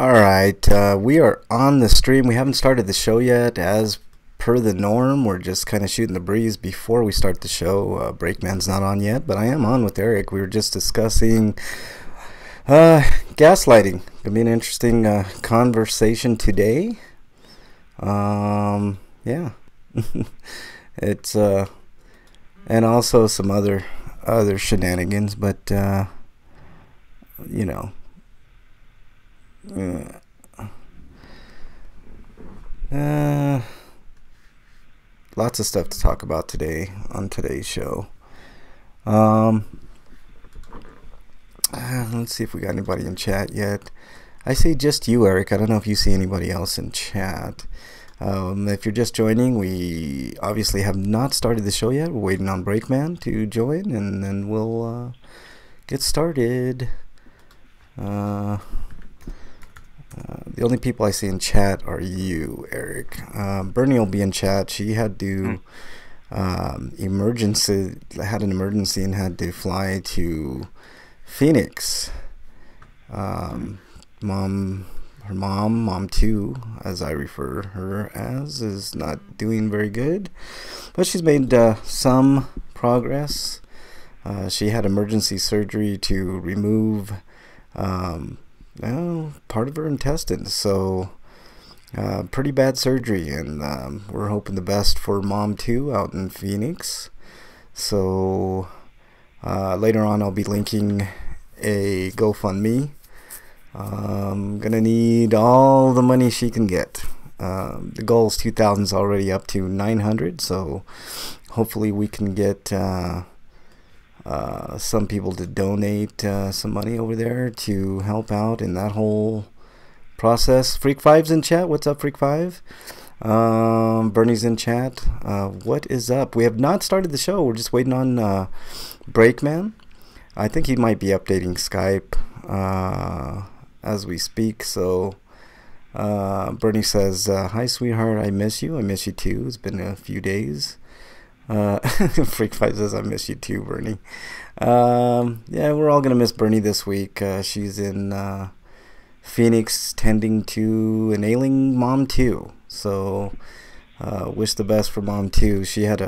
All right, we are on the stream. We haven't started the show yet. As per the norm, we're just kind of shooting the breeze before we start the show. Breakman's not on yet, but I am on with Eric. We were just discussing gaslighting. Gonna be an interesting conversation today. Yeah, it's and also some other shenanigans, but you know. Uh, Lots of stuff to talk about today on today's show. Let's see if we got anybody in chat yet. I see just you, Eric. I don't know if you see anybody else in chat. If you're just joining, we obviously have not started the show yet. We're waiting on Breakman to join, and then we'll get started. The only people I see in chat are you, Eric. Bernie will be in chat. She had to had an emergency and had to fly to Phoenix. Her mom 2, as I refer her as, is not doing very good, but she's made some progress. She had emergency surgery to remove part of her intestines, so pretty bad surgery, and we're hoping the best for Mom 2 out in Phoenix. So later on I'll be linking a GoFundMe. Gonna need all the money she can get. The goal is 2,000, is already up to 900, so hopefully we can get some people to donate some money over there to help out in that whole process. Freak 5's in chat. What's up, Freak 5? Bernie's in chat. What is up? We have not started the show. We're just waiting on Breakman. I think he might be updating Skype as we speak. So Bernie says, hi, sweetheart. I miss you. I miss you too. It's been a few days. Freak 5 says, I miss you too, Bernie. Yeah, we're all gonna miss Bernie this week. She's in Phoenix tending to an ailing Mom 2. So wish the best for Mom 2. She had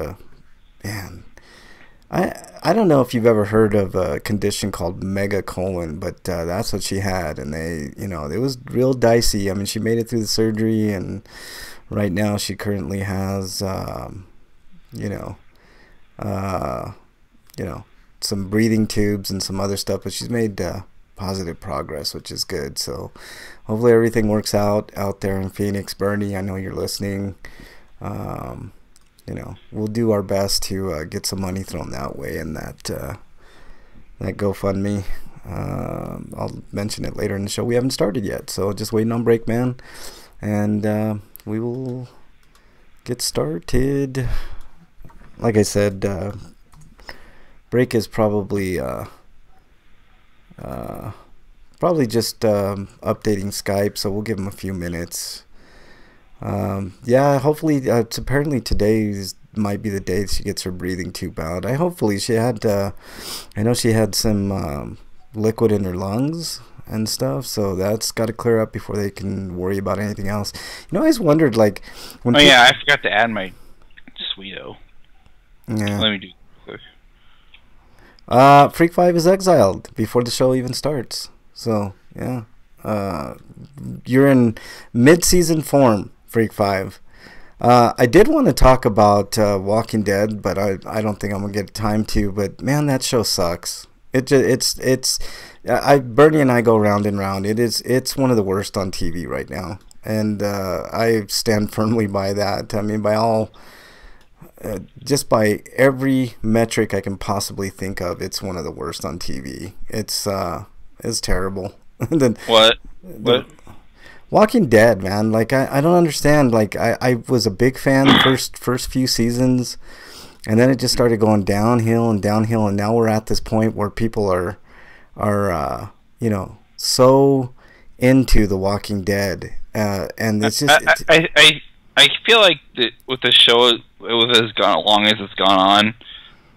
I don't know if you've ever heard of a condition called megacolon, but that's what she had, and it was real dicey. I mean, she made it through the surgery, and right now she currently has some breathing tubes and some other stuff, but she's made positive progress, which is good. So hopefully everything works out there in Phoenix. Bernie, I know you're listening. We'll do our best to get some money thrown that way in that GoFundMe. I'll mention it later in the show. We haven't started yet, so just waiting on Breakman, and we will get started. Like I said, Break is probably just updating Skype, so we'll give him a few minutes. Yeah, hopefully, it's apparently today might be the day she gets her breathing tube out. Hopefully she had, I know she had some liquid in her lungs and stuff, so that's got to clear up before they can worry about anything else. I always wondered, like, when I forgot to add my Sweeto. Yeah. Let me do it quick. Freak 5 is exiled before the show even starts. So, yeah. You're in mid-season form, Freak 5. I did want to talk about Walking Dead, but I don't think I'm going to get time to. But, man, that show sucks. Bernie and I go round and round. It's one of the worst on TV right now. And I stand firmly by that. I mean, just by every metric I can possibly think of, it's one of the worst on TV. It's terrible. What? Walking Dead, man. Like, I don't understand. Like, I was a big fan the first few seasons, and then it just started going downhill, and now we're at this point where people are so into The Walking Dead, and it's just. I feel like that with the show, as long as it's gone on,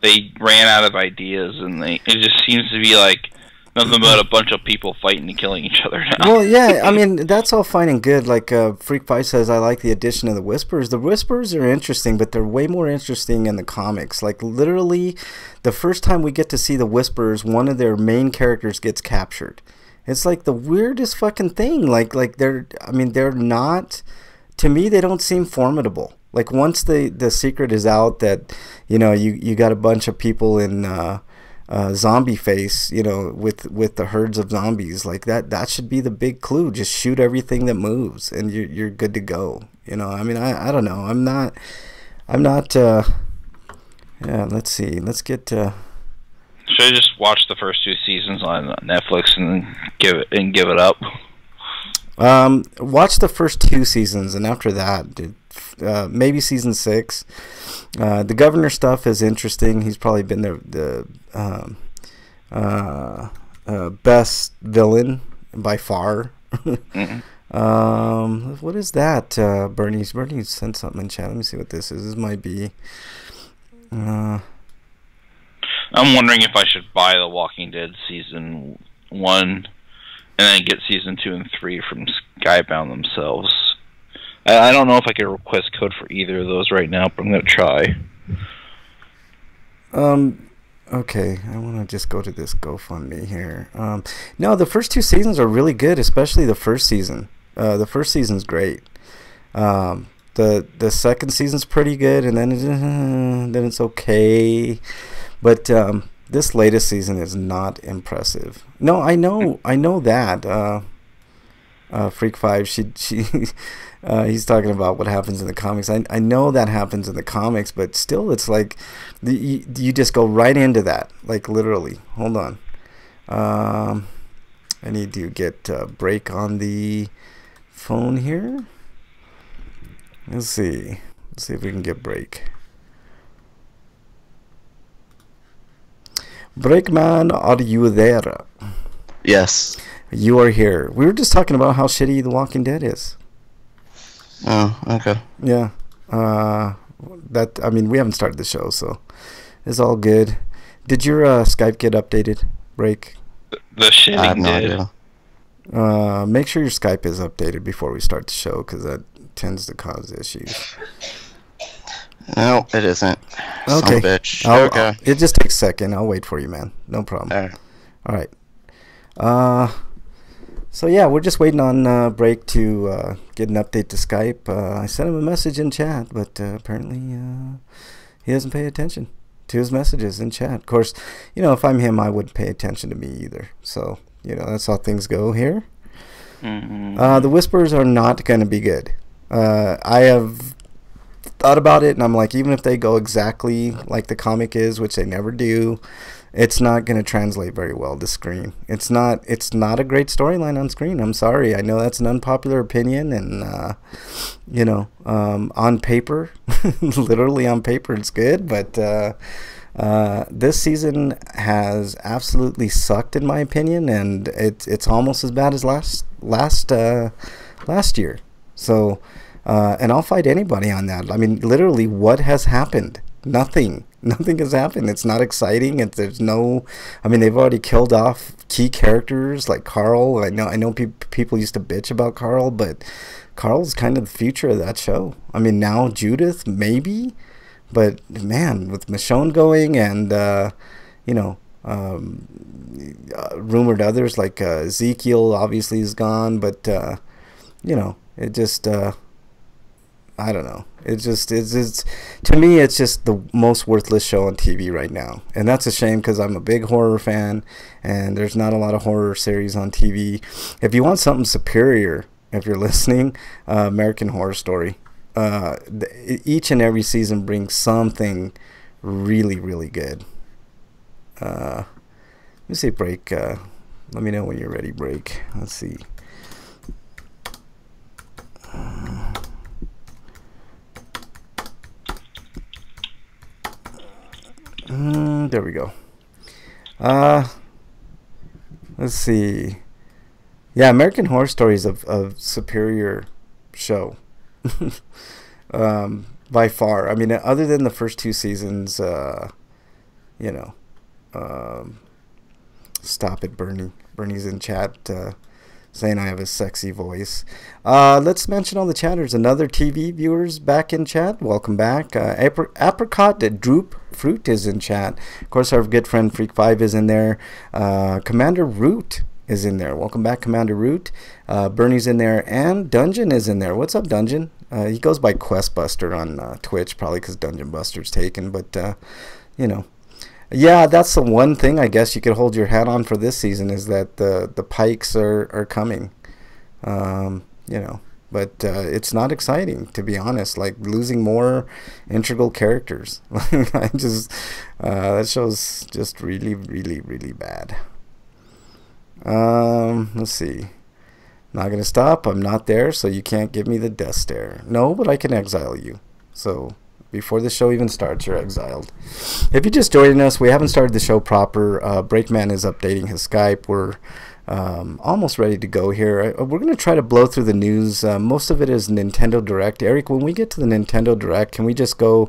they ran out of ideas, and it just seems to be like Nothing but a bunch of people fighting and killing each other now. Well, yeah, I mean, that's all fine and good. Like Freak 5 says, I like the addition of the Whispers. The Whispers are interesting, but they're way more interesting in the comics. Like, literally, the first time we get to see the Whispers, one of their main characters gets captured. It's like the weirdest fucking thing. Like they're not, to me, they don't seem formidable. Like, once the secret is out that, you got a bunch of people in zombie face, with the herds of zombies, like that should be the big clue. Just shoot everything that moves and you're good to go. I mean, I don't know. I'm not yeah, let's see. Let's get should I just watch the first 2 seasons on Netflix and give it up? Watch the first 2 seasons, and after that, dude, maybe season 6. The governor stuff is interesting. He's probably been the best villain by far. Mm-hmm. What is that? Bernie sent something in chat. Let me see what this is. This might be. I'm wondering if I should buy The Walking Dead season 1 and then get season 2 and 3 from Skybound themselves. I don't know if I can request code for either of those right now, but I'm going to try. Okay, I want to just go to this GoFundMe here. No, the first 2 seasons are really good, especially the first season. The first season's great. The second season's pretty good, and then it's okay. But this latest season is not impressive. No, I know that. Freak 5, he's talking about what happens in the comics. I know that happens in the comics, but still, it's like you just go right into that, like literally. Hold on, I need to get break on the phone here. Let's see if we can get break. Breakman, are you there? Yes. You are here. We were just talking about how shitty The Walking Dead is. Oh, okay. Yeah. We haven't started the show, so it's all good. Did your Skype get updated, Break? The shitting I have no did. idea. Make sure your Skype is updated before we start the show, because that tends to cause issues. No, it isn't. Okay. Son of a bitch. Okay. It just takes a second. I'll wait for you, man. No problem. All right. So yeah, we're just waiting on Break to get an update to Skype. I sent him a message in chat, but apparently he doesn't pay attention to his messages in chat. Of course, if I'm him, I wouldn't pay attention to me either. So that's how things go here. Mm-hmm. The Whispers are not going to be good. I have thought about it, and I'm like, even if they go exactly like the comic is, which they never do, it's not going to translate very well to screen. It's not a great storyline on screen. I'm sorry. I know that's an unpopular opinion, and on paper, literally on paper, it's good, but this season has absolutely sucked, in my opinion, and it's almost as bad as last year. So, and I'll fight anybody on that. I mean, literally, what has happened? Nothing has happened. It's not exciting. They've already killed off key characters like Carl. I know people used to bitch about Carl, but Carl's kind of the future of that show. I mean, now Judith, maybe, but man, with Michonne going and rumored others like Ezekiel obviously is gone, but it just I don't know. It's to me, it's just the most worthless show on TV right now, and that's a shame because I'm a big horror fan, and there's not a lot of horror series on TV. If you want something superior, if you're listening, American Horror Story. Each and every season brings something really, really good. Let me see, Break. Let me know when you're ready, Break. Let's see. There we go. Let's see. Yeah, American Horror Story is a superior show. By far. I mean, other than the first 2 seasons, Stop it, Bernie. Bernie's in chat saying I have a sexy voice. Let's mention all the chatters. Another TV viewers back in chat. Welcome back. Apricot Droop Fruit is in chat. Of course, our good friend Freak5 is in there. Commander Root is in there. Welcome back, Commander Root. Bernie's in there, and Dungeon is in there. What's up, Dungeon? He goes by Questbuster on Twitch, probably because Dungeon Buster's taken, but you know. Yeah, that's the one thing I guess you could hold your hat on for this season is that the pikes are coming. You know, but it's not exciting, to be honest. Like, losing more integral characters. I just that show's just really, really, really bad. Let's see. Not gonna stop. I'm not there, so you can't give me the death stare. No, but I can exile you. So before the show even starts, you're exiled. If you're just joining us, we haven't started the show proper. Breakman is updating his Skype. We're almost ready to go here. We're going to try to blow through the news. Most of it is Nintendo Direct. Eric, when we get to the Nintendo Direct, can we just go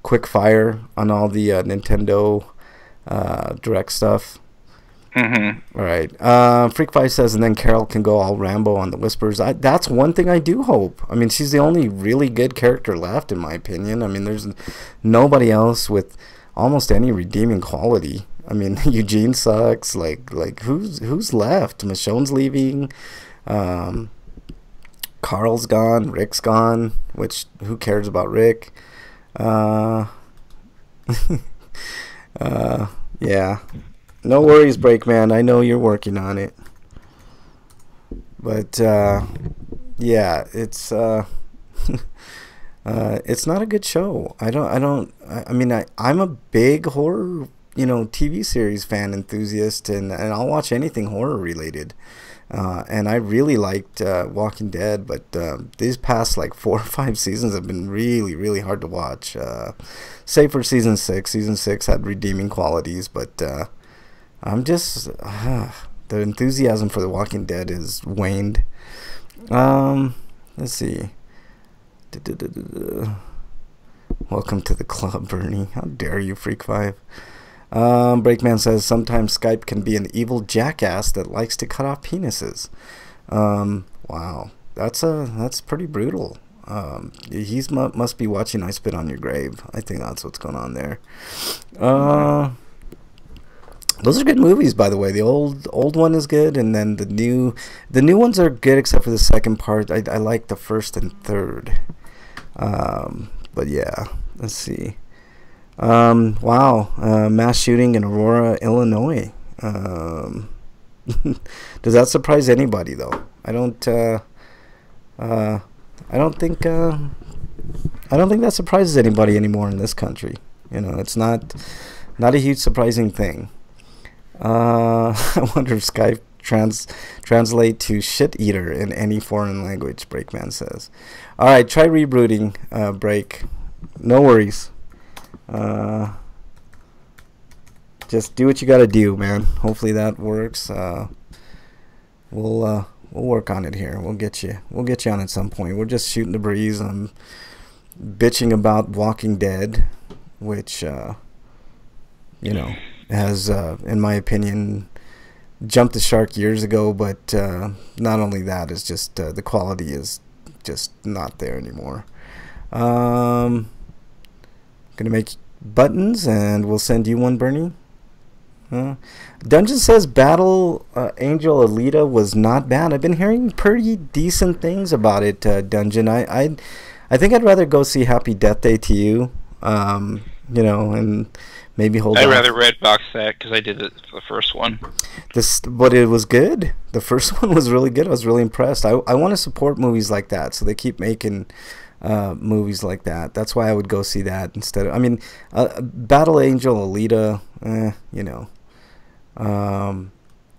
quick fire on all the Nintendo Direct stuff? Mm-hmm. All right. Freak5 says, and then Carol can go all Rambo on the Whispers. That's one thing I do hope. I mean, she's the only really good character left, in my opinion. I mean, there's nobody else with almost any redeeming quality. I mean, Eugene sucks. Like who's left? Michonne's leaving. Carl's gone. Rick's gone. Which, who cares about Rick? Yeah. No worries, Breakman. I know you're working on it. But yeah, it's it's not a good show. I mean, I'm a big horror, TV series fan enthusiast, and I'll watch anything horror related. And I really liked Walking Dead, but these past like 4 or 5 seasons have been really, really hard to watch. Save for season 6. Season 6 had redeeming qualities, but I'm just the enthusiasm for The Walking Dead is waned. Let's see. Welcome to the club, Bernie. How dare you, Freak5. Breakman says sometimes Skype can be an evil jackass that likes to cut off penises. Wow, that's pretty brutal. He's must be watching I Spit on Your Grave. I think that's what's going on there. Those are good movies, by the way. The old one is good, and then the new ones are good, except for the second part. I like the first and third. But yeah, let's see. Wow, mass shooting in Aurora, Illinois. Does that surprise anybody, though? I don't think that surprises anybody anymore in this country. It's not a huge surprising thing. I wonder if Skype translate to shit eater in any foreign language, Breakman says. Alright, try rebooting, Break. No worries. Just do what you gotta do, man. Hopefully that works. We'll work on it here. We'll get you on at some point. We're just shooting the breeze. I'm bitching about Walking Dead, which has, in my opinion, jumped the shark years ago, but not only that, it's just the quality is just not there anymore. Gonna make buttons, and we'll send you one, Bernie. Dungeon says Battle Angel Alita was not bad. I've been hearing pretty decent things about it, Dungeon. I think I'd rather go see Happy Death Day to You, and maybe hold on. I'd rather red box that because I did it for the first one. But it was good. The first one was really good. I was really impressed. I want to support movies like that, so they keep making movies like that. That's why I would go see that instead of. I mean, Battle Angel Alita.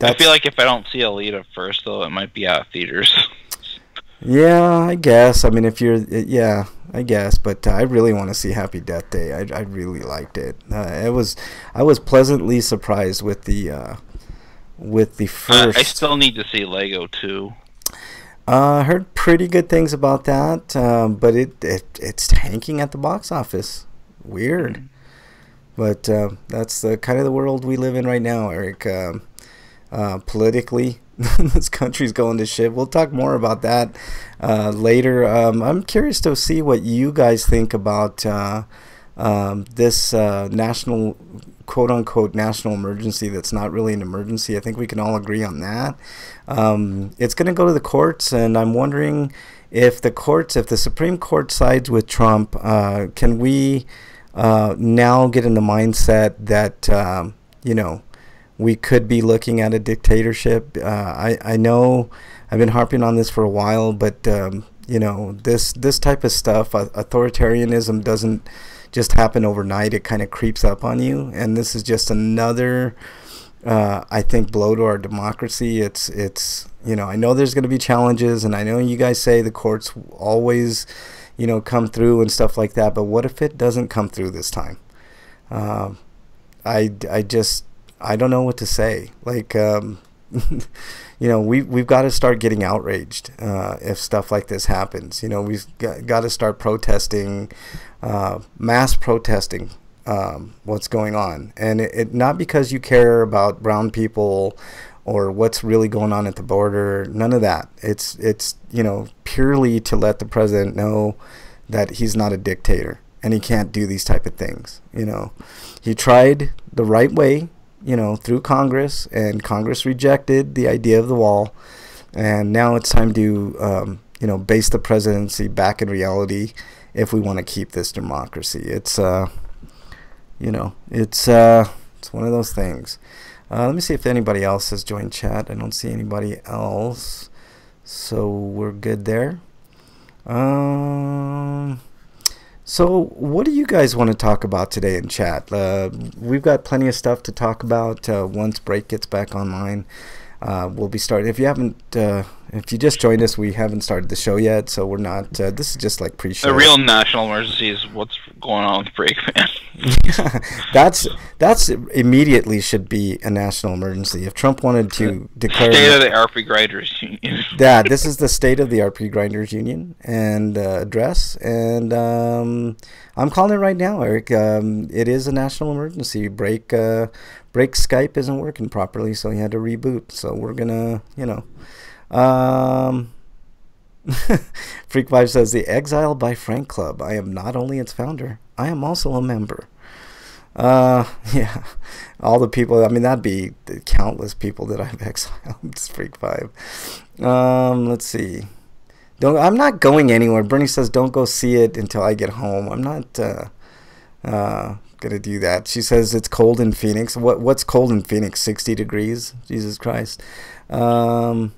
I feel like if I don't see Alita first, though, it might be out of theaters. Yeah, I guess. I mean, if you're, yeah, I guess. But I really want to see Happy Death Day. I really liked it. I was pleasantly surprised with the first. I still need to see Lego too. I heard pretty good things about that, but it's tanking at the box office. Weird. But that's the kind of the world we live in right now, Eric. politically. This country's going to shit. We'll talk more about that later. I'm curious to see what you guys think about this national, quote-unquote, national emergency that's not really an emergency. I think we can all agree on that. It's going to go to the courts, and I'm wondering if the Supreme Court sides with Trump, can we now get in the mindset that, we could be looking at a dictatorship? I know I've been harping on this for a while, but, this type of stuff, authoritarianism doesn't just happen overnight. It kind of creeps up on you, and this is just another, I think, blow to our democracy. It's I know there's going to be challenges, and I know you guys say the courts always, come through and stuff like that, but what if it doesn't come through this time? I don't know what to say. Like, we've got to start getting outraged if stuff like this happens. We've got to start protesting, mass protesting what's going on. And it not because you care about brown people or what's really going on at the border. None of that. It's purely to let the president know that he's not a dictator and he can't do these type of things. He tried the right way, through Congress, and Congress rejected the idea of the wall, and now it's time to base the presidency back in reality if we want to keep this democracy. It's it's one of those things. Let me see if anybody else has joined chat. I don't see anybody else, so we're good there. So what do you guys want to talk about today in chat? We've got plenty of stuff to talk about once Break gets back online. We'll be starting. If you just joined us, we haven't started the show yet, so we're not. This is just like pre-show. The real national emergency is what's going on with Break, man. that's immediately should be a national emergency. If Trump wanted to declare state of the RPGrinders Union. This is the state of the RPGrinders Union and address, and I'm calling it right now, Eric. It is a national emergency. Break Skype isn't working properly, so he had to reboot. So we're gonna, Freak Five says the Exile by Frank Club. I am not only its founder, I am also a member. Yeah, all the people. I mean, that'd be the countless people that I've exiled. It's Freak Five. Let's see. I'm not going anywhere. Bernie says don't go see it until I get home. I'm not gonna do that. She says it's cold in Phoenix. What's cold in Phoenix? 60 degrees. Jesus Christ. I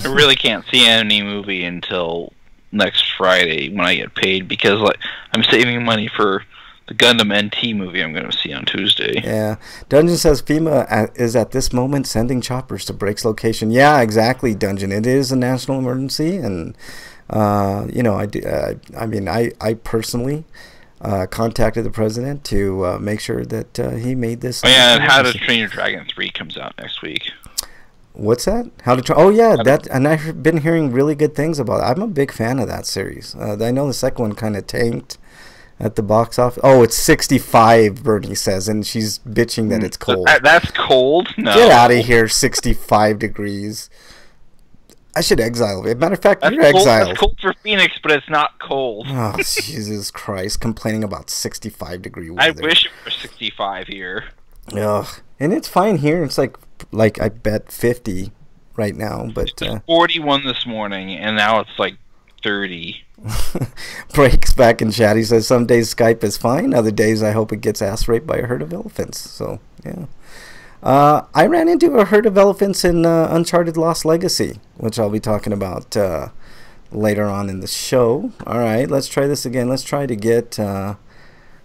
really can't see any movie until next Friday when I get paid, because I'm saving money for the Gundam NT movie I'm going to see on Tuesday. Yeah. Dungeon says FEMA is at this moment sending choppers to Break's location. Yeah, exactly, Dungeon. It is a national emergency, and I personally contacted the president to make sure that he made this. Oh yeah, and How to Train Your Dragon 3 comes out next week. What's that? How to Train? Oh yeah, that. And I've been hearing really good things about it. I'm a big fan of that series. I know the second one kind of tanked at the box office. Oh, it's 65, Bernie says, and she's bitching that it's cold. That's cold? No. Get out of here, 65 degrees. I should exile it. Matter of fact, you're exiled. That's cold for Phoenix, but it's not cold. Oh, Jesus Christ. Complaining about 65-degree weather. I wish it were 65 here. Ugh. And it's fine here. It's like I bet 50 right now. But it was 41 this morning, and now it's like 30. Breaks back in chat. He says, some days Skype is fine. Other days I hope it gets ass raped by a herd of elephants. So, yeah. I ran into a herd of elephants in Uncharted Lost Legacy, which I'll be talking about later on in the show. All right, let's try this again. Let's try to get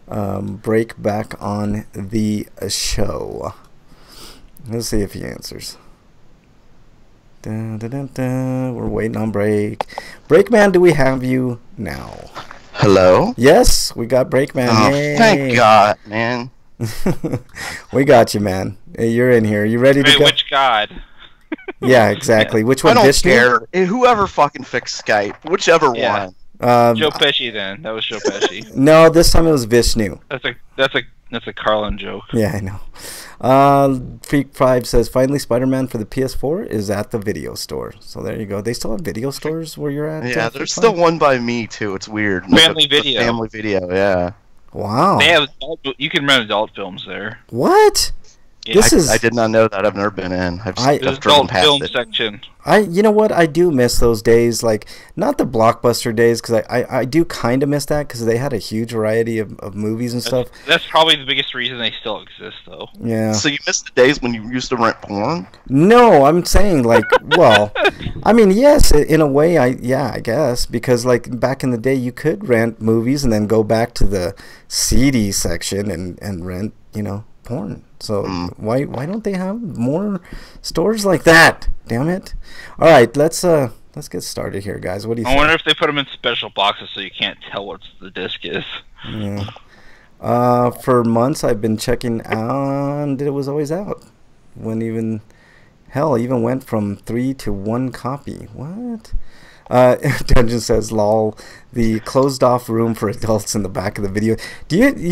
Break back on the show. Let's see if he answers. Dun, dun, dun, dun. We're waiting on Break. Breakman, do we have you now? Hello? Yes, we got Breakman. Oh, Yay. Thank God, man. We got you, man. You're in here. You ready to go? Which god? Yeah, exactly. Which one? I don't Vishnu? care. Whoever fucking fixed Skype, whichever one. Joe Pesci then. That was Joe Pesci. No, this time it was Vishnu. That's a Carlin joke. Yeah, I know. Freak5 says, finally Spider-Man for the PS4 is at the video store. So there you go. They still have video stores where you're at? Yeah, there's still one by me, too. It's weird. Family Video. Family Video, yeah. Wow. They have you can rent adult films there. What? Yeah. I did not know that. I've never been in. I've driven adult past film it. section. You know what? I do miss those days. Like, not the Blockbuster days, because I do kind of miss that, because they had a huge variety of movies and stuff. That's probably the biggest reason they still exist, though. Yeah. So you miss the days when you used to rent porn? No, I'm saying, like, well, I mean, yes, in a way, I guess, because, like, back in the day, you could rent movies and then go back to the CD section and rent, porn. So why don't they have more stores like that? Damn it! All right, let's get started here, guys. What do you think? I wonder if they put them in special boxes so you can't tell what the disc is. Yeah. For months I've been checking on. It was always out. Even went from 3 to 1 copy. What? Dungeon says, lol, the closed off room for adults in the back of the video.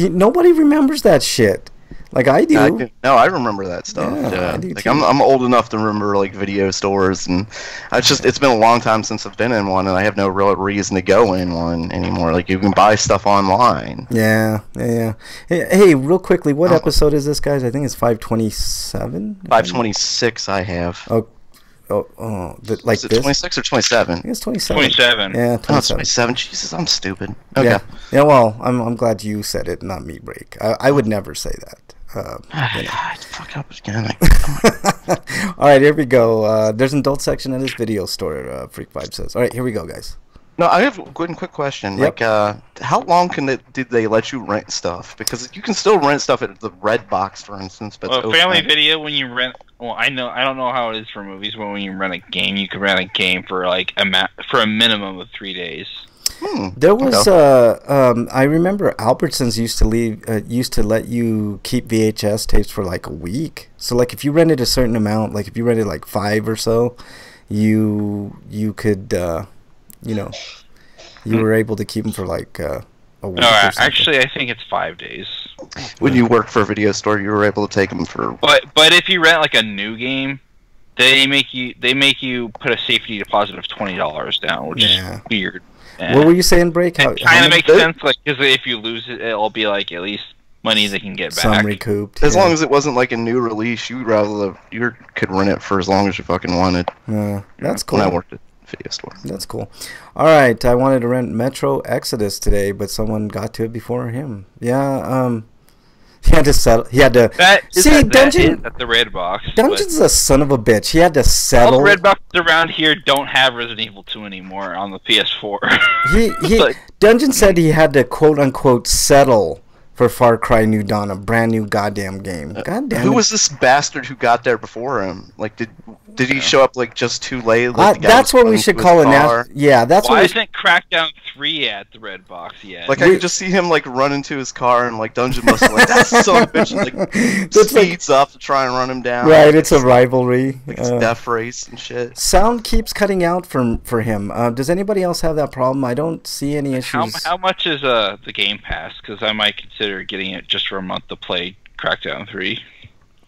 Nobody remembers that shit. Like I do. No, I remember that stuff. Yeah, I do like too. I'm old enough to remember like video stores, and it's been a long time since I've been in one, and I have no real reason to go in one anymore. Like you can buy stuff online. Yeah. Hey, real quickly, what episode is this, guys? I think it's 527. 526. I have. Like is it this? 26 or 27? I think it's 27. 27. Yeah, 27. Oh, it's 27. Jesus, I'm stupid. Okay. Yeah. Well, I'm glad you said it, not me, Break. I would never say that. Fuck up again. All right, here we go. There's an adult section at his video store. Freak5 says. All right, here we go, guys. No, I have a quick question. Yep. Like, how long did they let you rent stuff? Because you can still rent stuff at the Red Box, for instance. But Well, Family Video, when you rent, I don't know how it is for movies, but when you rent a game, you can rent a game for like a minimum of 3 days. There was I remember Albertsons used to let you keep VHS tapes for like a week. So like if you rented a certain amount, like if you rented like 5 or so, you could you were able to keep them for like a week. No, or something. actually, I think it's 5 days. When you worked for a video store, you were able to take them for. But if you rent like a new game, they make you put a safety deposit of $20 down, which is weird. What were you saying, Break? It kind of makes sense, like, because if you lose it, it'll be like at least money they can get back. Some recouped. As long as it wasn't like a new release, you could rent it for as long as you fucking wanted. That's cool. When I worked at a video store. That's cool. All right, I wanted to rent Metro Exodus today, but someone got to it before him. Yeah, he had to settle. He had to. Dungeon at the Red Box. Dungeon's a son of a bitch. He had to settle. All the Red Boxes around here don't have Resident Evil 2 anymore on the PS4. Dungeon said he had to quote unquote settle for Far Cry New Dawn, a brand new goddamn game. God damn. Who was this bastard who got there before him? Like, did he show up like just too late? Like, that's what we should call it. Yeah, that's Why what. isn't Crackdown 3 at the Red Box yet? Like, I could just see him like run into his car, and like Dungeon must have like that's son of a bitch, like speeds up to try and run him down. Right, it's a rivalry. Like it's death race and shit. Sound keeps cutting out for him. Does anybody else have that problem? I don't see any issues. How much is the Game Pass? Because I might consider getting it just for a month to play Crackdown 3.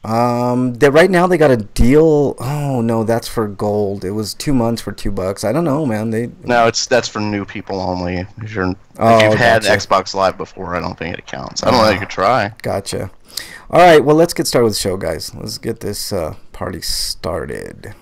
Right now they got a deal. Oh no, that's for gold. It was 2 months for $2. I don't know, man. No, that's for new people only. If you've had Xbox Live before, I don't think it counts. I don't know. You could try. Gotcha. All right, well, let's get started with the show, guys. Let's get this party started.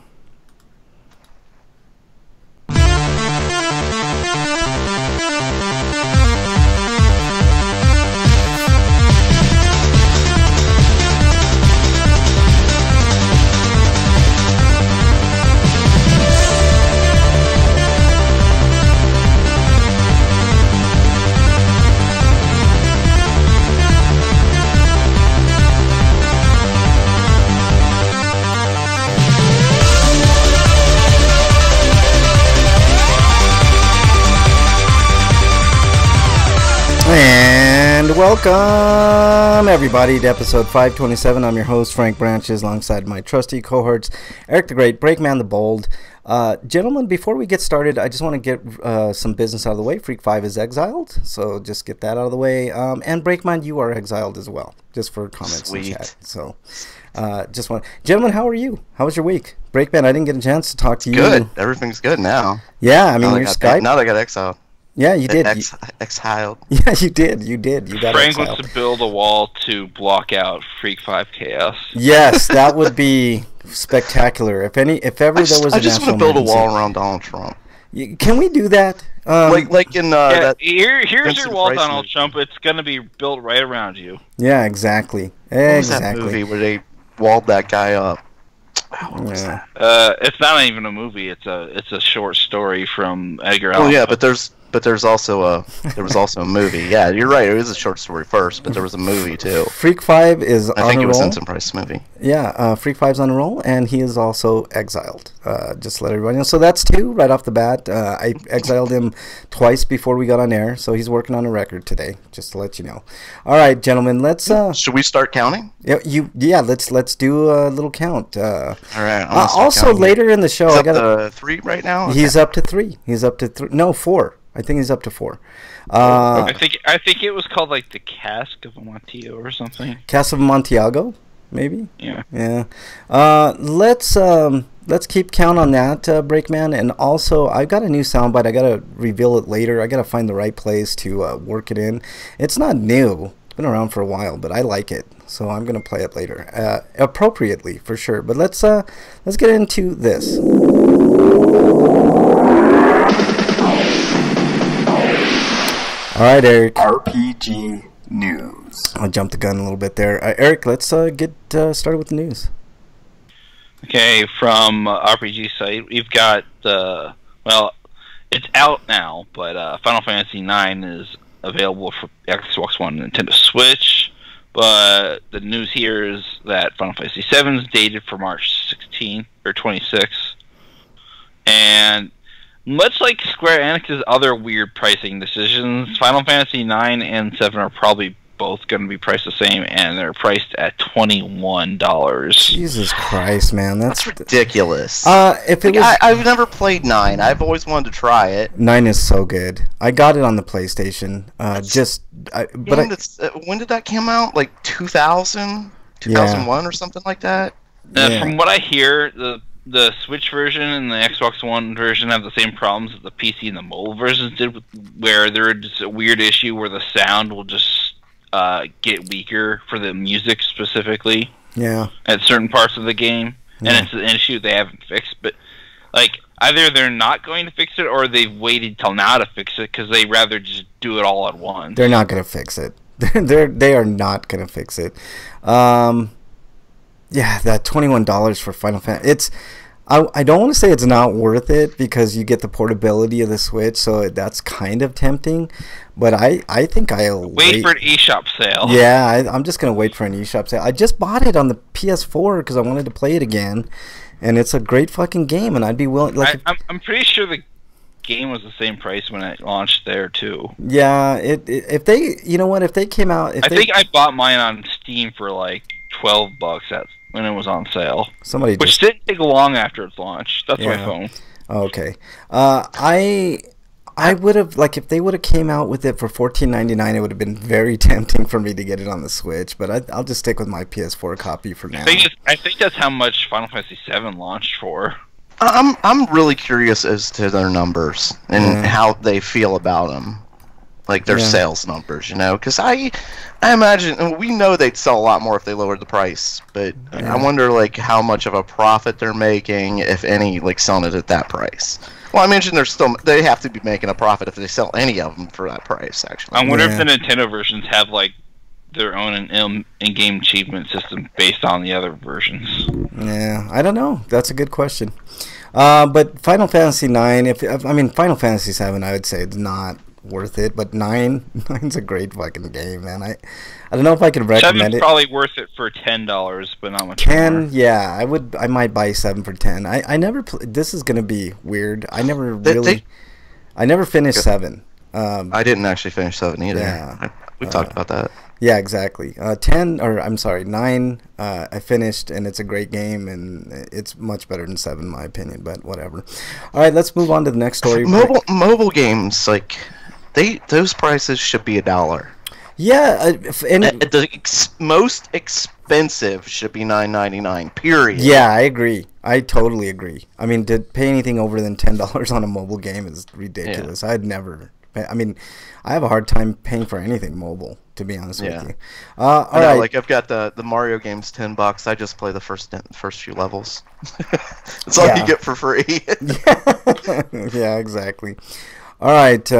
welcome everybody to episode 527. I'm your host, Frank Branches, alongside my trusty cohorts, Eric the Great, Breakman the Bold. Gentlemen, before we get started, I just want to get some business out of the way. Freak 5 is exiled, so just get that out of the way. And Breakman, you are exiled as well, just for comments in chat. So, gentlemen, how are you? How was your week? Breakman, I didn't get a chance to talk to you. Good. Everything's good now. Yeah, I mean, your Skype. Now that I got exiled. Yeah, you did. Exiled. Yeah, you did. You did. You got Frank exiled. wants to build a wall to block out Freak 5 chaos. Yes, that would be spectacular. If ever there was I just want to build a wall around Donald Trump. Can we do that? Like in that here's your Vincent wall, Price Donald movie. Trump. It's gonna be built right around you. Yeah, exactly. What was that Exactly. movie where they walled that guy up? What was Yeah. that? It's not even a movie. It's a short story from Edgar Oh Allan yeah, Poe. but there was also a movie. Yeah, you're right. It was a short story first, but there was a movie too. Freak 5 is I on think a it was roll. Vincent Price movie. Yeah, Freak 5's on a roll, and he is also exiled. Just to let everybody know. So that's two right off the bat. I exiled him twice before we got on air, so he's working on a record today. Just to let you know. All right, gentlemen, let's. Should we start counting? Let's do a little count. All right. I'm gonna start Also, counting. later in the show, He's I up got to 3 right now. He's up to 3. He's up to 3. No, 4. I think he's up to 4. I think it was called like the Cask of Amontillado or something. Casa of Montiago, maybe. Yeah. Yeah. Let's keep count on that, Breakman. And also, I've got a new soundbite. I gotta reveal it later. I gotta find the right place to work it in. It's not new. It's been around for a while, but I like it, so I'm gonna play it later, appropriately for sure. But let's get into this. All right, Eric. RPG news. I jumped the gun a little bit there. Eric, let's get started with the news. Okay, from RPG site, we've got it's out now, but Final Fantasy IX is available for Xbox One and Nintendo Switch. But the news here is that Final Fantasy VII is dated for March 16th or 26th, and much like Square Enix's other weird pricing decisions, Final Fantasy IX and 7 are probably both going to be priced the same, and they're priced at $21. Jesus Christ, man, that's ridiculous. If it was, I've never played 9. I've always wanted to try it. 9 is so good. I got it on the PlayStation. When did that come out? Like 2000, 2001, or something like that. Yeah. From what I hear, the Switch version and the Xbox One version have the same problems that the PC and the mobile versions did, where there's a weird issue where the sound will just get weaker for the music specifically. Yeah. At certain parts of the game, and it's an issue they haven't fixed. But like, either they're not going to fix it, or they've waited till now to fix it because they rather just do it all at once. They're not gonna fix it. They are not gonna fix it. Yeah, that $21 for Final Fantasy. I don't want to say it's not worth it because you get the portability of the Switch, so that's kind of tempting. But I think I'll wait for an eShop sale. Yeah, I'm just gonna wait for an eShop sale. I just bought it on the PS4 because I wanted to play it again, and it's a great fucking game. And I'd be willing. Like, I'm pretty sure the game was the same price when it launched there too. Yeah, if they came out, I think I bought mine on Steam for like $12 when it was on sale. Which didn't take long after its launch. That's my phone. Okay. I would have, like, if they would have came out with it for $14.99, it would have been very tempting for me to get it on the Switch. But I'll just stick with my PS4 copy for now. I think that's how much Final Fantasy VII launched for. I'm really curious as to their numbers and how they feel about them. Like their sales numbers, because I imagine, we know they'd sell a lot more if they lowered the price, but I wonder like how much of a profit they're making, if any, like selling it at that price. Well, I imagine they have to be making a profit if they sell any of them for that price. Actually, I wonder if the Nintendo versions have like their own in-game achievement system based on the other versions. Yeah, I don't know. That's a good question. But Final Fantasy IX, Final Fantasy VII, I would say it's not worth it, but nine's a great fucking game, man. I don't know if I could recommend 7's it. Probably worth it for $10, but not much 10 more. Yeah, I might buy 7 for 10. I never this is gonna be weird. I never finished 7. I didn't actually finish 7 either. Yeah. We talked about that. Yeah, exactly. 10, or I'm sorry, 9, I finished, and it's a great game, and it's much better than 7, in my opinion, but whatever. All right, let's move on to the next story. Mobile games, like, those prices should be $1. Yeah, and the most expensive should be $9.99. Period. Yeah, I agree. I totally agree. I mean, to pay anything over than $10 on a mobile game is ridiculous. Yeah. I'd never. I mean, I have a hard time paying for anything mobile, to be honest with you. All right. Like, I've got the Mario games, $10. I just play the first few levels. That's all you get for free. Yeah, exactly. All right.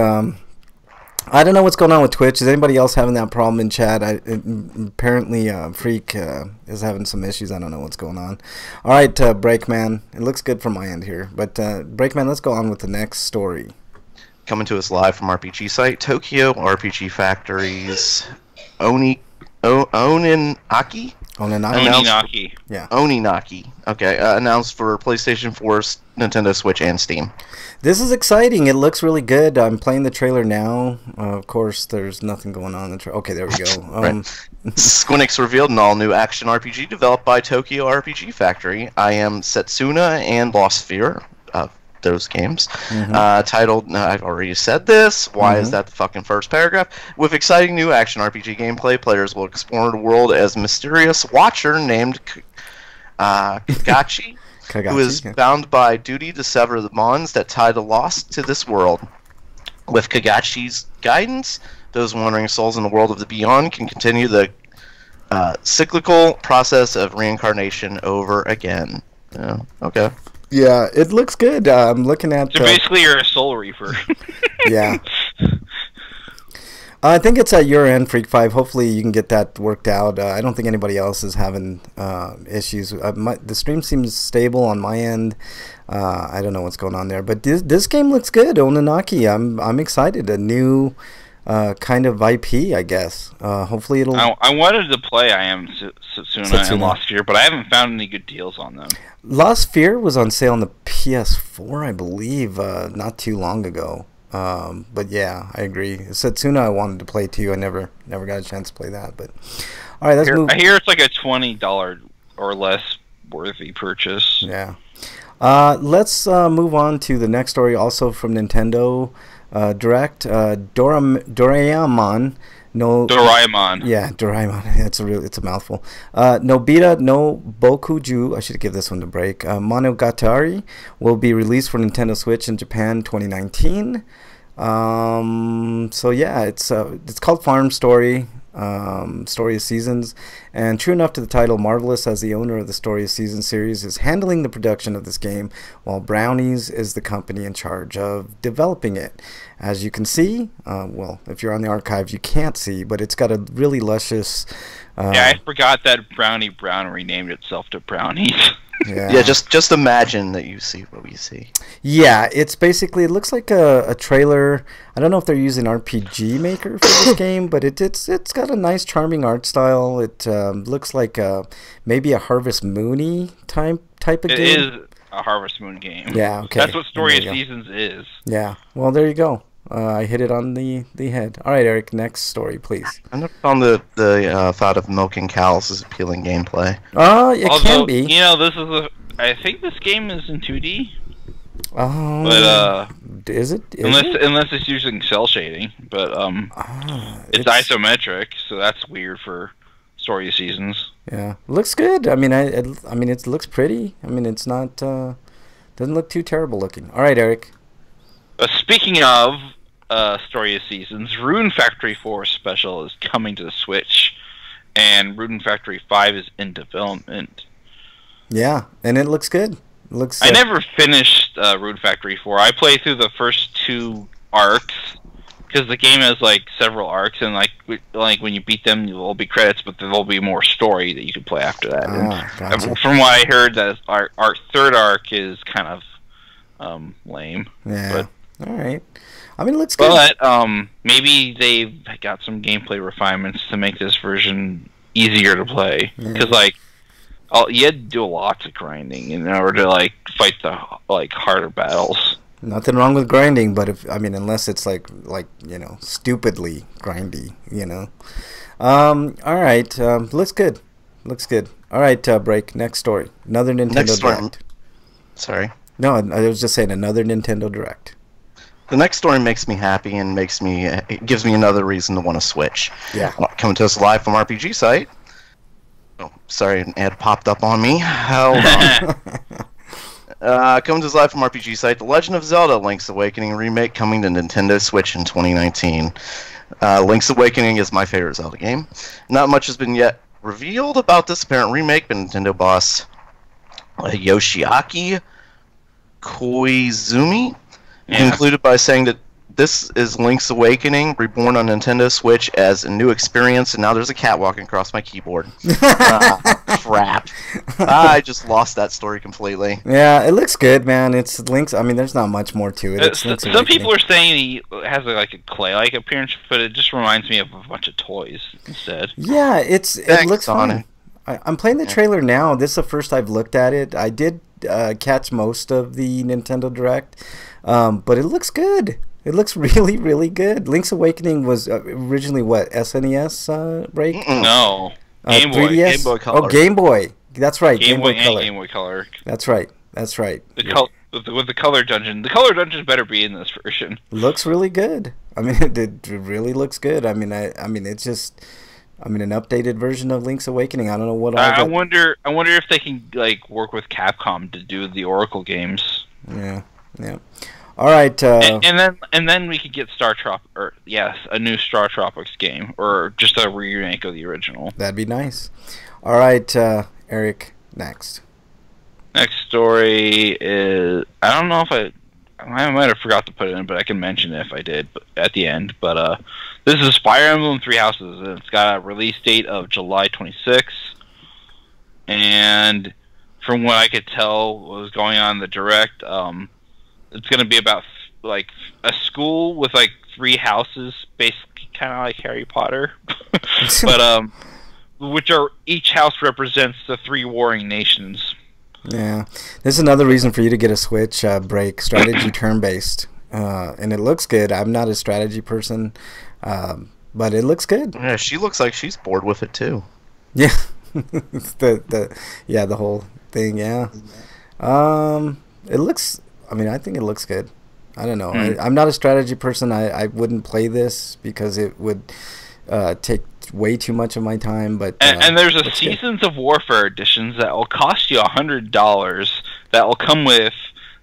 I don't know what's going on with Twitch. Is anybody else having that problem in chat? Apparently, Freak is having some issues. I don't know what's going on. All right, Breakman. It looks good from my end here. But, Breakman, let's go on with the next story. Coming to us live from RPG site, Tokyo RPG Factories, Oninaki? Oninaki. Yeah. Oninaki. Okay, announced for PlayStation 4, Nintendo Switch, and Steam. This is exciting. It looks really good. I'm playing the trailer now. Of course, there's nothing going on in the trailer. Okay, there we go. Squeenix revealed an all-new action RPG developed by Tokyo RPG Factory. I am Setsuna and Lost Sphere. Those games. Titled, I've already said this, why is that the fucking first paragraph? With exciting new action RPG gameplay, players will explore the world as a mysterious watcher named Kagachi, who is bound by duty to sever the bonds that tie the lost to this world. With Kagachi's guidance, those wandering souls in the world of the beyond can continue the cyclical process of reincarnation over again. Yeah, okay. Yeah, it looks good. I'm looking at... So basically you're a soul reaper. Yeah. I think it's at your end, Freak 5. Hopefully you can get that worked out. I don't think anybody else is having issues. The stream seems stable on my end. I don't know what's going on there. But this game looks good, Oninaki. I'm excited. A new... kind of IP, I guess. Hopefully it'll... I wanted to play I Am Setsuna and Lost Sphere, but I haven't found any good deals on them. Lost Sphere was on sale on the PS4, I believe, not too long ago. But yeah, I agree. Setsuna I wanted to play too. I never got a chance to play that. But all right, let's move. I hear it's like a $20 or less worthy purchase. Yeah. Let's move on to the next story, also from Nintendo. Direct Doraemon Doraemon. Yeah, Doraemon. It's a mouthful. Nobita no Bokuju. I should give this one a break. Monogatari will be released for Nintendo Switch in Japan 2019. So yeah, it's called Farm Story. Story of Seasons, and true enough to the title, Marvelous, as the owner of the Story of Seasons series, is handling the production of this game, while Brownies is the company in charge of developing it. As you can see, well, if you're on the archive, you can't see, but it's got a really luscious... yeah, I forgot that Brownie Brown renamed itself to Brownies. Yeah, just imagine that you see what we see. Yeah, it's basically, it looks like a trailer. I don't know if they're using RPG Maker for this game, but it's got a nice, charming art style. It looks like maybe a Harvest Moon-y type of game. It is a Harvest Moon game. Yeah, okay. That's what Story of Seasons is. Yeah, well, there you go. I hit it on the head. All right, Eric, next story, please. I never found the thought of milking cows as appealing gameplay. It can be. You know, I think this game is in 2D. But is it? Unless it's using cell shading, but it's isometric, so that's weird for Story of Seasons. Yeah, it looks good. I mean, it looks pretty. I mean, it's not doesn't look too terrible looking. All right, Eric. Speaking of Story of Seasons, Rune Factory 4 Special is coming to the Switch, and Rune Factory 5 is in development. Yeah, and it looks good. I never finished Rune Factory 4. I played through the first 2 arcs, because the game has like several arcs, and like when you beat them, there'll be credits, but there'll be more story that you can play after that. Gotcha. From what I heard, that our third arc is kind of lame. Yeah. But, all right. I mean, it looks good. But maybe they've got some gameplay refinements to make this version easier to play. Because you had to do lots of grinding in order to fight the harder battles. Nothing wrong with grinding, but unless it's like stupidly grindy, All right, looks good. Looks good. All right, break. Next story. Another Nintendo Direct. Sorry. No, I was just saying another Nintendo Direct. The next story makes me happy and it gives me another reason to want to switch. Yeah. Coming to us live from RPG site. Oh, sorry, an ad popped up on me. Hold on. Coming to us live from RPG site. The Legend of Zelda: Link's Awakening remake coming to Nintendo Switch in 2019. Link's Awakening is my favorite Zelda game. Not much has been yet revealed about this apparent remake, but Nintendo boss Yoshiaki Koizumi concluded by saying that this is Link's Awakening reborn on Nintendo Switch as a new experience, and now there's a cat walking across my keyboard. Crap. I just lost that story completely. Yeah, it looks good, man. It's Link's. There's not much more to it. Some people are saying he has a clay-like appearance, but it just reminds me of a bunch of toys instead. Yeah, it looks fun. I'm playing the trailer now. This is the first I've looked at it. I did catch most of the Nintendo Direct, but it looks good. It looks really, really good. Link's Awakening was originally what, SNES break? No, Game Boy, 3DS? Game Boy Color. Oh, Game Boy. That's right. Game Boy Color. and Game Boy Color. That's right. That's right. With the Color Dungeon. The Color Dungeon better be in this version. Looks really good. It really looks good. It's just an updated version of Link's Awakening. I don't know what. I wonder if they can work with Capcom to do the Oracle games. Yeah. All right. And then we could get a new Star Tropics game, or just a remake of the original. That'd be nice. All right, Eric. Next story is, I don't know if I might have forgot to put it in, but I can mention it if I did at the end. But this is Fire Emblem Three Houses, and it's got a release date of July 26th. And from what I could tell, what was going on in the Direct, it's going to be about a school with 3 houses, basically kind of like Harry Potter, but which are each house represents the 3 warring nations. Yeah, this is another reason for you to get a Switch break. Strategy turn-based, and it looks good. I'm not a strategy person, but it looks good. Yeah, she looks like she's bored with it too. Yeah, the whole thing. Yeah, it looks. I think it looks good. I don't know. I'm not a strategy person. I wouldn't play this because it would take way too much of my time. But and there's a Seasons of Warfare editions that will cost you $100. That will come with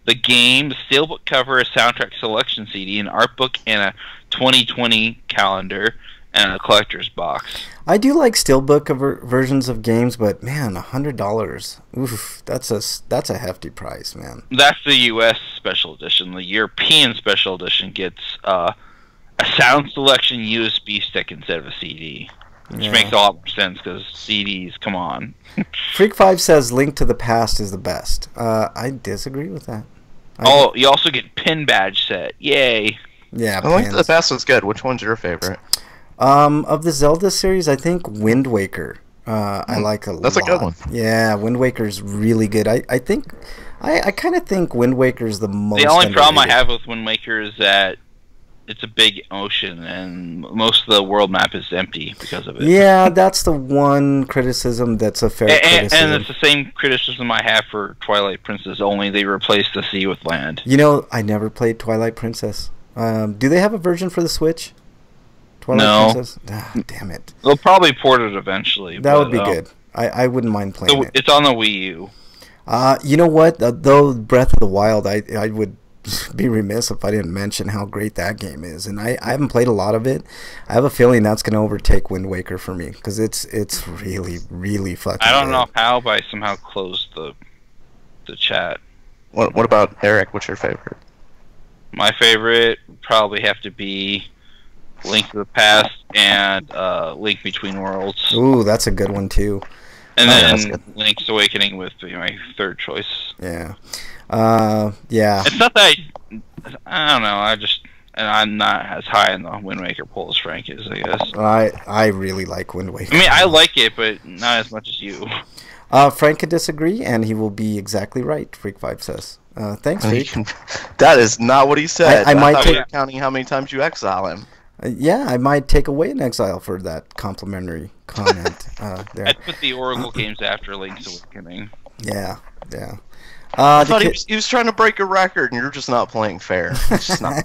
the game, the steelbook cover, a soundtrack selection CD, an art book, and a 2020 calendar, and a collector's box. I do like steelbook versions of games, but man, $100. Oof, that's a hefty price, man. That's the U.S. special edition. The European special edition gets a sound selection USB stick instead of a CD, which makes a lot more sense because CDs, come on. Freak 5 says Link to the Past is the best. I disagree with that. You also get pin badge set. Yay. Yeah, Link to the Past was good. Which one's your favorite? Of the Zelda series, I think Wind Waker. I like a lot. That's a good one. Yeah, Wind Waker's really good. I kind of think Wind Waker's the most. The only problem I have with Wind Waker is that it's a big ocean, and most of the world map is empty because of it. Yeah, that's the one criticism that's a fair criticism. And it's the same criticism I have for Twilight Princess, only they replaced the sea with land. I never played Twilight Princess. Do they have a version for the Switch? Twilight Princess? Damn it. They'll probably port it eventually. That would be good. I wouldn't mind playing it. It's on the Wii U. You know what? Though Breath of the Wild, I would be remiss if I didn't mention how great that game is. And I haven't played a lot of it. I have a feeling that's going to overtake Wind Waker for me because it's really, really fucking I don't good. know how, but I somehow closed the chat. What about Eric? What's your favorite? My favorite would probably have to be Link to the Past and Link Between Worlds. Ooh, that's a good one too. And then Link's Awakening with my third choice. Yeah. Yeah. It's not that I don't know. I'm not as high in the Wind Waker poll as Frank is, I guess. I really like Wind Waker. I mean, I like it, but not as much as you. Frank could disagree, and he will be exactly right, Freak 5 says. Thanks, Freak. That is not what he said. I might thought take- we were counting how many times you exile him. Yeah, I might take away an exile for that complimentary comment there. I'd put the Oracle games after Link's Awakening. Yeah. I thought he was trying to break a record, and you're just not playing fair. It's just not.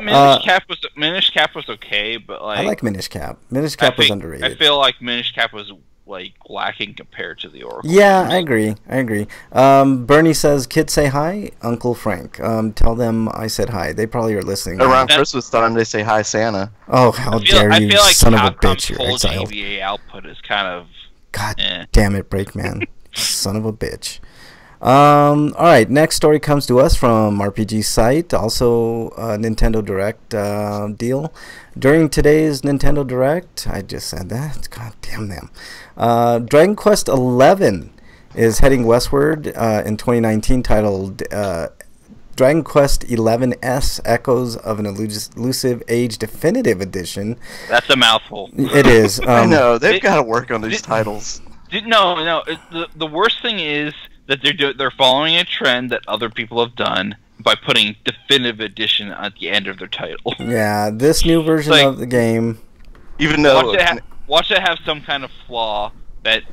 Minish Cap was okay, but like I like Minish Cap. Minish Cap was underrated. I feel like Minish Cap was like lacking compared to the Oracle. Yeah, games. I agree. Bernie says, "Kids say hi, Uncle Frank. Tell them I said hi. They probably are listening." Around Christmas time, they say hi, Santa. Oh, how dare you, I feel like son of a Capcom's bitch! You're full exiled. GBA output is kind of. God damn it, Breakman, son of a bitch. All right, next story comes to us from RPG Site, also a Nintendo Direct deal. During today's Nintendo Direct, I just said that. God damn them. Dragon Quest XI is heading westward in 2019, titled Dragon Quest XI Echoes of an Elusive Age Definitive Edition. That's a mouthful. It is. I know they've got to work on these titles. No. The worst thing is that they're following a trend that other people have done by putting definitive edition at the end of their title. Yeah, this new version of the game. Even though watch it have some kind of flaw that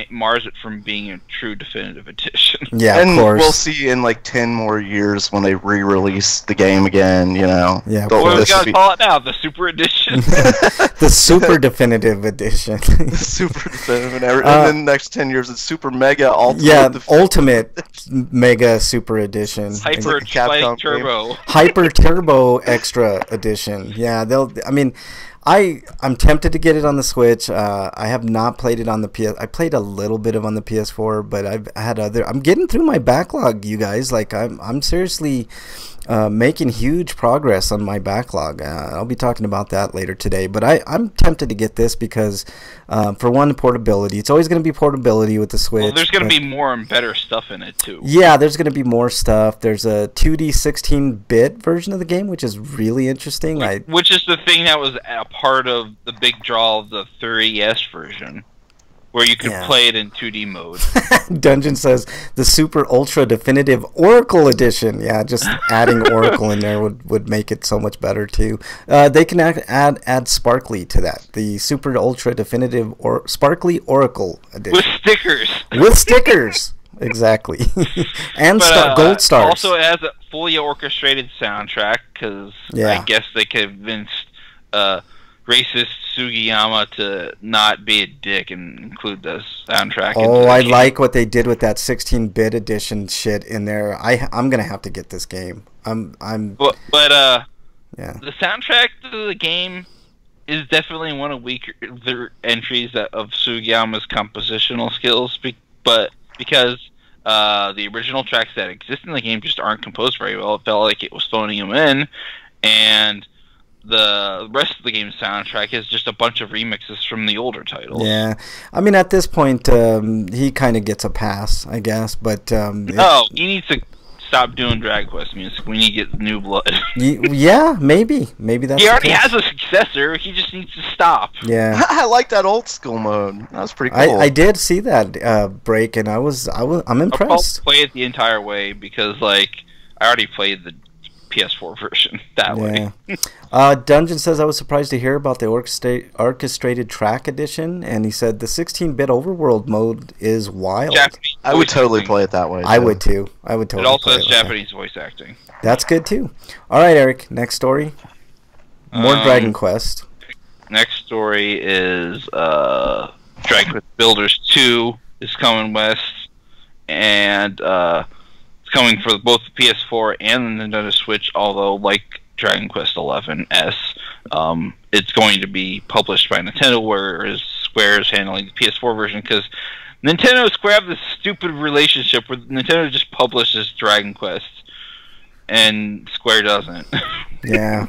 mars it from being a true definitive edition. Yeah, and of course. We'll see in like 10 more years when they re-release the game again. You know. Yeah. What do we gotta call it now? The Super Edition. The Super Definitive Edition. Super definitive, and then the next 10 years it's Super Mega Ultimate. Yeah, Ultimate Mega Super Edition. Hyper Spike Turbo. Hyper Turbo Extra Edition. Yeah, I'm tempted to get it on the Switch. I have not played it on the PS. I played a little bit on the PS4, but I'm getting through my backlog, you guys. Like I'm seriously making huge progress on my backlog. I'll be talking about that later today. But I'm tempted to get this because, for one, portability. It's always going to be portability with the Switch. Well, there's going to be more and better stuff in it too. Yeah, there's going to be more stuff. There's a 2D 16-bit version of the game, which is really interesting. Which is the thing that was a part of the big draw of the 3DS version, where you could play it in 2D mode. Dungeon says the Super Ultra Definitive Oracle Edition. Yeah, just adding Oracle in there would make it so much better too. They can add Sparkly to that. The Super Ultra Definitive or Sparkly Oracle Edition. With stickers. Exactly. And gold stars. Also, it has a fully orchestrated soundtrack because I guess they convinced racist Sugiyama to not be a dick and include the soundtrack. Oh, I like what they did with that 16-bit edition shit in there. I'm gonna have to get this game. But the soundtrack to the game is definitely one of weaker entries of Sugiyama's compositional skills. But because the original tracks that exist in the game just aren't composed very well, it felt like it was phoning them in, and the rest of the game's soundtrack is just a bunch of remixes from the older titles. Yeah, I mean, at this point, he kind of gets a pass, I guess. But no, he needs to stop doing Dragon Quest music. We need to get new blood. Yeah, maybe that's. He already has a successor. He just needs to stop. Yeah, I like that old school mode. That was pretty cool. I did see that break, and I'm impressed. I'll play it the entire way because I already played the PS4 version that way. Dungeon says I was surprised to hear about the orchestrated track edition, and he said the 16-bit overworld mode is wild. I would totally play it that way. I would too. It also has Japanese voice acting. That's good too. All right, Eric. Next story. More Dragon Quest. Next story is Dragon Quest Builders 2 is coming west, and coming for both the PS4 and the Nintendo Switch, although like Dragon Quest XI S, it's going to be published by Nintendo, whereas Square is handling the PS4 version, because Nintendo and Square have this stupid relationship where Nintendo just publishes Dragon Quest, and Square doesn't. Yeah.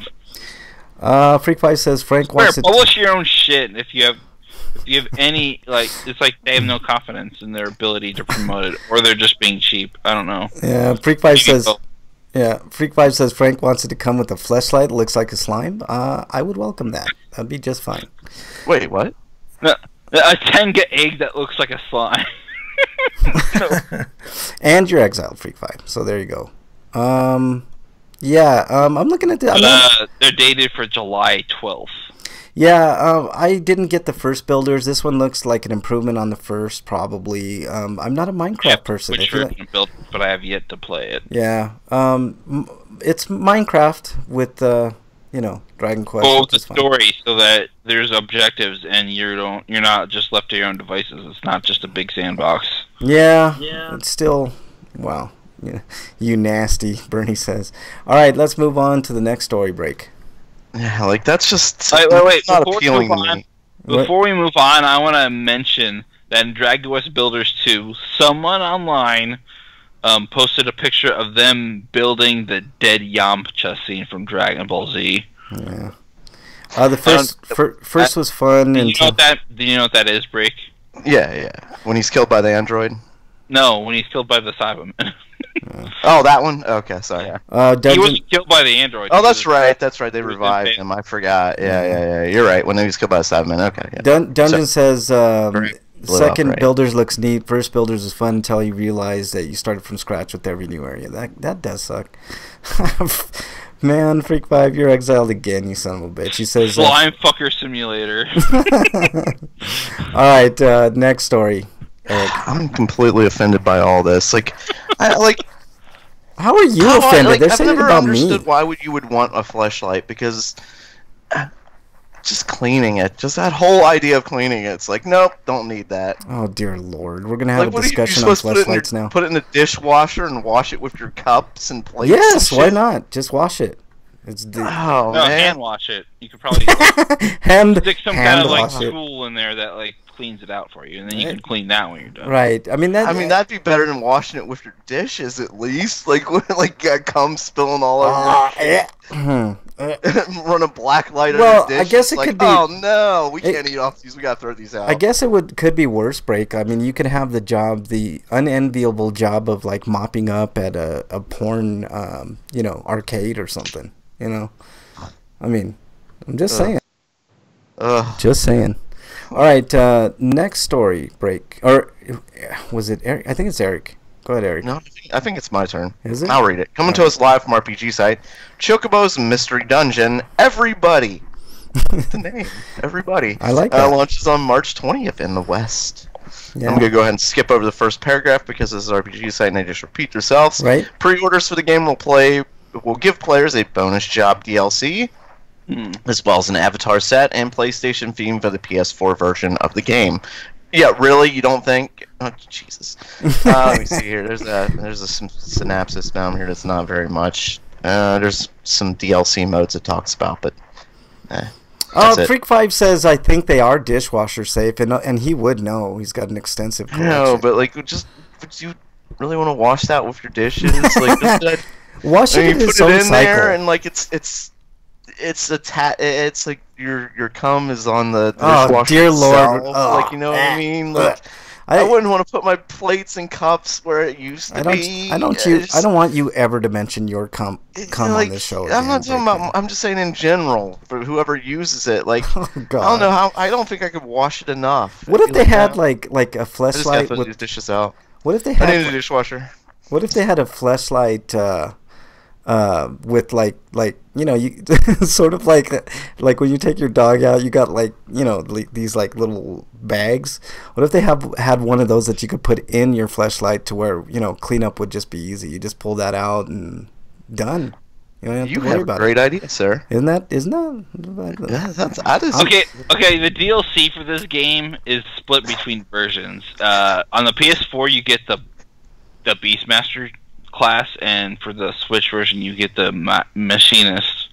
Freak5 says Frank Square, wants to publish your own shit if you have any, it's like they have no confidence in their ability to promote it, or they're just being cheap. I don't know. Yeah, Freak5 says Frank wants it to come with a fleshlight that looks like a slime. I would welcome that. That'd be just fine. Wait, what? No, a Tenga egg that looks like a slime. And you're exiled, Freak5. So there you go. Yeah. I'm looking at the. They're dated for July 12th. Yeah, I didn't get the first builders. This one looks like an improvement on the first, probably. I'm not a Minecraft person. Which version built, but I have yet to play it. Yeah, it's Minecraft with Dragon Quest. Well, the story, so that there's objectives, and you're not just left to your own devices. It's not just a big sandbox. Yeah. It's still, wow. Yeah, you nasty, Bernie says. All right, let's move on to the next story break. Yeah, like that's just wait, not appealing to me. Before we move on, I want to mention that in Dragon Quest Builders 2, someone online posted a picture of them building the dead Yamcha scene from Dragon Ball Z. Yeah. The first was fun. Do you know what that is, Break? Yeah. When he's killed by the android. No, when he's killed by the Cyberman. Oh, that one? Okay, sorry. Yeah. He wasn't killed by the android. Oh, that's right. They revived him. I forgot. Yeah. You're right. When he was killed by the Cyberman. Okay. Yeah. Dungeon says second up, right. Builders looks neat. First Builders was fun until you realize that you started from scratch with every new area. That does suck. Man, Freak 5, you're exiled again, you son of a bitch. He says Slime Fucker Simulator. Alright, next story. Eric. I'm completely offended by all this. How are you offended? They're I've saying never about understood me. why you would want a fleshlight, because just cleaning it, just that whole idea of cleaning it, it's like, nope, don't need that. Oh dear lord, we're gonna have a What discussion are on you supposed to fleshlights now. put it in the dishwasher and wash it with your cups and plates? Yes, and why shit? not? Just wash it. It's Oh No, man, hand wash it. You could probably stick some kind of wash it. tool in there that cleans it out for you, and then you can clean that when you're done. Right. I mean that'd be better than washing it with your dishes at least. Cum spilling all over your shit. Run a black light on your dish. I guess it could be. Oh no, we can't eat off these. We gotta throw these out. I guess could be worse, Break. I mean, you could have the unenviable job of mopping up at a porn, arcade or something. I mean, I'm just saying. Just saying. All right, next story, Break. Or was it Eric? I think it's Eric. Go ahead, Eric. No, I think it's my turn. Is it? I'll read it. Coming to us live from RPG site, Chocobo's Mystery Dungeon. Everybody. The name. Everybody. I like that. Launches on March 20th in the West. Yeah. I'm going to go ahead and skip over the first paragraph because this is an RPG site and they just repeat themselves. Right. Pre-orders for the game will give players a bonus job DLC, as well as an avatar set and PlayStation theme for the PS4 version of the game. Yeah, really? You don't think? Oh, Jesus. Let me see here. There's some synopsis down here that's not very much. There's some DLC modes it talks about, but Freak 5 says, I think they are dishwasher safe, and he would know. He's got an extensive collection. No, but would you really want to wash that with your dishes? Washing it you is put it in cycle. there, and it's like your cum is on the dishwasher. Oh, dear Lord. Itself. You know what I mean? I wouldn't want to put my plates and cups where it used to be. I don't want you ever to mention your cum on this show. I'm not talking about. I'm just saying in general for whoever uses it. Oh, God. I don't know how. I don't think I could wash it enough. What if they had like a I just fleshlight gotta throw these dishes out. What if they I need a had? dishwasher. What if they had a fleshlight with you sort of like when you take your dog out, you got these little bags. What if they had one of those that you could put in your fleshlight to where cleanup would just be easy? You just pull that out and done. You don't have to worry about great idea, sir. Isn't that? Yeah, that is. Okay. The DLC for this game is split between versions. On the PS4, you get the Beastmaster class, and for the Switch version, you get the Machinist.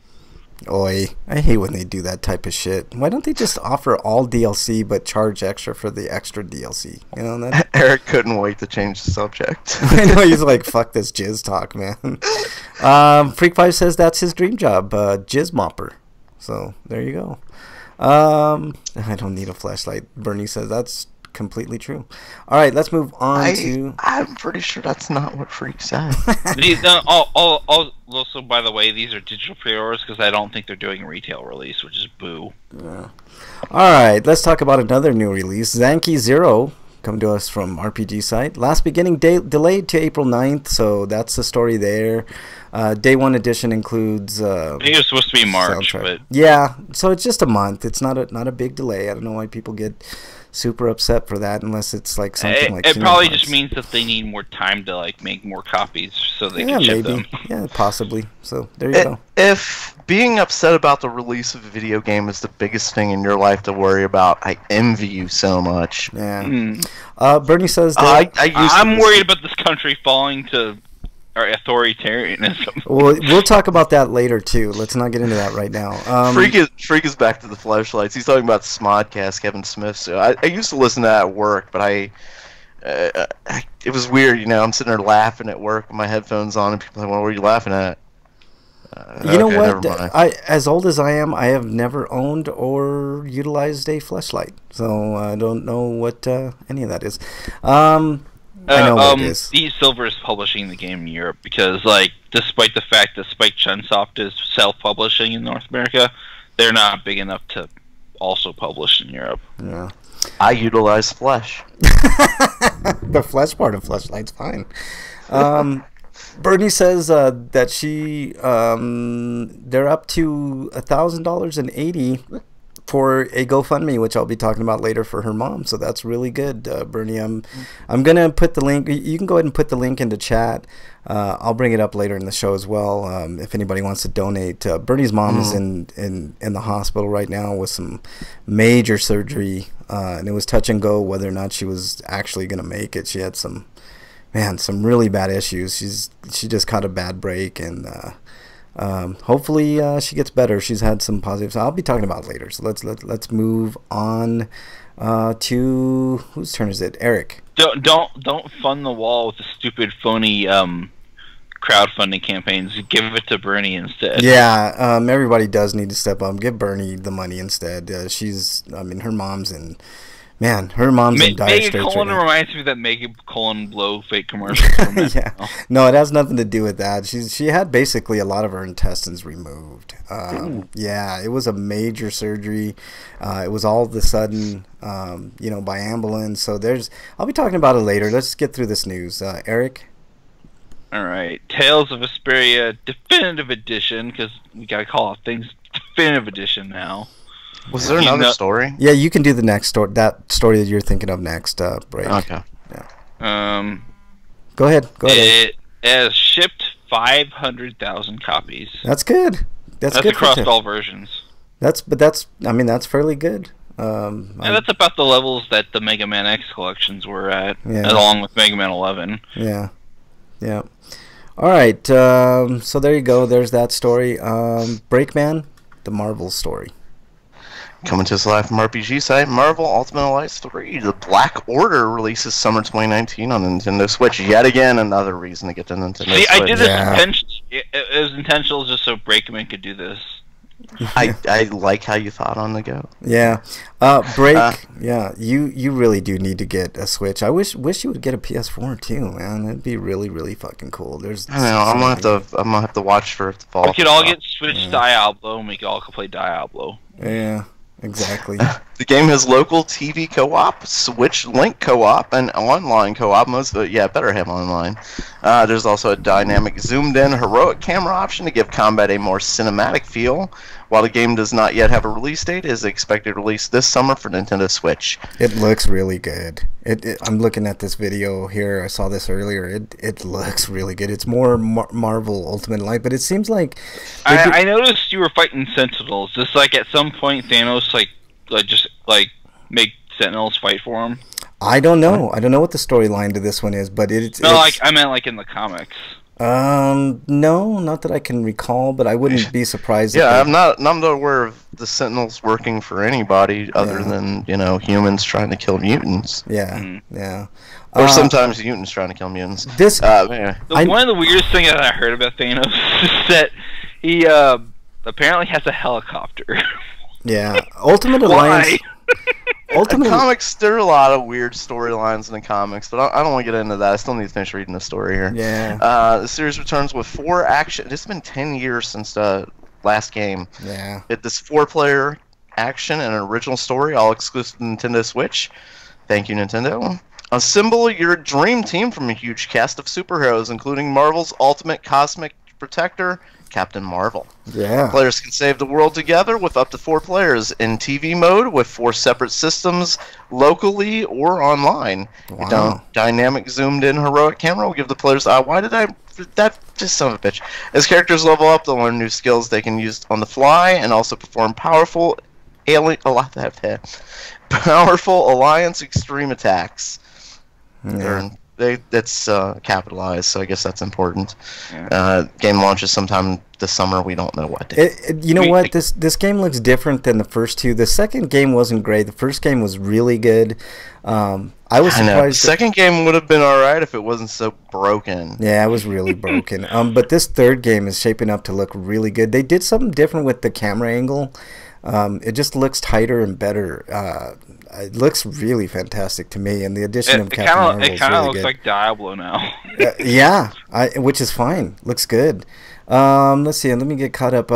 Oi, I hate when they do that type of shit. Why don't they just offer all DLC but charge extra for the extra DLC? That Eric couldn't wait to change the subject. I know, he's like, fuck this jizz talk, man. Freak 5 says that's his dream job, jizz mopper. So there you go. I don't need a flashlight. Bernie says that's completely true. All right, let's move on to. I'm pretty sure that's not what Freak said. Also, by the way, these are digital pre-orders because I don't think they're doing a retail release, which is boo. Yeah. All right, let's talk about another new release. Zanki Zero coming to us from RPG site. Last beginning delayed to April 9th, so that's the story there. Day 1 edition includes. I think it was supposed to be March, but yeah, so it's just a month. It's not a big delay. I don't know why people get super upset for that, unless it's like something like. It probably just means that they need more time to like make more copies so they can ship them. Yeah, possibly. So there you go. If being upset about the release of a video game is the biggest thing in your life to worry about, I envy you so much. Yeah. Bernie says that I'm worried about this country falling to authoritarianism. Well, we'll talk about that later too. Let's not get into that right now. Freak is back to the flashlights. He's talking about Smodcast, Kevin Smith. So I used to listen to that at work, but it was weird. I'm sitting there laughing at work with my headphones on, and people are like, "Well, what are you laughing at?" You know what? As old as I am, I have never owned or utilized a flashlight, so I don't know what any of that is. I know what it is. Beat Silver is publishing the game in Europe because, like, despite the fact that Spike Chunsoft is self-publishing in North America, they're not big enough to also publish in Europe. Yeah. I utilize Flesh. The Flesh part of Fleshlight's fine. Bernie says that they're up to $1,000.80 for a GoFundMe, which I'll be talking about later for her mom. So that's really good, Bernie. I'm gonna put the link. You can go ahead and put the link into chat. I'll bring it up later in the show as well. If anybody wants to donate, Bernie's mom is in the hospital right now with some major surgery, and it was touch and go whether or not she was actually gonna make it. She had some really bad issues. She just caught a bad break, and hopefully she gets better. She's had some positives. I'll be talking about it later. So let's move on to whose turn is it? Eric. Don't fund the wall with the stupid phony crowdfunding campaigns. Give it to Bernie instead. Yeah, everybody does need to step up. Give Bernie the money instead. Her mom's in. Man, her mom's in dire straits. Megan Cullen reminds me of that Megan Cullen blow fake commercial. Yeah, no, it has nothing to do with that. She had basically a lot of her intestines removed. Yeah, it was a major surgery. It was all of a sudden, by ambulance. So I'll be talking about it later. Let's get through this news. Eric. All right, Tales of Vesperia Definitive Edition, because we gotta call it things Definitive Edition now. Was there another story? Yeah, you can do the next story. That story that you're thinking of next, Break. Okay. Yeah. Go ahead. It has shipped 500,000 copies. That's good. That's good across all versions. That's fairly good. And that's about the levels that the Mega Man X collections were at, along with Mega Man 11. Yeah. All right. So there you go. There's that story. Breakman, the Marvel story. Coming to us live from RPG site, Marvel Ultimate Alliance 3. The Black Order releases summer 2019 on the Nintendo Switch. Yet again, another reason to get the Nintendo Switch. I did this intentionally. It was intentional just so Breakman could do this. I like how you thought on the go. Yeah. You really do need to get a Switch. I wish you would get a PS4 too, man. That'd be really, really fucking cool. I'm gonna have to watch for it to fall. We could all get Switch Diablo and we could all play Diablo. Yeah. Exactly. The game has local TV co-op, Switch Link co-op, and online co-op. Better have online. There's also a dynamic zoomed-in heroic camera option to give combat a more cinematic feel. While the game does not yet have a release date, it is expected to release this summer for Nintendo Switch. It looks really good. I'm looking at this video here. I saw this earlier. It looks really good. It's more Marvel Ultimate Alliance, but it seems like I noticed you were fighting Sentinels. Just like at some point Thanos just make Sentinels fight for him. I don't know. I don't know what the storyline to this one is, but I meant in the comics. No, not that I can recall, but I wouldn't be surprised. I'm not aware of the Sentinels working for anybody other than humans trying to kill mutants. Yeah. Or sometimes mutants trying to kill mutants. One of the weirdest things that I heard about Thanos is that he apparently has a helicopter. Yeah, Ultimate Alliance. The comics, there are a lot of weird storylines in the comics, but I don't want to get into that. I still need to finish reading the story here. Yeah. The series returns with 4 action. It's been 10 years since the last game. Yeah. This 4-player action and an original story, all exclusive to Nintendo Switch. Thank you, Nintendo. Assemble your dream team from a huge cast of superheroes, including Marvel's Ultimate Cosmic Protector, Captain Marvel. Yeah. Players can save the world together with up to 4 players in TV mode with 4 separate systems, locally or online. Wow. Your dynamic zoomed-in heroic camera will give the players... why did I... That just son of a bitch. As characters level up, they'll learn new skills they can use on the fly and also perform powerful powerful Alliance extreme attacks. Yeah. That's capitalized, so I guess that's important. Yeah. Game launches sometime this summer. We don't know what day. You know what? This game looks different than the first two. The second game wasn't great. The first game was really good. I was surprised. The second game would have been alright if it wasn't so broken. Yeah, it was really broken. But this third game is shaping up to look really good. They did something different with the camera angle. It just looks tighter and better. It looks really fantastic to me, and the addition of Captain Marvel is really good. It kind of looks like Diablo now. Yeah, which is fine. Looks good. Let's see. Let me get caught up.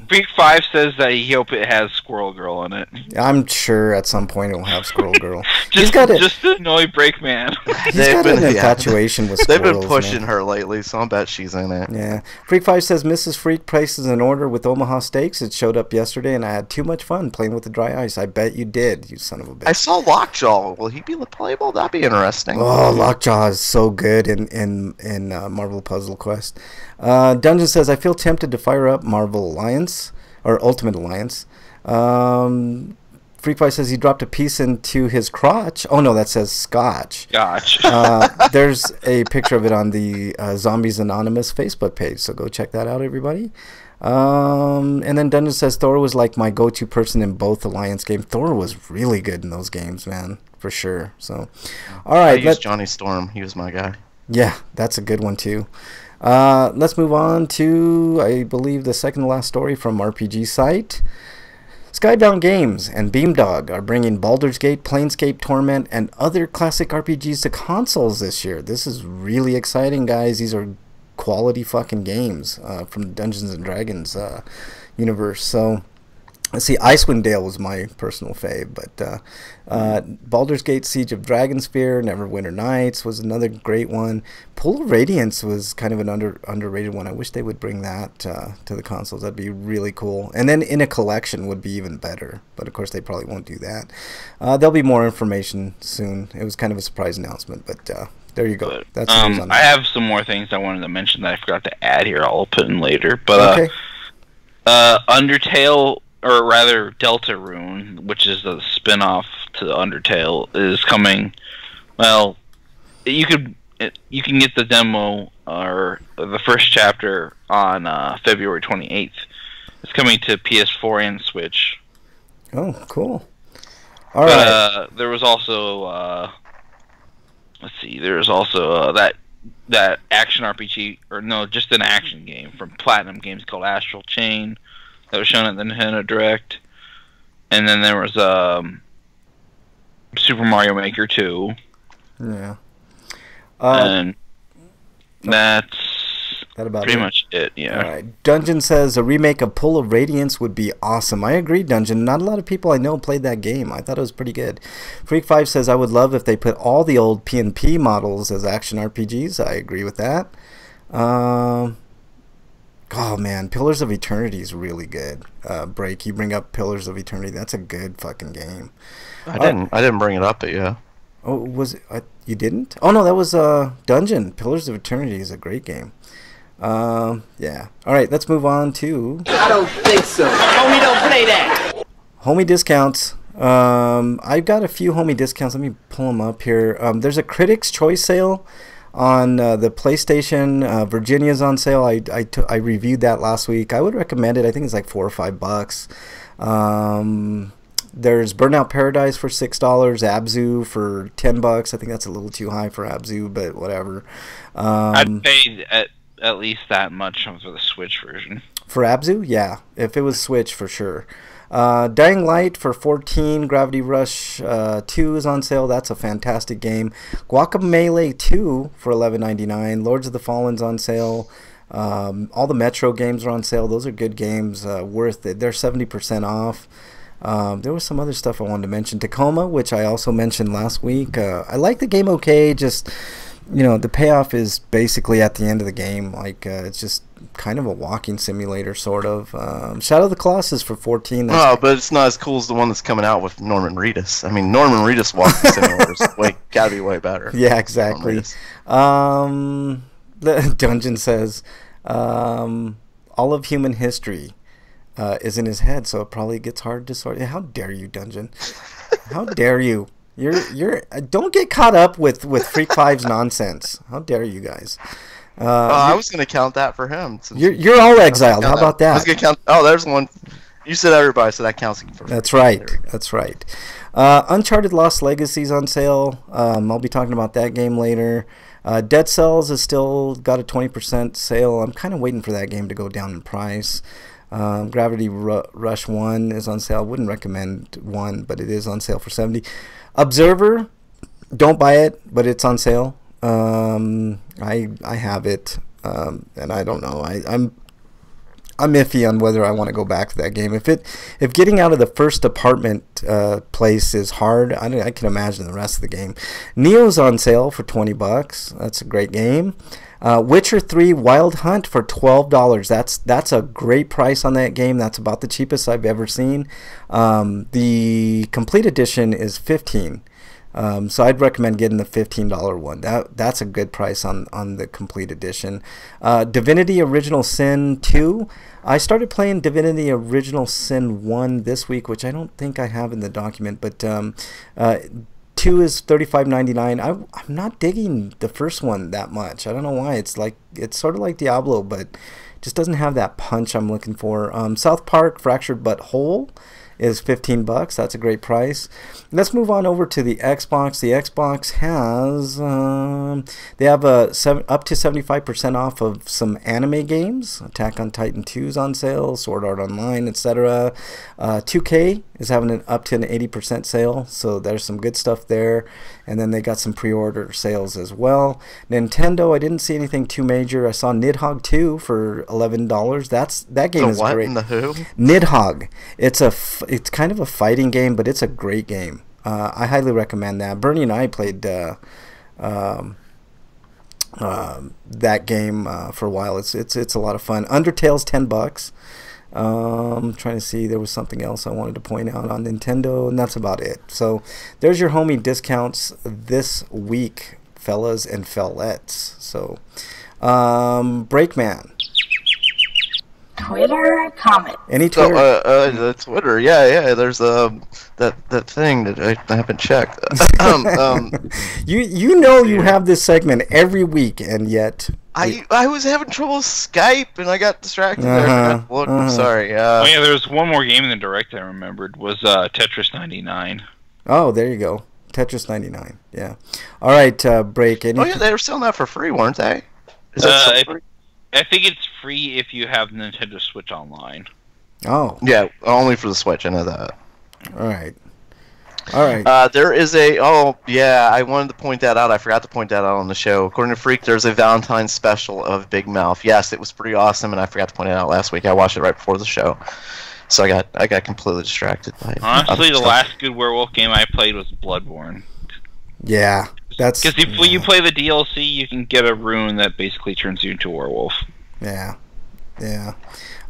Freak 5 says that he hope it has Squirrel Girl in it. I'm sure at some point it'll have Squirrel Girl. just to annoy Breakman. He's got an infatuation with squirrels. They've been pushing her lately, so I bet she's in it. Yeah. Freak 5 says Mrs. Freak places an order with Omaha Steaks. It showed up yesterday, and I had too much fun playing with the dry ice. I bet you did, you son of a bitch. I saw Lockjaw. Will he be playable? That'd be interesting. Oh, Lockjaw is so good in Marvel Puzzle Quest. Dungeon says, I feel tempted to fire up Marvel Alliance, or Ultimate Alliance. Freak 5 says he dropped a piece into his crotch. Oh, no, that says scotch. Scotch. There's a picture of it on the Zombies Anonymous Facebook page, so go check that out, everybody. And then Dungeon says Thor was like my go-to person in both Alliance games. Thor was really good in those games, man, for sure. So, all right. I used Johnny Storm. He was my guy. Yeah, that's a good one, too. Let's move on to, I believe, the second to last story from RPG Site. Skybound Games and Beamdog are bringing Baldur's Gate, Planescape Torment, and other classic RPGs to consoles this year. This is really exciting, guys. These are quality fucking games from Dungeons and Dragons universe. So, let's see, Icewind Dale was my personal fave, but Baldur's Gate Siege of Dragonspear, Neverwinter Nights was another great one. Pool of Radiance was kind of an underrated one. I wish they would bring that to the consoles. That'd be really cool. And then in a collection would be even better, but of course they probably won't do that. There'll be more information soon. It was kind of a surprise announcement, but there you go. That's I have some more things I wanted to mention that I forgot to add here. I'll put in later. But okay. Undertale, or rather Deltarune, which is a spin-off to Undertale, is coming. Well, you can get the demo or the first chapter on February 28th. It's coming to PS4 and Switch. Oh, cool. All right. There was also let's see. There was also that action RPG, or no, just an action game from Platinum Games called Astral Chain that was shown at the Nintendo Direct. And then there was Super Mario Maker 2. Yeah. And that's pretty much it, yeah. Alright. Dungeon says a remake of Pull of Radiance would be awesome. I agree, Dungeon. Not a lot of people I know played that game. I thought it was pretty good. Freak 5 says I would love if they put all the old PNP models as action RPGs. I agree with that. Oh man, Pillars of Eternity is really good. Break, you bring up Pillars of Eternity. That's a good fucking game. I didn't bring it up, but yeah. Oh, was it? You didn't? Oh no, that was Dungeon. Pillars of Eternity is a great game. Yeah. All right, let's move on to. I don't think so. Homie, don't play that. Homie discounts. I've got a few homie discounts. Let me pull them up here. There's a Critics' Choice sale on the PlayStation. Virginia's on sale. I reviewed that last week. I would recommend it. I think it's like $4 or $5. There's Burnout Paradise for $6, Abzu for $10. I think that's a little too high for Abzu, but whatever. I'd pay at least that much for the Switch version. For Abzu? Yeah. If it was Switch, for sure. Dying Light for $14. Gravity Rush 2 is on sale. That's a fantastic game. Guacamelee 2 for $11.99. Lords of the Fallen's on sale. All the Metro games are on sale. Those are good games. Worth it. They're 70% off. There was some other stuff I wanted to mention. Tacoma, which I also mentioned last week. I like the game okay, just, the payoff is basically at the end of the game. Like, it's just kind of a walking simulator, sort of. Shadow of the Colossus for 14. Oh, but it's not as cool as the one that's coming out with Norman Reedus. I mean, Norman Reedus walking simulators gotta be way better. Yeah, exactly. The Dungeon says, all of human history is in his head, so it probably gets hard to sort. How dare you, Dungeon? How dare you? You're don't get caught up with Freak Five's nonsense. How dare you guys? I was gonna count that for him. You're all exiled. How about that? I was gonna count. Oh, there's one. You said everybody, so that counts for. That's right. That's right. Uncharted Lost Legacy's on sale. I'll be talking about that game later. Dead Cells has still got a 20% sale. I'm kind of waiting for that game to go down in price. Gravity Rush 1 is on sale. I wouldn't recommend 1, but it is on sale for $70. Observer, don't buy it, but it's on sale. I have it, and I don't know. I'm iffy on whether I want to go back to that game. If getting out of the first apartment place is hard, I can imagine the rest of the game. Neo's on sale for $20. That's a great game. Witcher 3 Wild Hunt for $12. That's a great price on that game. That's about the cheapest I've ever seen. The complete edition is $15. So I'd recommend getting the $15 one. That's a good price on the complete edition. Divinity Original Sin 2. I started playing Divinity Original Sin 1 this week, which I don't think I have in the document, but 2 is $35.99. I'm not digging the first one that much. I don't know why. It's sort of like Diablo, but just doesn't have that punch I'm looking for. South Park Fractured But Whole is $15. That's a great price. Let's move on over to the Xbox. The Xbox has they have up to 75% off of some anime games. Attack on Titan 2 is on sale, Sword Art Online, etc. 2K is having an up to an 80% sale, so there's some good stuff there. And then they got some pre-order sales as well. Nintendo, I didn't see anything too major. I saw Nidhogg 2 for $11. That game is great. In the who? Nidhogg. It's kind of a fighting game, but it's a great game. I highly recommend that. Bernie and I played that game for a while. It's a lot of fun. Undertale's $10. I'm trying to see, there was something else I wanted to point out on Nintendo, and that's about it. So there's your homie discounts this week, fellas and fellettes. So Breakman. Twitter comment. Any Twitter? The Twitter, yeah. There's that thing that I haven't checked. You have this segment every week, and yet I was having trouble with Skype, and I got distracted there. Look, I'm sorry. Oh yeah, there was one more game in the direct I remembered was Tetris 99. Oh, there you go, Tetris 99. Yeah. All right, Break. Oh yeah, they were selling that for free, weren't they? Is that still free? I think it's free if you have Nintendo Switch Online. Oh. Yeah, only for the Switch. I know that. All right. There is I wanted to point that out. I forgot to point that out on the show. According to Freak, there's a Valentine's special of Big Mouth. Yes, it was pretty awesome, and I forgot to point it out last week. I watched it right before the show, so I got completely distracted by it. Honestly, the last good werewolf game I played was Bloodborne. Yeah, that's because if you play the DLC, you can get a rune that basically turns you into a werewolf. Yeah.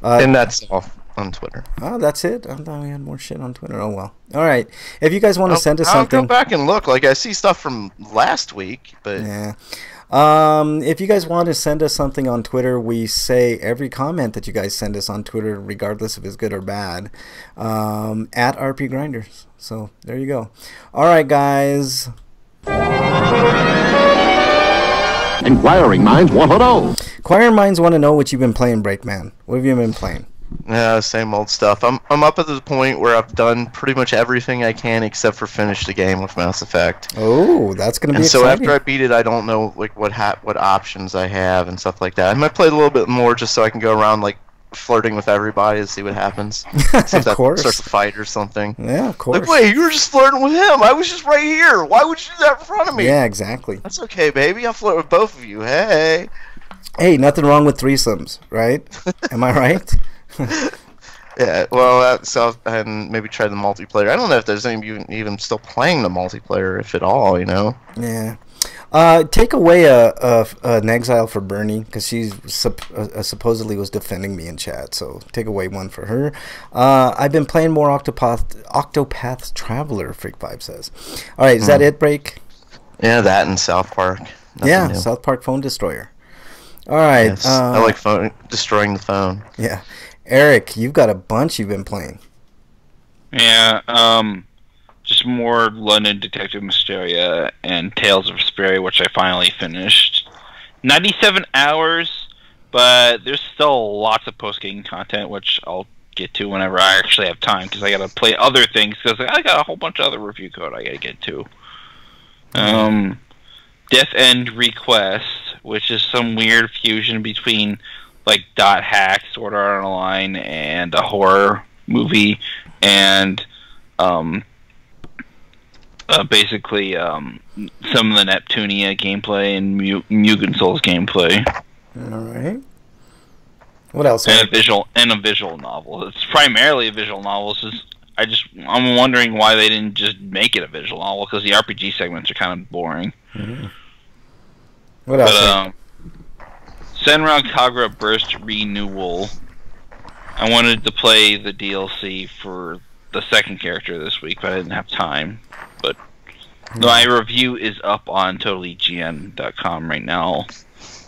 And that's all on Twitter. Oh, that's it? I thought we had more shit on Twitter. Oh, well. All right. If you guys want to send us something... I'll go back and look. Like, I see stuff from last week, but... Yeah. If you guys want to send us something on Twitter, we say every comment that you guys send us on Twitter, regardless if it's good or bad, at RPGrinders. So, there you go. All right, guys. Inquiring minds want to know. Inquiring minds want to know what you've been playing, Breakman. What have you been playing? Yeah, same old stuff. I'm up at the point where I've done pretty much everything I can except for finish the game with Mass Effect. Oh, that's gonna be exciting. So exciting. after I beat it, I don't know like what options I have and stuff like that. I might play a little bit more just so I can go around like flirting with everybody to see what happens. See if that starts a fight or something. Yeah, of course. Like, wait, you were just flirting with him. I was just right here. Why would you do that in front of me? Yeah, exactly. That's okay, baby. I'll flirt with both of you. Hey, nothing wrong with threesomes, right? Am I right? Yeah, well, so and maybe try the multiplayer. I don't know if there's any even still playing the multiplayer, if at all. Yeah. Take away an exile for Bernie because she's supposedly was defending me in chat. So take away one for her. I've been playing more Octopath Traveler. Freak Vibe says. All right, is that it? Break. Yeah, that and South Park. Nothing new. South Park Phone Destroyer. All right. Yes, I like destroying the phone. Yeah, Eric, you've got a bunch you've been playing. Yeah. Just more London Detective Mysteria and Tales of Vesperia, which I finally finished. 97 hours, but there's still lots of post-game content, which I'll get to whenever I actually have time, because I got to play other things, because I got a whole bunch of other review code I got to get to. Death End Request, which is some weird fusion between like Dot Hack, Sword Art Online, and a horror movie, and basically some of the Neptunia gameplay and Mugen Souls gameplay. All right. What else? And a visual novel. It's primarily a visual novel. I'm wondering why they didn't just make it a visual novel, because the RPG segments are kind of boring. Mm-hmm. What else? Senran Kagura Burst Renewal. I wanted to play the DLC for the second character this week, but I didn't have time. But my review is up on totallegn.com right now.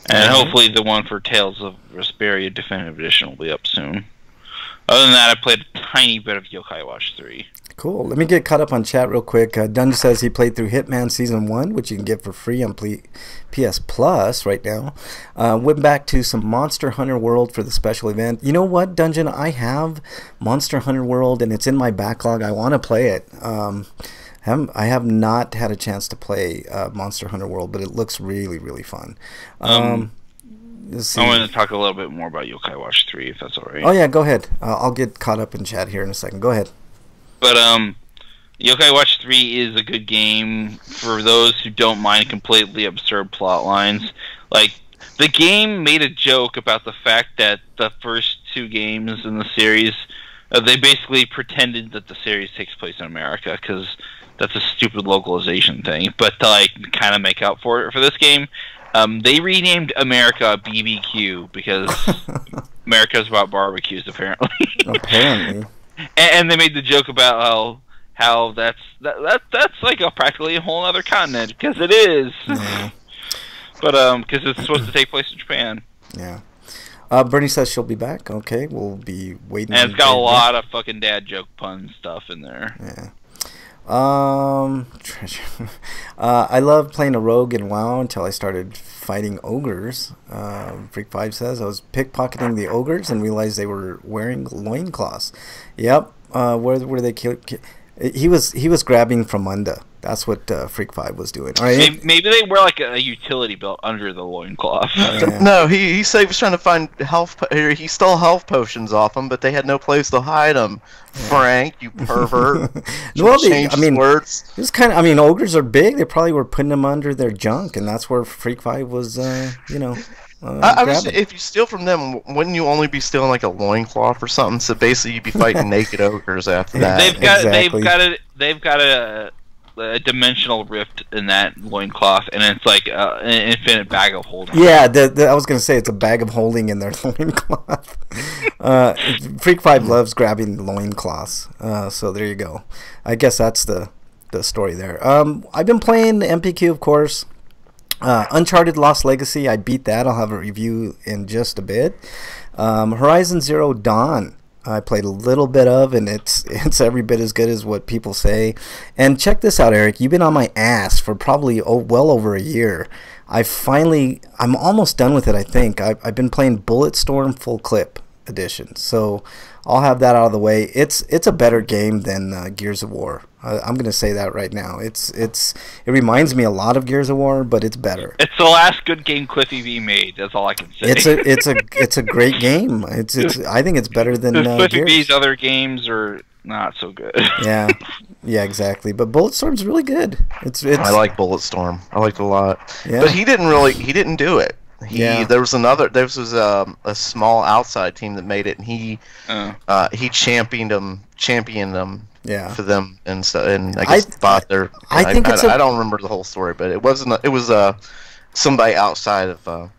And hopefully the one for Tales of Vesperia Definitive Edition will be up soon. Other than that, I played a tiny bit of Yokai Watch 3. Cool. Let me get caught up on chat real quick. Dunge says he played through Hitman Season 1, which you can get for free on PS Plus right now. Went back to some Monster Hunter World for the special event. You know what, Dungeon? I have Monster Hunter World, and it's in my backlog. I want to play it. I have not had a chance to play Monster Hunter World, but it looks really, really fun. I want to talk a little bit more about Yokai Watch 3, if that's alright. Oh, yeah, go ahead. I'll get caught up in chat here in a second. Go ahead. But Yokai Watch 3 is a good game for those who don't mind completely absurd plot lines. Like, the game made a joke about the fact that the first two games in the series, they basically pretended that the series takes place in America, because that's a stupid localization thing. But to, like, kind of make up for it for this game, they renamed America BBQ, because America's about barbecues, apparently. Apparently. And they made the joke about how that's like practically a whole other continent, because it is. Yeah. But because it's supposed to take place in Japan. Yeah. Bernie says she'll be back. Okay, we'll be waiting. And it's got a lot of fucking dad joke pun stuff in there. Yeah. Treasure. I loved playing a rogue in WoW until I started fighting ogres. Freak5 says I was pickpocketing the ogres and realized they were wearing loincloths. Yep. Where were they? He was grabbing from under. That's what Freak5 was doing. All right. Maybe they wear like a utility belt under the loincloth. Yeah. No, he said he was trying to find health. He stole health potions off them, but they had no place to hide them. Frank, you pervert. Well, words. It was kind of. I mean, ogres are big. They probably were putting them under their junk, and that's where Freak5 was. If you steal from them, wouldn't you only be stealing like a loincloth or something? So basically, you'd be fighting naked ogres after that. They've got a dimensional rift in that loincloth, and it's like an infinite bag of holding. Yeah, I was going to say it's a bag of holding in their loincloth. Freak5 loves grabbing loincloths, so there you go. I guess that's the story there. I've been playing MPQ, of course. Uncharted Lost Legacy, I beat that. I'll have a review in just a bit. Horizon Zero Dawn, I played a little bit of, and it's every bit as good as what people say. And check this out, Eric. You've been on my ass for probably well over a year. I'm almost done with it, I think. I've been playing Bulletstorm Full Clip Edition, so I'll have that out of the way. It's a better game than Gears of War. I'm gonna say that right now. It reminds me a lot of Gears of War, but it's better. It's the last good game Cliffy V made. That's all I can say. It's a great game. I think it's better than Cliffy Gears. V's other games are not so good. Yeah, exactly. But Bulletstorm's really good. It's I like Bulletstorm. I liked it a lot. Yeah. But he didn't do it. There was a small outside team that made it, and he championed them for them, and so, and I guess bought their. I don't remember the whole story, but it was somebody outside of them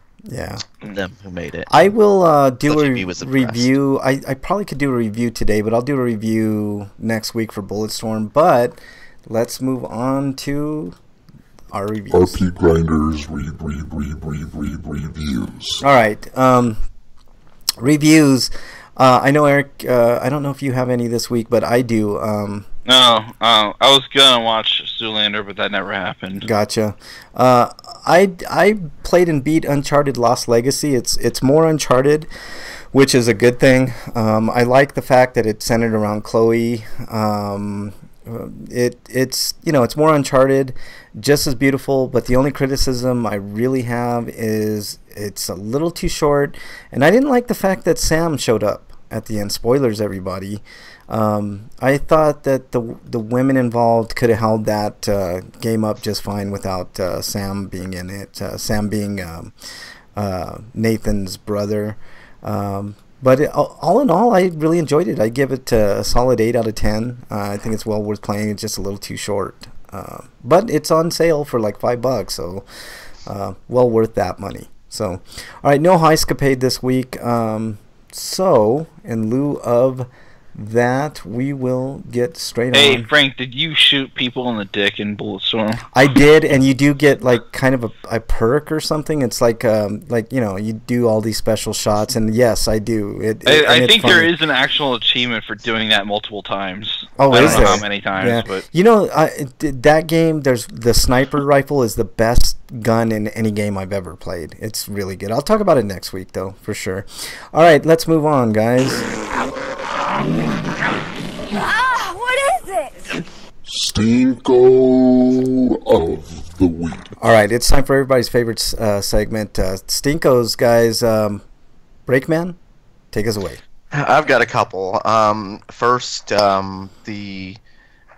who made it. I will do a review. I probably could do a review today, but I'll do a review next week for Bulletstorm. But let's move on to our reviews. RPGrinders reviews. All right. Reviews. I know, Eric, I don't know if you have any this week, but I do. No, I was going to watch Zoolander, but that never happened. Gotcha. I played and beat Uncharted Lost Legacy. It's more Uncharted, which is a good thing. I like the fact that it's centered around Chloe. It's more Uncharted, just as beautiful, but the only criticism I really have is it's a little too short, and I didn't like the fact that Sam showed up at the end. Spoilers, everybody. I thought that the women involved could have held that game up just fine without Sam being in it. Sam being Nathan's brother. But all in all, I really enjoyed it. I give it a solid 8 out of 10. I think it's well worth playing. It's just a little too short. But it's on sale for like $5, so well worth that money. So, all right, no Heiscapade this week. So, in lieu of that, we will get straight on. Hey, Frank, did you shoot people in the dick in Bulletstorm? I did, and you do get like kind of a perk or something. It's like you do all these special shots, and yes, I do. I think there is an actual achievement for doing that multiple times. Oh, I don't know how many times, yeah. But that game. There's the sniper rifle is the best gun in any game I've ever played. It's really good. I'll talk about it next week, though, for sure. All right, let's move on, guys. What is it? Stinko of the week. All right, it's time for everybody's favorite segment. Stinkos, guys. Breakman, take us away. I've got a couple. First, the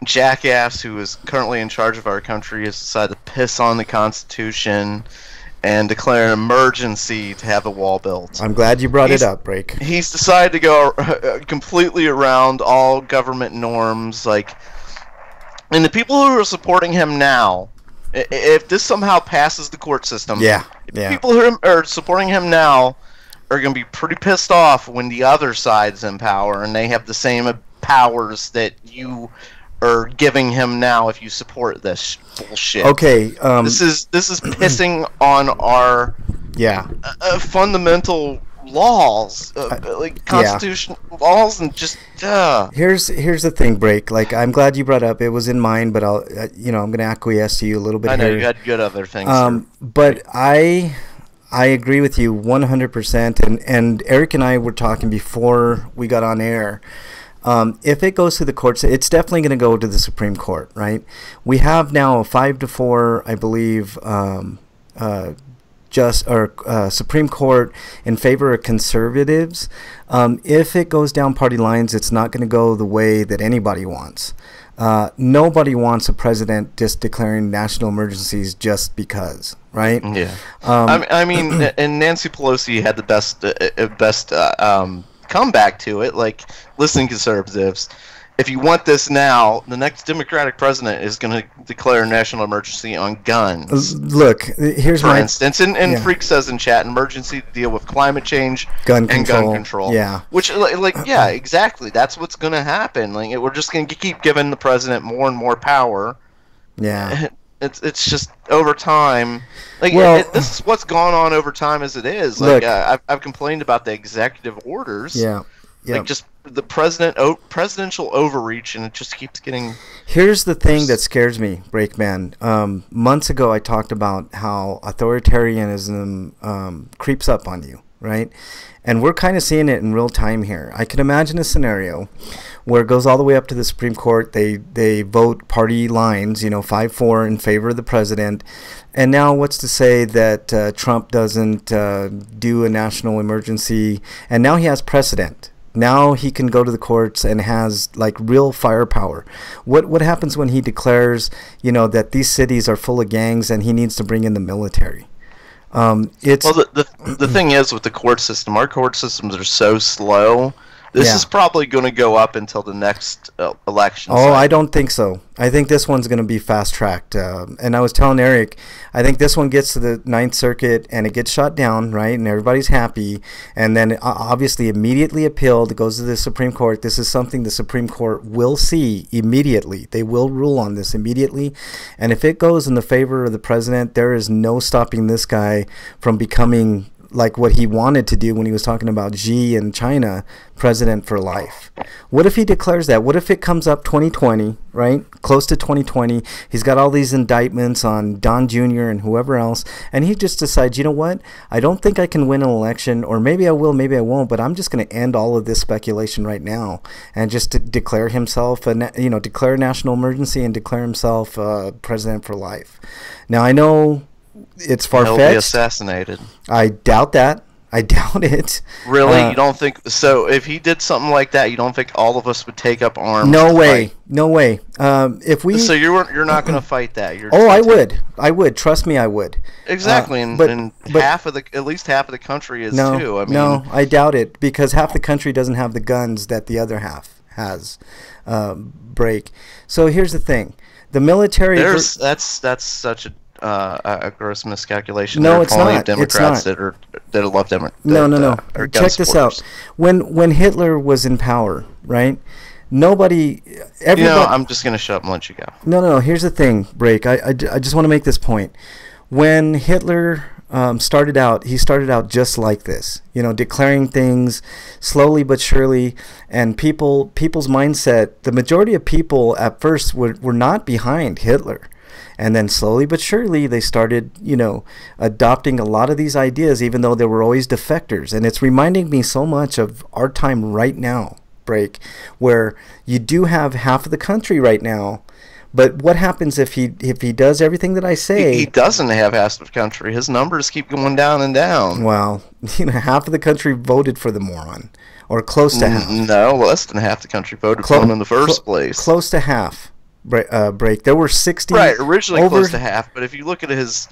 jackass who is currently in charge of our country has decided to piss on the Constitution and declare an emergency to have a wall built. I'm glad you brought it up, Break. He's decided to go completely around all government norms, and the people who are supporting him now, if this somehow passes the court system, people who are supporting him now are going to be pretty pissed off when the other side's in power and they have the same powers that you are giving him now if you support this bullshit. Okay, this is pissing on our fundamental laws, like constitutional laws, and just Here's the thing, Break. Like, I'm glad you brought up. It was in mind, but I'm going to acquiesce to you a little bit. I know here. you had good other things. But I agree with you 100%. And Eric and I were talking before we got on air. If it goes to the courts, it's definitely going to go to the Supreme Court, right? We have now a 5-4, I believe, Supreme Court in favor of conservatives. If it goes down party lines, it's not going to go the way that anybody wants. Nobody wants a president just declaring national emergencies just because, right? Yeah. I mean, and Nancy Pelosi had the best comeback to it. Like, listen, conservatives, if you want this now, the next Democratic president is going to declare a national emergency on guns. Look, here's for instance, and Freak says in chat, emergency to deal with climate change gun control. Yeah. Which, exactly. That's what's going to happen. Like, we're just going to keep giving the president more and more power. Yeah. It's just over time. Like, this is what's gone on over time as it is. Like, I've complained about the executive orders. Yeah. Like, just the presidential overreach, and it just keeps getting. Here's the thing that scares me, Breakman. Months ago, I talked about how authoritarianism creeps up on you, right? And we're kind of seeing it in real time here. I can imagine a scenario where it goes all the way up to the Supreme Court. They vote party lines, 5-4 in favor of the president. And now what's to say that Trump doesn't do a national emergency? And now he has precedent. Now he can go to the courts and has like real firepower. What happens when he declares, that these cities are full of gangs and he needs to bring in the military? It's Well, the thing is with the court system, our court systems are so slow. This Yeah. is probably going to go up until the next election. Oh, cycle. I don't think so. I think this one's going to be fast-tracked. And I was telling Eric, I think this one gets to the Ninth Circuit and it gets shot down, right? And everybody's happy. And then obviously immediately appealed. It goes to the Supreme Court. This is something the Supreme Court will see immediately. They will rule on this immediately. And if it goes in the favor of the president, there is no stopping this guy from becoming like what he wanted to do when he was talking about Xi and China, president for life. What if he declares that? What if it comes up 2020, right? Close to 2020. He's got all these indictments on Don Jr. and whoever else, and he just decides, you know what? I don't think I can win an election, or maybe I will, maybe I won't, but I'm just going to end all of this speculation right now and just to declare himself, declare a national emergency and declare himself president for life. Now, I know it's far-fetched. He'll be assassinated. I doubt that. I doubt it. Really? You don't think so? If he did something like that, you don't think all of us would take up arms? No to way. fight? No way. If we. So you're not going to fight that? You're Oh, I would. I would. Trust me, I would. Exactly, and but at least half of the country is too. I mean, no, I doubt it, because half the country doesn't have the guns that the other half has. Break. So here's the thing: the military. That's such a gross miscalculation. No, there are it's plenty not. of Democrats that love Democrats. No. Check this out. When Hitler was in power, right? Everybody. I'm just gonna shut up and let you go. No. Here's the thing, Break. I just want to make this point. When Hitler started out, he started out just like this, declaring things slowly but surely, and people's mindset. The majority of people at first were not behind Hitler. And then slowly but surely they started, adopting a lot of these ideas, even though they were always defectors. And it's reminding me so much of our time right now, Break, where you do have half of the country right now. But what happens if he does everything that I say? He doesn't have half of the country. His numbers keep going down and down. Well, half of the country voted for the moron, or close to half. No, less than half the country voted for him in the first place. Close to half. Break. There were 60. Right, originally close to half, but if you look at his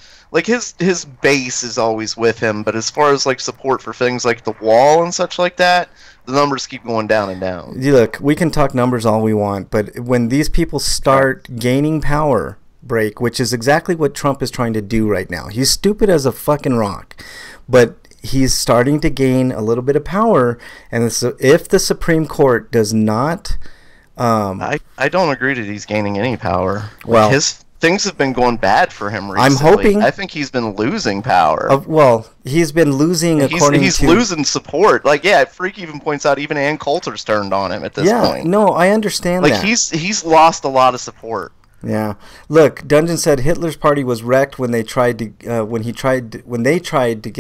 base is always with him, but as far as support for things like the wall and such like that, the numbers keep going down and down. Look, we can talk numbers all we want, but when these people start gaining power, Break, which is exactly what Trump is trying to do right now. He's stupid as a fucking rock, but he's starting to gain a little bit of power, and if the Supreme Court does not I don't agree that he's gaining any power. Well, his things have been going bad for him recently. I'm hoping. I think he's been losing power. He's been losing he's losing support. Freak even points out even Ann Coulter's turned on him at this point. No, I understand that. He's lost a lot of support. Yeah. Look, Dungeon said Hitler's party was wrecked when they tried to get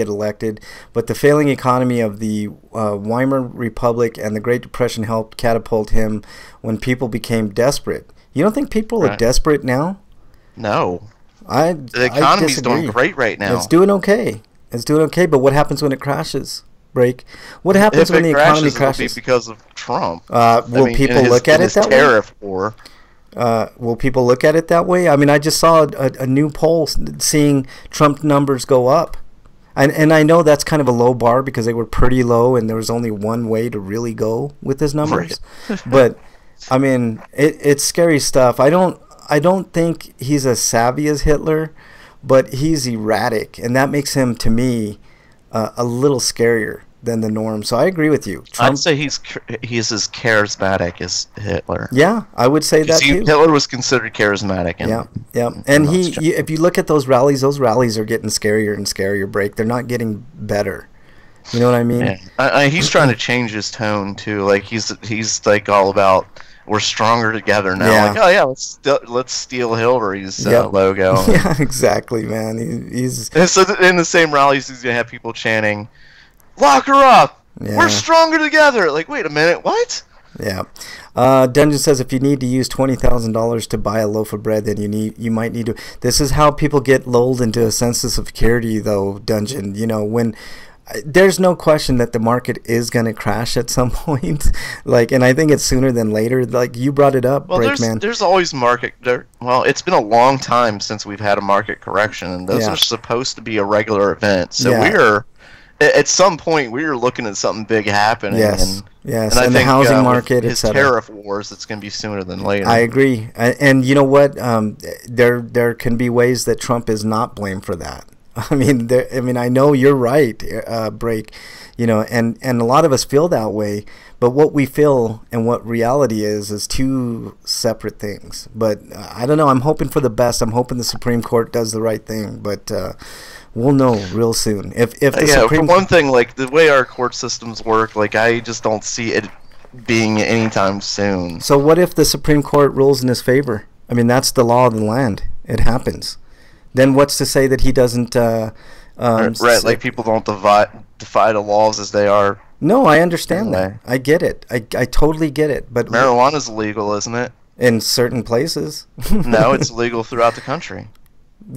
elected, but the failing economy of the Weimar Republic and the Great Depression helped catapult him when people became desperate. You don't think people are desperate now? No. The economy's doing great right now. It's doing okay. But what happens when it crashes? Break. What happens when the economy crashes? It'll be because of Trump. Will people look at it that way? Tariff war. Will people look at it that way? I mean, I just saw a new poll seeing Trump numbers go up. And I know that's kind of a low bar because they were pretty low and there was only one way to really go with his numbers. Right. But, I mean, it's scary stuff. I don't think he's as savvy as Hitler, but he's erratic. And that makes him, to me, a little scarier than the norm. So I agree with you. I'd say he's as charismatic as Hitler. Yeah, I would say that too. Hitler was considered charismatic. Yeah. And if you look at those rallies are getting scarier and scarier. Break. They're not getting better. You know what I mean? Yeah. He's trying to change his tone too. Like he's all about we're stronger together now. Yeah. Let's steal Hillary's logo. Yeah, exactly, man. He's and so in the same rallies he's gonna have people chanting, "Lock her up! Yeah. We're stronger together!" Like, wait a minute, what? Yeah. Dungeon says if you need to use $20,000 to buy a loaf of bread, then you might need to. This is how people get lulled into a sense of security, though. Dungeon, when there's no question that the market is going to crash at some point. Like, and I think it's sooner than later. Like you brought it up, well, Breakman. there's always market. Well, it's been a long time since we've had a market correction, and those are supposed to be a regular event. So we're at some point we are looking at something big happening. Yes, and I think the housing market, his tariff wars, it's going to be sooner than later. I agree, and you know what? There can be ways that Trump is not blamed for that. I mean, I know you're right, Break, you know, and a lot of us feel that way, but what we feel and what reality is two separate things. But I don't know. I'm hoping for the best. I'm hoping the Supreme Court does the right thing, but we'll know real soon. If the Supreme for one thing, like the way our court systems work, like I just don't see it being anytime soon. So what if the Supreme Court rules in his favor? I mean, that's the law of the land. It happens. Then what's to say that he doesn't? Right, like people don't defy the laws as they are. No, I understand that. I get it. I totally get it. But marijuana's illegal, isn't it? In certain places. No, it's legal throughout the country.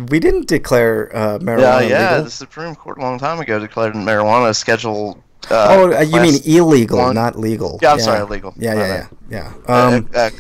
We didn't declare marijuana legal. The Supreme Court a long time ago declared marijuana a Schedule. You mean illegal, not legal? Yeah, I'm sorry, illegal. Yeah.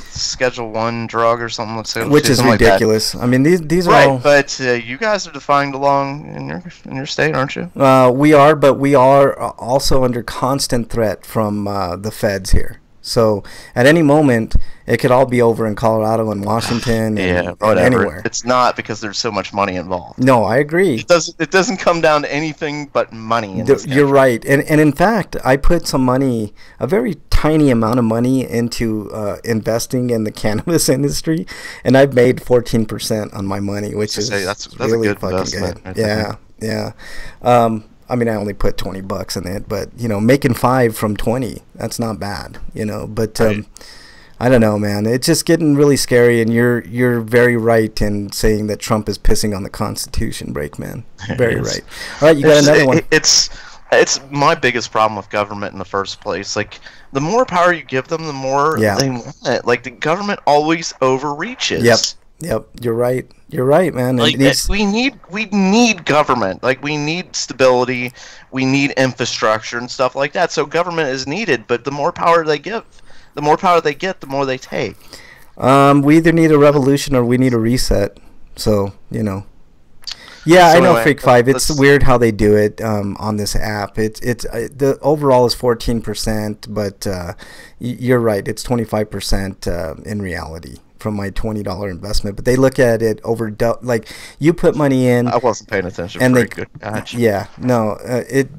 Schedule 1 drug or something. Which is ridiculous. I mean, these are all... But you guys are defying the law in your state, aren't you? We are, but we are also under constant threat from the feds here. So at any moment, it could all be over in Colorado and Washington and anywhere. It's not, because there's so much money involved. No, I agree. It doesn't come down to anything but money. You're right. And in fact, I put some money, a very tiny amount of money, into investing in the cannabis industry, and I've made 14% on my money, which is that's really a good fucking investment. good. Yeah. I mean, I only put $20 in it, but you know, making 5 from 20, that's not bad, you know. But I don't know, man. It's just getting really scary, and you're very right in saying that Trump is pissing on the Constitution, Breakman. Very right. All right, you got another one. It's my biggest problem with government in the first place. Like, the more power you give them, the more they want it. Like, the government always overreaches. Yep, you're right. You're right, man. Like, we need government. Like, we need stability. We need infrastructure and stuff like that. So government is needed, but the more power they get, the more they take. We either need a revolution or we need a reset. So, you know. Yeah, I know, anyway, Freak 5. It's weird how they do it on this app. It's the overall is 14%, but you're right. It's 25% in reality from my $20 investment. But they look at it over, like, you put money in. I wasn't paying attention. And good. Gotcha. Yeah, no,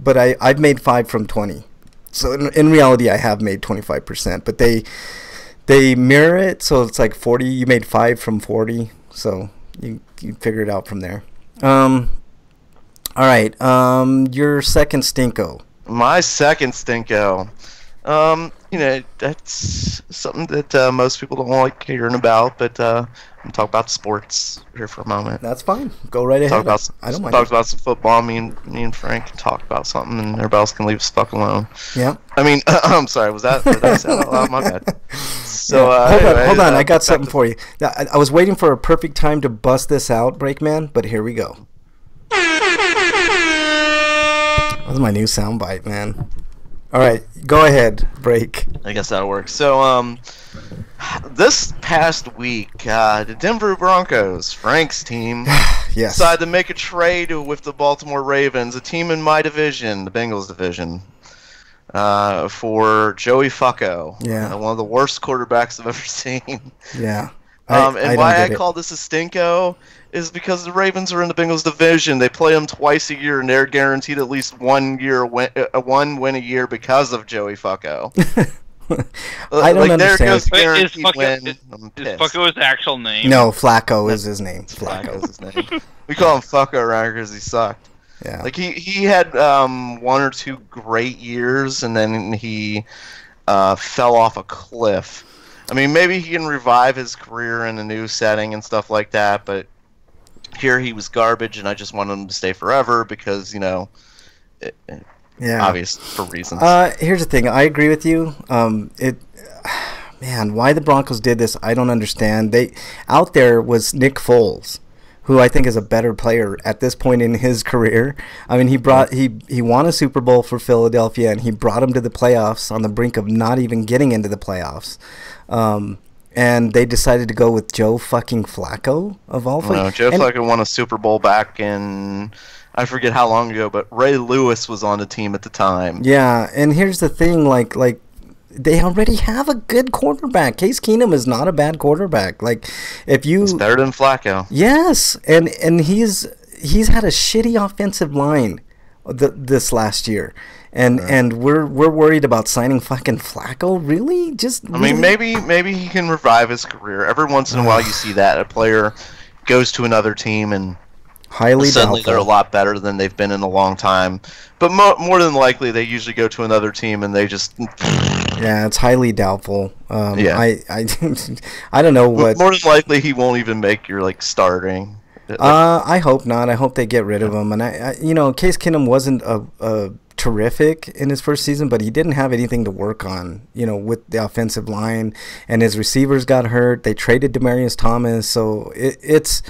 but I've made 5 from 20. So in reality, I have made 25%. But they mirror it, so it's like 40. You made 5 from 40, so you figure it out from there. All right. Your second stinko. My second stinko. You know, that's something that most people don't like hearing about, but I'm gonna talk about sports here for a moment. That's fine. Go right ahead. I don't mind. Talk about some football. Me and Frank can talk about something, and everybody else can leave us fuck alone. Yeah. I mean, I'm sorry. Did I say that out loud? My bad. So hold on. I got something for you. I was waiting for a perfect time to bust this out, Breakman, but here we go. That was my new soundbite, man. All right, go ahead, Break. I guess that'll work. So, this past week, the Denver Broncos, Frank's team, decided to make a trade with the Baltimore Ravens, a team in my division, the Bengals division, for Joey Fucko. Yeah. One of the worst quarterbacks I've ever seen. Yeah. And why I call this a stinko is because the Ravens are in the Bengals division. They play them twice a year, and they're guaranteed at least one win a year because of Joey Fucko. I don't understand. There goes the guaranteed win. Is Fucko his actual name? No, Flacco is his name. Flacco is his name. We call him Fucko around here because he sucked. Yeah. Like he had 1 or 2 great years, and then he fell off a cliff. I mean, maybe he can revive his career in a new setting and stuff like that, but here he was garbage, and I just wanted him to stay forever because, you know, obvious for reasons. Here's the thing. I agree with you. Man, why the Broncos did this, I don't understand. Out there was Nick Foles, who I think is a better player at this point in his career. I mean, he won a Super Bowl for Philadelphia, and he brought him to the playoffs on the brink of not even getting into the playoffs. And they decided to go with Joe fucking Flacco of all. No, Joe Flacco won a Super Bowl back in, I forget how long ago, but Ray Lewis was on the team at the time. Yeah, and here's the thing, like they already have a good quarterback. Case Keenum is not a bad quarterback. Like, if you, He's better than Flacco. yes, and he's had a shitty offensive line this last year. And we're worried about signing fucking Flacco? Really? I mean, maybe he can revive his career. Every once in a while you see that. A player goes to another team and suddenly they're a lot better than they've been in a long time. But more than likely, they usually go to another team and they just... Yeah, it's highly doubtful. Yeah. I don't know what... More than likely, he won't even make your, starting. I hope not. I hope they get rid of him. And Case Keenum wasn't a terrific in his first season, but he didn't have anything to work on, with the offensive line, and his receivers got hurt. They traded Demaryius Thomas, so it's,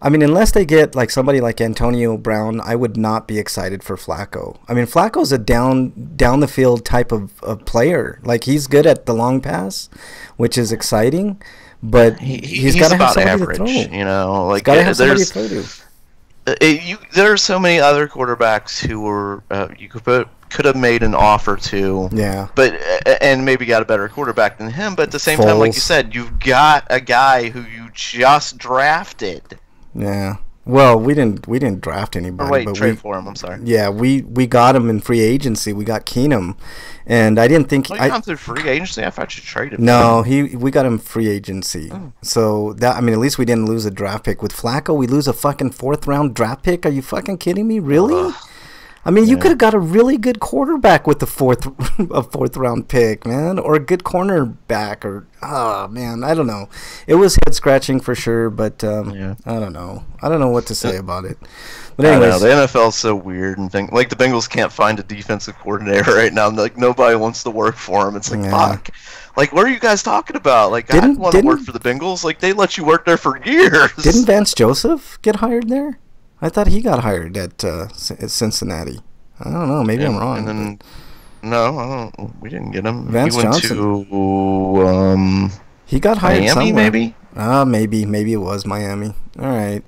I mean, unless they get like somebody like Antonio Brown, I would not be excited for Flacco. I mean, Flacco's a down the field type of player. Like, he's good at the long pass, which is exciting, but he's got to have somebody average, to throw. Like, got to have somebody to throw to. There are so many other quarterbacks who were you could have made an offer to, but and maybe got a better quarterback than him. But at the same time, like you said, you've got a guy who you just drafted. Yeah. Well, we didn't draft anybody. But trade for him. I'm sorry. Yeah, we got him in free agency. We got Keenum, and I didn't think. Well, you got him through free agency. I thought you traded. No, we got him free agency. Oh. So at least we didn't lose a draft pick. With Flacco, we lose a fucking 4th round draft pick. Are you fucking kidding me? Really? Ugh. I mean, you could have got a really good quarterback with the 4th round pick, man, or a good cornerback, or man, I don't know. It was head scratching for sure, but I don't know. I don't know what to say about it. But anyways, the NFL is so weird and like the Bengals can't find a defensive coordinator right now. Like, nobody wants to work for him. It's like, fuck. Like, what are you guys talking about? Like, I want to work for the Bengals. Like, they let you work there for years. Didn't Vance Joseph get hired there? I thought he got hired at Cincinnati. I don't know. Maybe I'm wrong. And then, no, we didn't get him. Vance Johnson. To, he got hired Miami, somewhere. maybe? Maybe it was Miami. All right.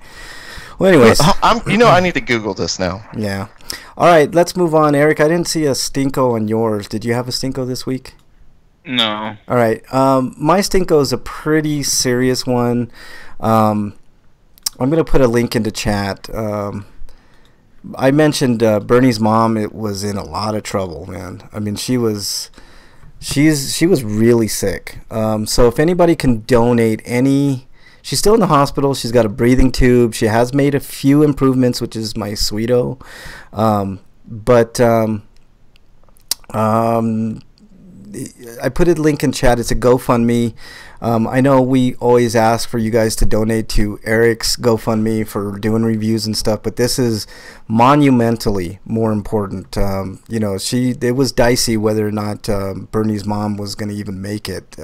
Well, anyways. I need to Google this now. Yeah. All right, let's move on. Eric, I didn't see a stinko on yours. Did you have a stinko this week? No. All right. My stinko is a pretty serious one. I'm going to put a link into chat. I mentioned Bernie's mom. It was in a lot of trouble, man. I mean, she was really sick. So if anybody can donate any, she's still in the hospital. She's got a breathing tube. She has made a few improvements, which is my sweeto. I put a link in chat. It's a GoFundMe. I know we always ask for you guys to donate to Eric's GoFundMe for doing reviews and stuff, but this is monumentally more important. It was dicey whether or not Bernie's mom was going to even make it.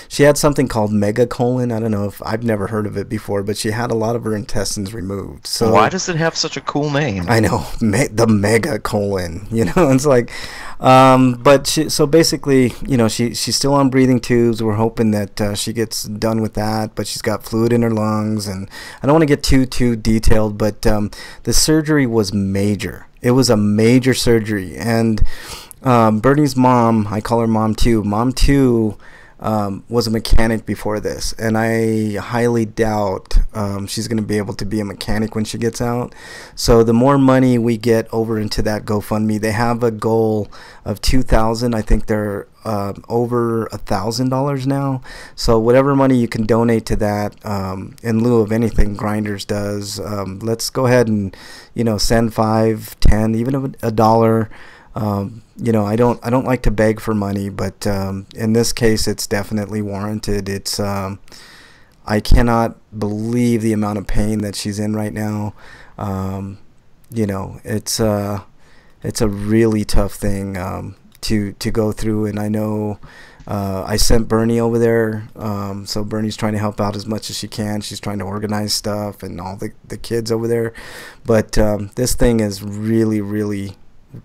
She had something called megacolon. I don't know if I've never heard of it before, but she had a lot of her intestines removed. So why does it have such a cool name? I know, the megacolon. It's like, so basically, she's still on breathing tubes. We're hoping that she gets done with that, but she's got fluid in her lungs, and I don't want to get too detailed, but the surgery was major. It was a major surgery, and Bernie's mom, I call her Mom 2. Mom 2 was a mechanic before this, and I highly doubt she's going to be able to be a mechanic when she gets out. So the more money we get over into that GoFundMe, they have a goal of $2,000. I think they're over $1,000 now. So whatever money you can donate to that, in lieu of anything Grinders does, let's go ahead and send $5, $10, even $1. I don't like to beg for money, but in this case, it's definitely warranted. It's I cannot believe the amount of pain that she's in right now. It's a really tough thing to go through, and I know I sent Bernie over there, so Bernie's trying to help out as much as she can. She's trying to organize stuff and all the kids over there. But this thing is really, really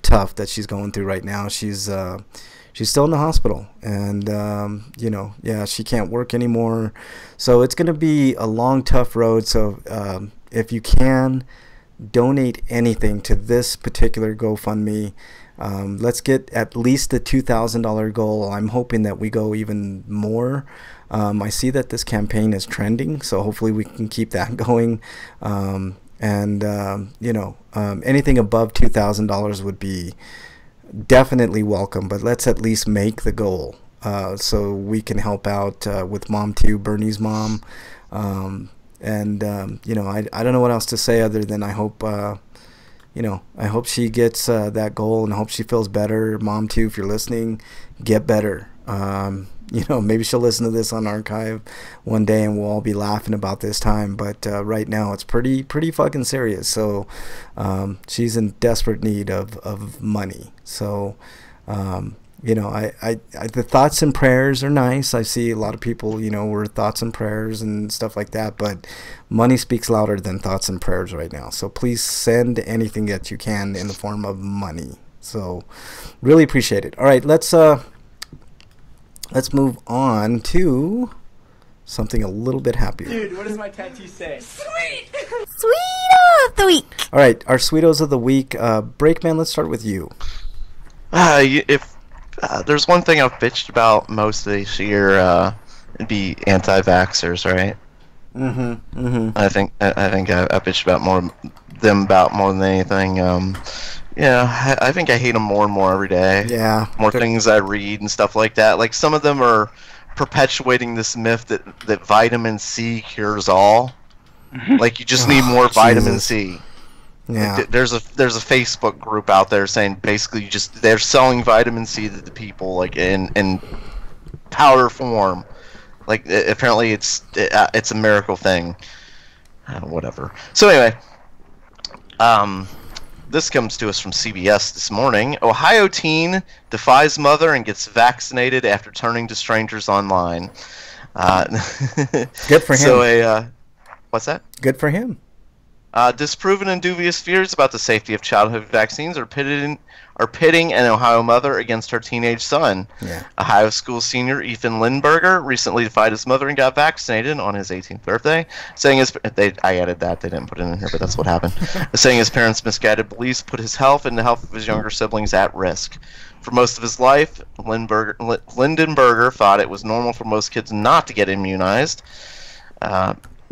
tough that she's going through right now. She's still in the hospital, and she can't work anymore. So it's going to be a long, tough road. So if you can donate anything to this particular GoFundMe, let's get at least the $2,000 goal. I'm hoping that we go even more. I see that this campaign is trending, so hopefully we can keep that going. Anything above $2,000 would be definitely welcome, but let's at least make the goal so we can help out with Mom 2, Bernie's mom. I don't know what else to say other than I hope she gets that goal, and I hope she feels better. Mom 2, if you're listening, get better. Maybe she'll listen to this on archive one day and we'll all be laughing about this time, but right now it's pretty fucking serious. So she's in desperate need of money. So the thoughts and prayers are nice. I see a lot of people, were thoughts and prayers and stuff like that, but money speaks louder than thoughts and prayers right now. So please send anything that you can in the form of money. So really appreciate it. All right, let's move on to something a little bit happier. Dude, what does my tattoo say? Sweet! Sweeto of the week! All right, our Sweetos of the week. Breakman, let's start with you. If there's one thing I've bitched about most of this year, it'd be anti-vaxxers, right? I think I bitched about more than anything. I think I hate them more and more every day. Yeah. More things I read and stuff like that. Like, some of them are perpetuating this myth that vitamin C cures all. Like, you just need more vitamin C. Yeah. Like, there's a Facebook group out there saying basically they're selling vitamin C to the people, like, in powder form. Like, apparently it's a miracle thing. Whatever. So anyway, this comes to us from CBS this morning. Ohio teen defies mother and gets vaccinated after turning to strangers online. Good for him. So what's that? Good for him. Disproven and dubious fears about the safety of childhood vaccines are pitting an Ohio mother against her teenage son. Yeah. Ohio school senior Ethan Lindberger recently defied his mother and got vaccinated on his 18th birthday, saying I added that, they didn't put it in here, but that's what happened. Saying his parents' misguided beliefs put his health and the health of his younger siblings at risk. For most of his life, Lindenberger thought it was normal for most kids not to get immunized.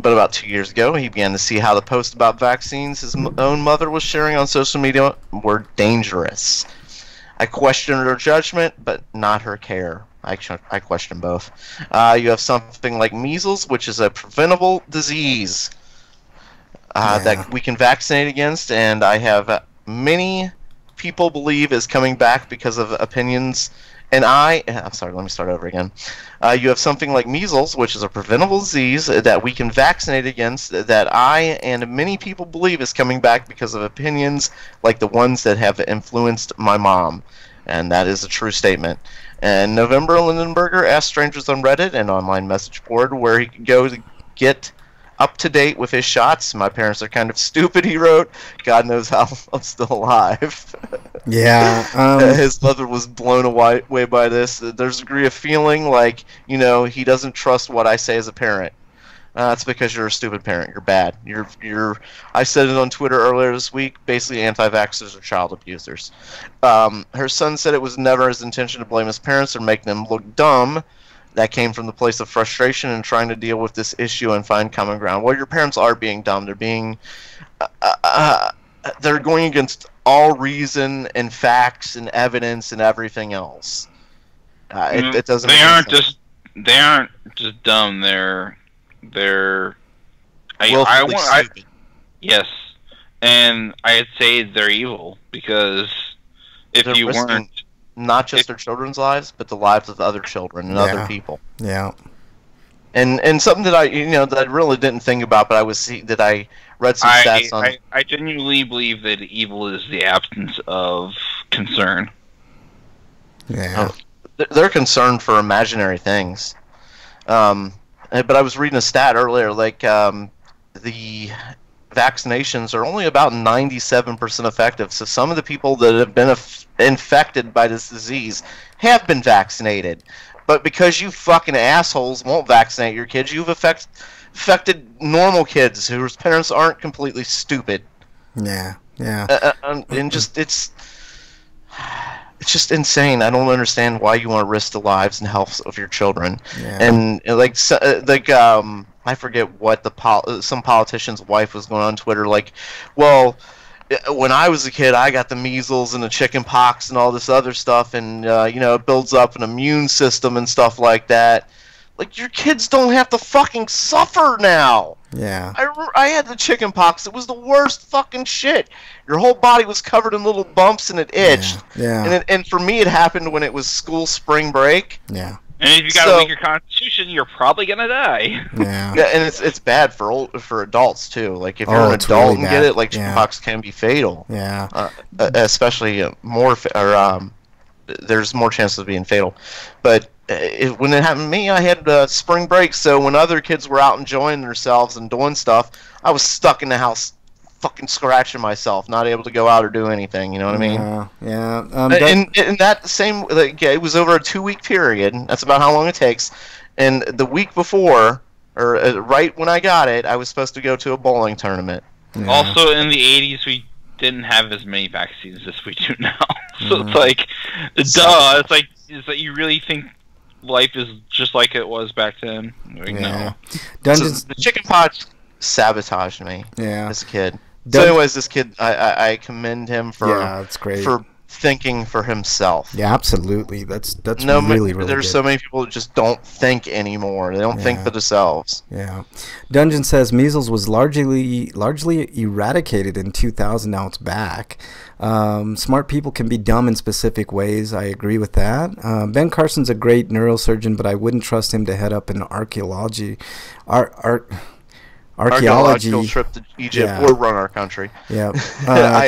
But about 2 years ago, he began to see how the posts about vaccines his own mother was sharing on social media were dangerous. I questioned her judgment, but not her care. I question both. You have something like measles, which is a preventable disease that we can vaccinate against, and I have many people believe is coming back because of opinions. And I'm sorry, let me start over again. You have something like measles, which is a preventable disease that we can vaccinate against, that I and many people believe is coming back because of opinions like the ones that have influenced my mom. And that is a true statement. In November, Lindenberger asked strangers on Reddit, an online message board, where he could go to get up to date with his shots. My parents are kind of stupid, he wrote. God knows how I'm still alive. Yeah. His mother was blown away by this. There's a degree of feeling like, he doesn't trust what I say as a parent. That's because you're a stupid parent. You're bad. I said it on Twitter earlier this week. Basically, anti-vaxxers are child abusers. Her son said it was never his intention to blame his parents or make them look dumb. That came from the place of frustration and trying to deal with this issue and find common ground. Well, your parents are being dumb. They're being, they're going against all reason and facts and evidence and everything else. It doesn't. They aren't just dumb. Yes, and I'd say they're evil because if they're you weren't. Not just their children's lives, but the lives of other children and other people. Yeah. And something that I really didn't think about, but I read some stats on. I genuinely believe that evil is the absence of concern. Yeah. they're concerned for imaginary things. But I was reading a stat earlier, like the vaccinations are only about 97% effective. So some of the people that have been infected by this disease have been vaccinated. But because you fucking assholes won't vaccinate your kids, you've affected normal kids whose parents aren't completely stupid. Yeah. And just it's just insane. I don't understand why you want to risk the lives and health of your children. Yeah. And I forget what some politician's wife was going on Twitter like, well, when I was a kid, I got the measles and the chicken pox and all this other stuff, and it builds up an immune system and stuff like that. Like, your kids don't have to fucking suffer now. Yeah. I had the chicken pox. It was the worst fucking shit. Your whole body was covered in little bumps and it itched. Yeah. And for me, it happened when it was school spring break. Yeah. And if you got a weaker constitution, you're probably gonna die. Yeah. Yeah, and it's bad for adults too. Like if you're an adult really and bad. get it, like chickenpox can be fatal. Yeah. Especially there's more chances of being fatal. But when it happened to me, I had spring break, so when other kids were out enjoying themselves and doing stuff, I was stuck in the house fucking scratching myself, not able to go out or do anything, you know what I mean? Yeah. And that same, it was over a 2-week period. That's about how long it takes. And the week before, or right when I got it, I was supposed to go to a bowling tournament. Yeah. Also, in the 80s, we didn't have as many vaccines as we do now. So it's like, duh. It's like you really think life is just like it was back then? Like, no. Dungeons. So the chickenpox sabotaged me. Yeah. As a kid. So anyways, this kid, I commend him for that's great. for thinking for himself. Yeah, absolutely. That's really There's good. so many people that just don't think anymore. They don't think for themselves. Yeah. Dungeon says measles was largely eradicated in 2000. Now it's back. Smart people can be dumb in specific ways. I agree with that. Ben Carson's a great neurosurgeon, but I wouldn't trust him to head up an archaeological trip to Egypt or run our country. Yeah.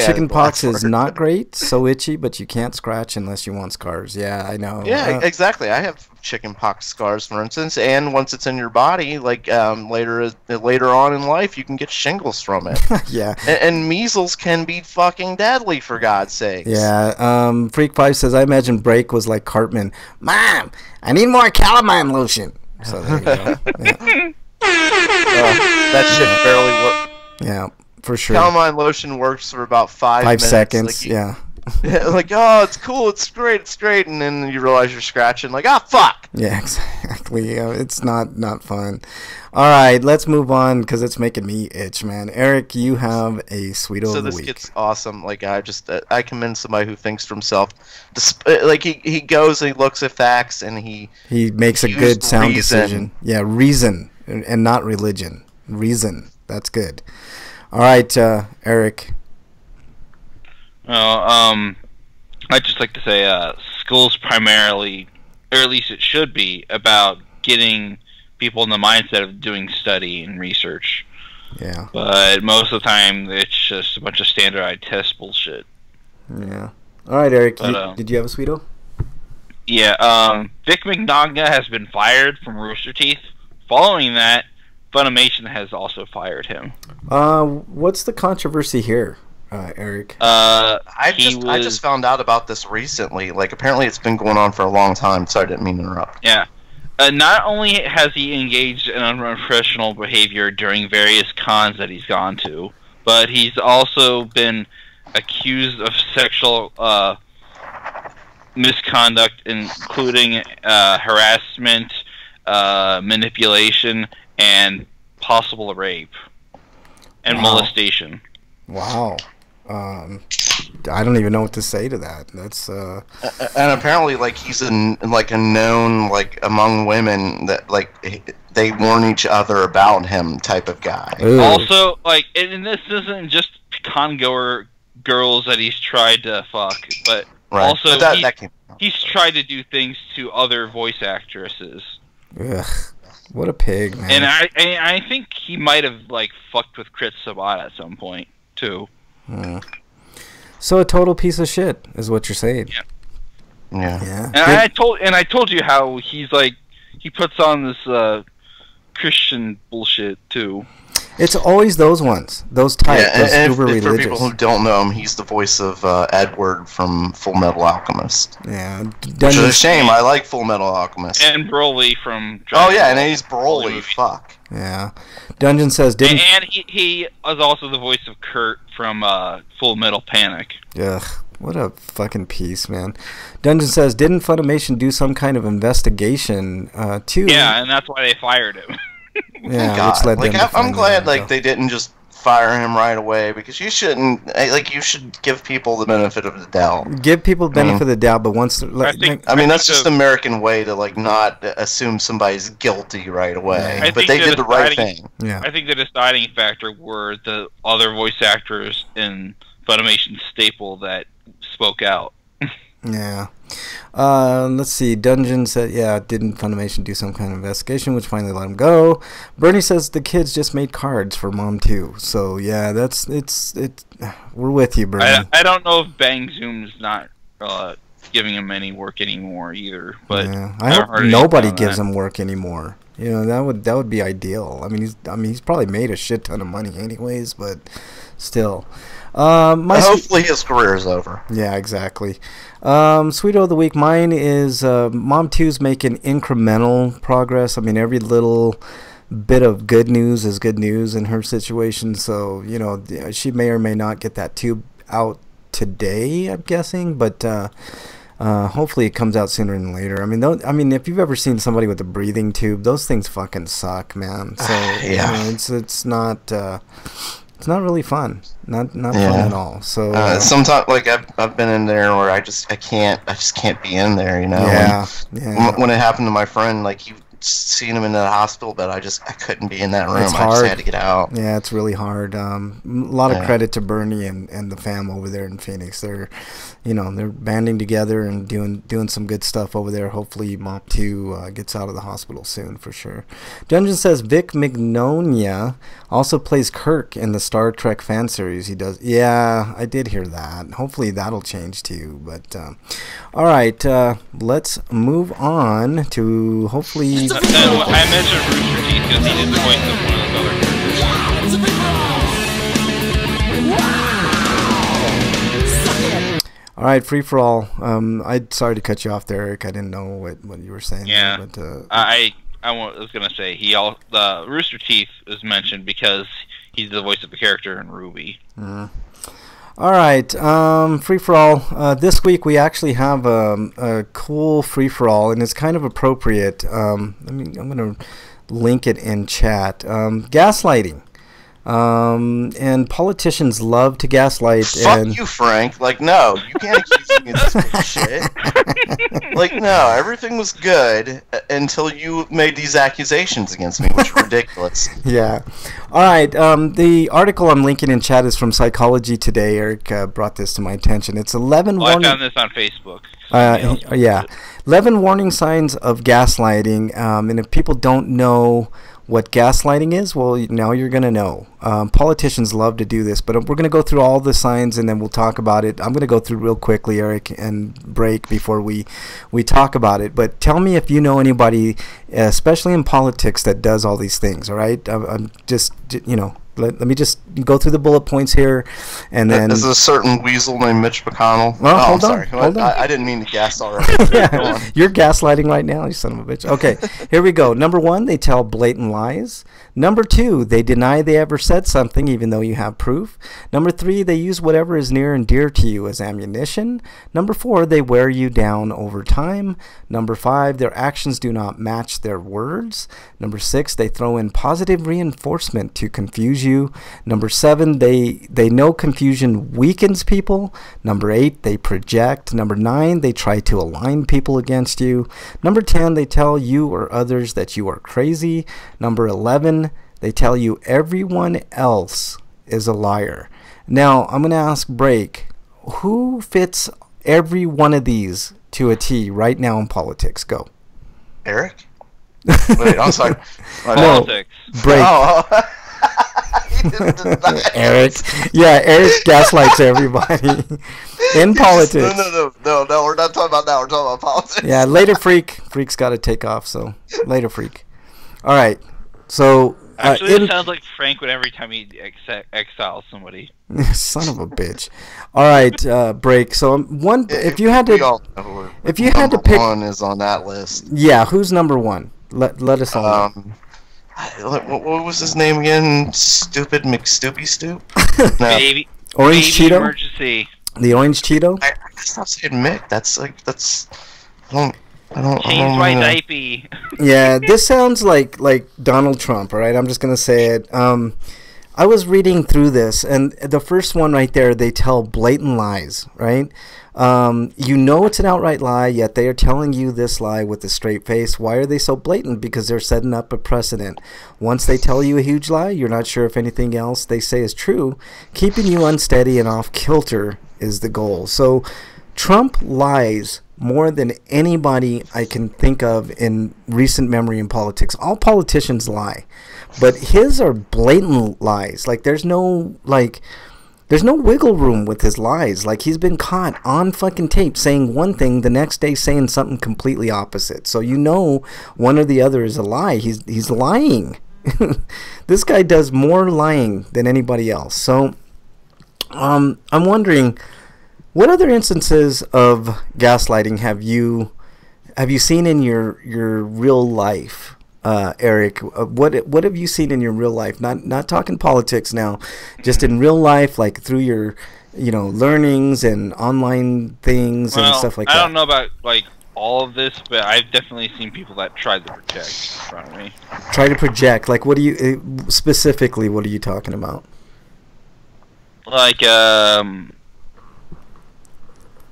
Chicken pox is not great, so itchy, but you can't scratch unless you want scars. Yeah, I know. Yeah, exactly. I have chicken pox scars, for instance, and once it's in your body, like later on in life, you can get shingles from it. Yeah. And measles can be fucking deadly, for God's sake. Yeah. Freak 5 says, I imagine Break was like Cartman. Mom, I need more calamine lotion. So there you go. Yeah. That shit barely works. Yeah, for sure. Calamine lotion works for about 5 minutes. 5 seconds, like, oh, it's cool, it's great, and then you realize you're scratching, like, fuck! Yeah, exactly. It's not fun. All right, let's move on, because it's making me itch, man. Eric, you have a Sweeto of the week. So this kid's awesome. Like, I commend somebody who thinks for himself. Like, he goes and he looks at facts, and he makes a good sound decision. Yeah, reason, and not religion. Reason. That's good. All right, Eric. Well, I'd just like to say school's primarily, or at least it should be, about getting people in the mindset of doing study and research. Yeah. But most of the time, it's just a bunch of standardized test bullshit. Yeah. All right, Eric. Did you have a Sweeto? Yeah. Vic Mignogna has been fired from Rooster Teeth. Following that, Funimation has also fired him. What's the controversy here, Eric? I just found out about this recently. Like, apparently it's been going on for a long time. Sorry, I didn't mean to interrupt. Yeah. Not only has he engaged in unprofessional behavior during various cons that he's gone to, but he's also been accused of sexual misconduct, including harassment, manipulation, and possible rape and molestation. Wow. I don't even know what to say to that. That's and apparently, like, he's a known, like, among women that, like, they warn each other about him type of guy. Ooh. Also, like, and this isn't just con-goer girls that he's tried to fuck, but also he's tried to do things to other voice actresses. Ugh. What a pig, man. And I think he might have, like, fucked with Chris Sabat at some point, too. So a total piece of shit is what you're saying. Yeah. Yeah. And I told you how he's like he puts on this Christian bullshit too. It's always those ones, those type, those uber religious. For people who don't know him, he's the voice of Edward from Full Metal Alchemist. Yeah, which is a shame. I like Full Metal Alchemist. And Broly from. Oh yeah, and he's Broly. Fuck. Yeah, Dungeon says didn't. And he is also the voice of Kurt from Full Metal Panic. Ugh, what a fucking piece, man. Dungeon says didn't Funimation do some kind of investigation too? Yeah, and that's why they fired him. Yeah, God. which led them to I'm glad like they didn't just fire him right away, because you shouldn't you should give people the benefit of the doubt. Give people the benefit of the doubt, but once I mean that's just the American way to not assume somebody's guilty right away. But they did the right thing. Yeah. I think the deciding factor were the other voice actors in Funimation staple that spoke out. Yeah. Let's see. Dungeon said, didn't Funimation do some kind of investigation, which finally let him go? Bernie says the kids just made cards for Mom too. So yeah, we're with you, Bernie. I don't know if Bang Zoom's not giving him any work anymore either. But I hope nobody gives him work anymore. You know, that would be ideal. I mean, he's probably made a shit ton of money anyways, but still. Hopefully his career is over. Yeah, exactly. Sweeto of the week, mine is Mom 2's making incremental progress. I mean, every little bit of good news is good news in her situation. So, you know, she may or may not get that tube out today, I'm guessing, but hopefully it comes out sooner than later. I mean, if you've ever seen somebody with a breathing tube, those things fucking suck, man. So yeah, you know, it's not really fun. Not fun at all. So sometimes, I've been in there where I just can't be in there. You know. Yeah. When it happened to my friend, you seen him in that hosptal bed, I couldn't be in that room. It's hard. I just had to get out. Yeah, it's really hard. A lot of credit to Bernie and the fam over there in Phoenix. They're banding together and doing some good stuff over there. Hopefully Mom 2 gets out of the hospital soon for sure. Dungeon says Vic Mignonia also plays Kirk in the Star Trek fan series. He does. Yeah, I did hear that. Hopefully that'll change too. But all right, let's move on to hopefully. I mentioned Rooster Teeth because he did the voice of one of those other characters. All right, free for all. I'm sorry to cut you off there, Eric. I didn't know what you were saying. Yeah, there, but, I was gonna say the Rooster Teeth is mentioned because he's the voice of the character in Ruby. All right, free for all. This week we actually have a cool free for all, and it's kind of appropriate. I'm gonna link it in chat. Gaslighting. And politicians love to gaslight. Fuck you, Frank. No, you can't accuse me of this bullshit. No, everything was good until you made these accusations against me, which are ridiculous. Yeah. All right. The article I'm linking in chat is from Psychology Today. Eric brought this to my attention. It's 11 I found this on Facebook. 11 warning signs of gaslighting. And if people don't know what gaslighting is, well, now you're going to know. Politicians love to do this, but we're going to go through all the signs and then we'll talk about it. I'm going to go through real quickly, Eric, and break before we talk about it. But tell me if you know anybody, especially in politics, that does all these things, all right? I'm just, let me just go through the bullet points here, and then... Is a certain weasel named Mitch McConnell? Well, hold on. I didn't mean to gas already. Yeah, you're gaslighting right now, you son of a bitch. Okay, here we go. Number 1, they tell blatant lies. Number 2, they deny they ever said something even though you have proof. Number 3, they use whatever is near and dear to you as ammunition. Number 4, they wear you down over time. Number 5, their actions do not match their words. Number 6, they throw in positive reinforcement to confuse you. Number 7, they know confusion weakens people. Number 8, they project. Number 9, they try to align people against you. Number 10, they tell you or others that you are crazy. Number 11, they tell you everyone else is a liar. Now, I'm going to ask Break, who fits every one of these to a T right now in politics? Go. Eric? Wait, I'm sorry. Politics. Break. Oh. Eric. Yeah, Eric gaslights everybody in politics. No, we're not talking about that. We're talking about politics. Yeah, later Freak's got to take off, so later Freak. All right, so actually, it sounds like Frank would every time he exiles somebody. Son of a bitch. All right, break. So if you had to pick, one is on that list. Yeah, who's number one? Let us all know. What was his name again? Stupid McStoopy Stoop? No. Baby Cheeto? Emergency. The Orange Cheeto? I stopped saying Mick. That's I don't Change my diaper. Yeah, this sounds like Donald Trump, all right? I'm just going to say it. I was reading through this, and the first one right there, they tell blatant lies, right? You know it's an outright lie, yet they are telling you this lie with a straight face. Why are they so blatant? Because they're setting up a precedent. Once they tell you a huge lie, you're not sure if anything else they say is true. Keeping you unsteady and off kilter is the goal. So Trump lies more than anybody I can think of in recent memory in politics. All politicians lie, but his are blatant lies. Like there's no wiggle room with his lies. Like he's been caught on fucking tape saying one thing, the next day saying something completely opposite. So you know one or the other is a lie. He's lying. This guy does more lying than anybody else. So I'm wondering, what other instances of gaslighting have you seen in your real life, Eric? What have you seen in your real life? Not talking politics now, just in real life, like through your learnings and online things and stuff like that. I don't know about like all of this, but I've definitely seen people that tried to project in front of me. Try to project, like what do you specifically? What are you talking about? Like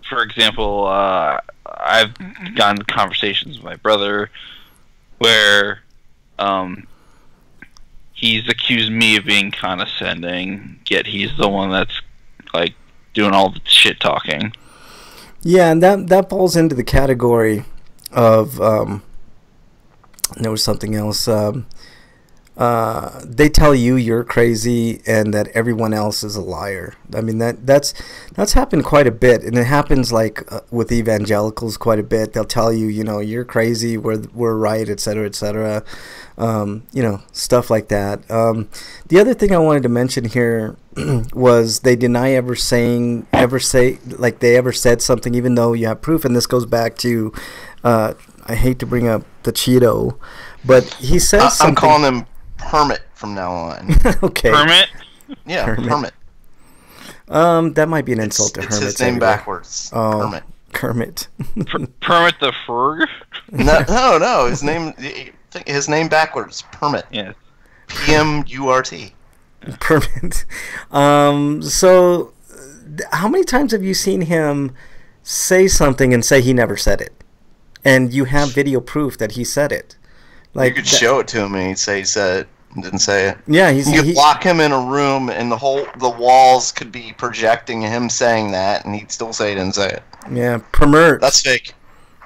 for example, I've gotten conversations with my brother where he's accused me of being condescending, yet he's the one that's like doing all the shit talking. Yeah, and that falls into the category of there was something else. They tell you you're crazy and that everyone else is a liar. I mean that's happened quite a bit, and it happens like with evangelicals quite a bit. They'll tell you, you're crazy, we're right, etc., etc. Stuff like that. The other thing I wanted to mention here was they deny ever say like they ever said something, even though you have proof. And this goes back to I hate to bring up the Cheeto, but he says something. I'm calling him Permit from now on. Okay. Permit? Yeah, Permit. That might be an insult to Hermit. It's his name backwards. Oh, Permit. Kermit. Permit the Ferg? No. His name backwards. Permit. Yeah. P-M-U-R-T. Permit. So, how many times have you seen him say something and say he never said it, and you have video proof that he said it? Like, you could show it to him and he'd say he said it and didn't say it. Yeah, you could lock him in a room and the walls could be projecting him saying that, and he'd still say he didn't say it. Yeah, Permert. That's fake.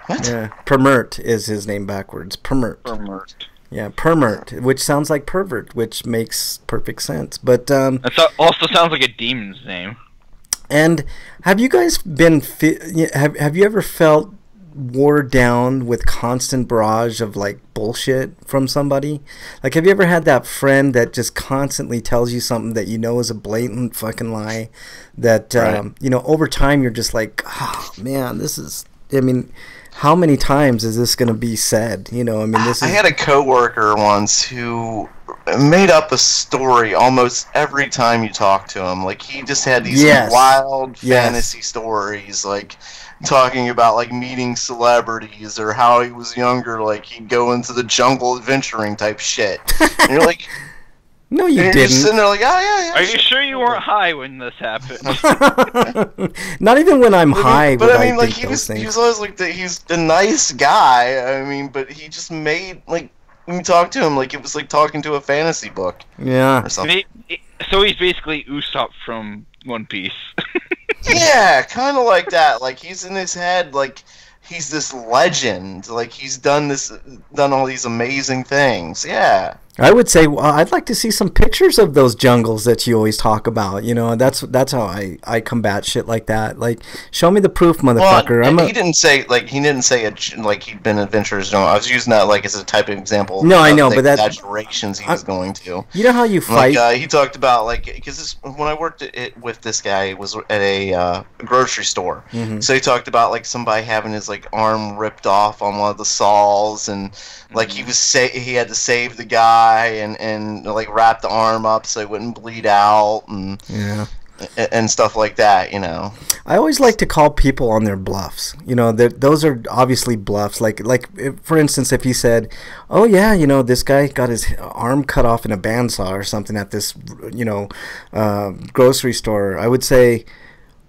What? Yeah, Permert is his name backwards. Permert. Yeah, Permert, which sounds like pervert, which makes perfect sense. But that also sounds like a demon's name. And have you guys been? Have you ever felt wore down with constant barrage of like bullshit from somebody? Like, have you ever had that friend that just constantly tells you something that you know is a blatant fucking lie, that right. Over time you're just like, oh man, this is, I mean, how many times is this going to be said? I had a coworker once who made up a story almost every time you talk to him. Like, he just had these wild fantasy stories, like talking about like meeting celebrities or how he was younger, like he'd go into the jungle adventuring type shit. And you're like, no, you didn't. You're just sitting there like, oh yeah. Are you sure you weren't high when this happened? Not even when I'm high. But I mean, like he was always like he's a nice guy. I mean, but he just made like, when you talk to him, like it was like talking to a fantasy book. Yeah. Or something. So he's basically Usopp from One Piece. Yeah, kind of like that. Like, he's in his head, like he's this legend. Like, he's done all these amazing things. Yeah. I would say I'd like to see some pictures of those jungles that you always talk about. You know, that's how I combat shit like that. Like, show me the proof, motherfucker. Well, he didn't say like he'd been adventurous. No, I was using that like as a type of example. No, I know, the but that exaggerations he was going to. You know how you fight. Like, he talked about like because when I worked with this guy, it was at a grocery store. Mm-hmm. So he talked about like somebody having his like arm ripped off on one of the saws, and like he had to save the guy and like wrap the arm up so it wouldn't bleed out and stuff like that, you know. I always like to call people on their bluffs. You know, those are obviously bluffs. Like for instance, if he said, "Oh yeah, you know, this guy got his arm cut off in a bandsaw or something at this, you know, grocery store," I would say,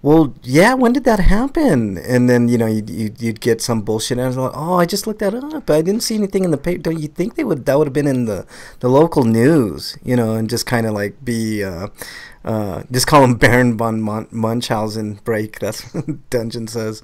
"Well, yeah, when did that happen?" And then, you know, you'd get some bullshit. And I was like, "Oh, I just looked that up. I didn't see anything in the paper." Don't you think that would have been in the local news, you know, and just kind of like be just call him Baron von Munchausen break. That's what Dungeon says.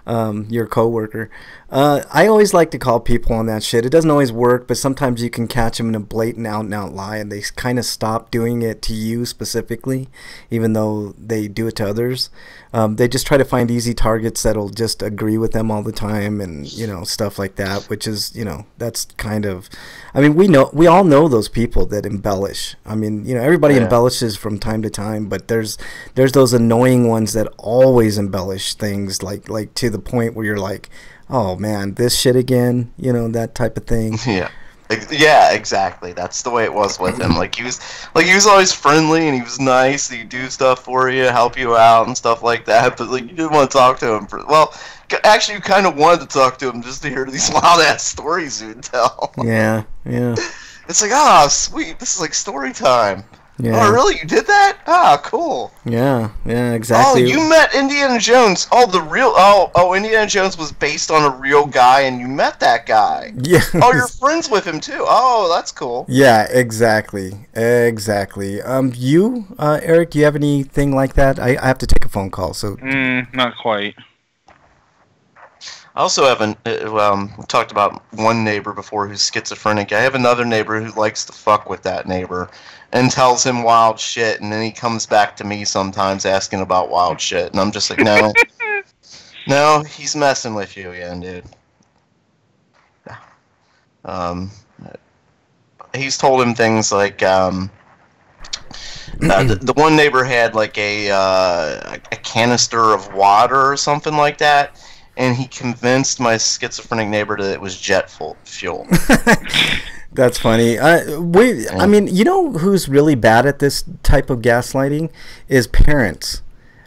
Your coworker. I always like to call people on that shit. It doesn't always work, but sometimes you can catch them in a blatant out and out lie, and they kind of stop doing it to you specifically, even though they do it to others. They just try to find easy targets that'll just agree with them all the time, and you know, stuff like that. Which is, you know, that's kind of. I mean, we all know those people that embellish. I mean, you know, everybody embellishes from time to time, but there's those annoying ones that always embellish things like to the point where you're like, oh man, this shit again, you know, that type of thing. Yeah, exactly. That's the way it was with him. Like he was always friendly and he was nice. He'd do stuff for you, help you out and stuff like that. But like you didn't want to talk to him actually, you kind of wanted to talk to him just to hear these wild ass stories he would tell. Yeah. It's like, sweet, this is like story time. Yeah. Oh, really? You did that? Ah, cool. Yeah, exactly. Oh, you met Indiana Jones. Indiana Jones was based on a real guy, and you met that guy. Yeah. Oh, you're friends with him, too. Oh, that's cool. Yeah, exactly. You, Eric, do you have anything like that? I have to take a phone call, so... Not quite. I also haven't talked about one neighbor before who's schizophrenic. I have another neighbor who likes to fuck with that neighbor and tells him wild shit, and then he comes back to me sometimes asking about wild shit, and I'm just like, no. No, he's messing with you again, dude. He's told him things like, the one neighbor had like a canister of water or something like that, and he convinced my schizophrenic neighbor that it was jet fuel. That's funny. I mean, you know who's really bad at this type of gaslighting is parents.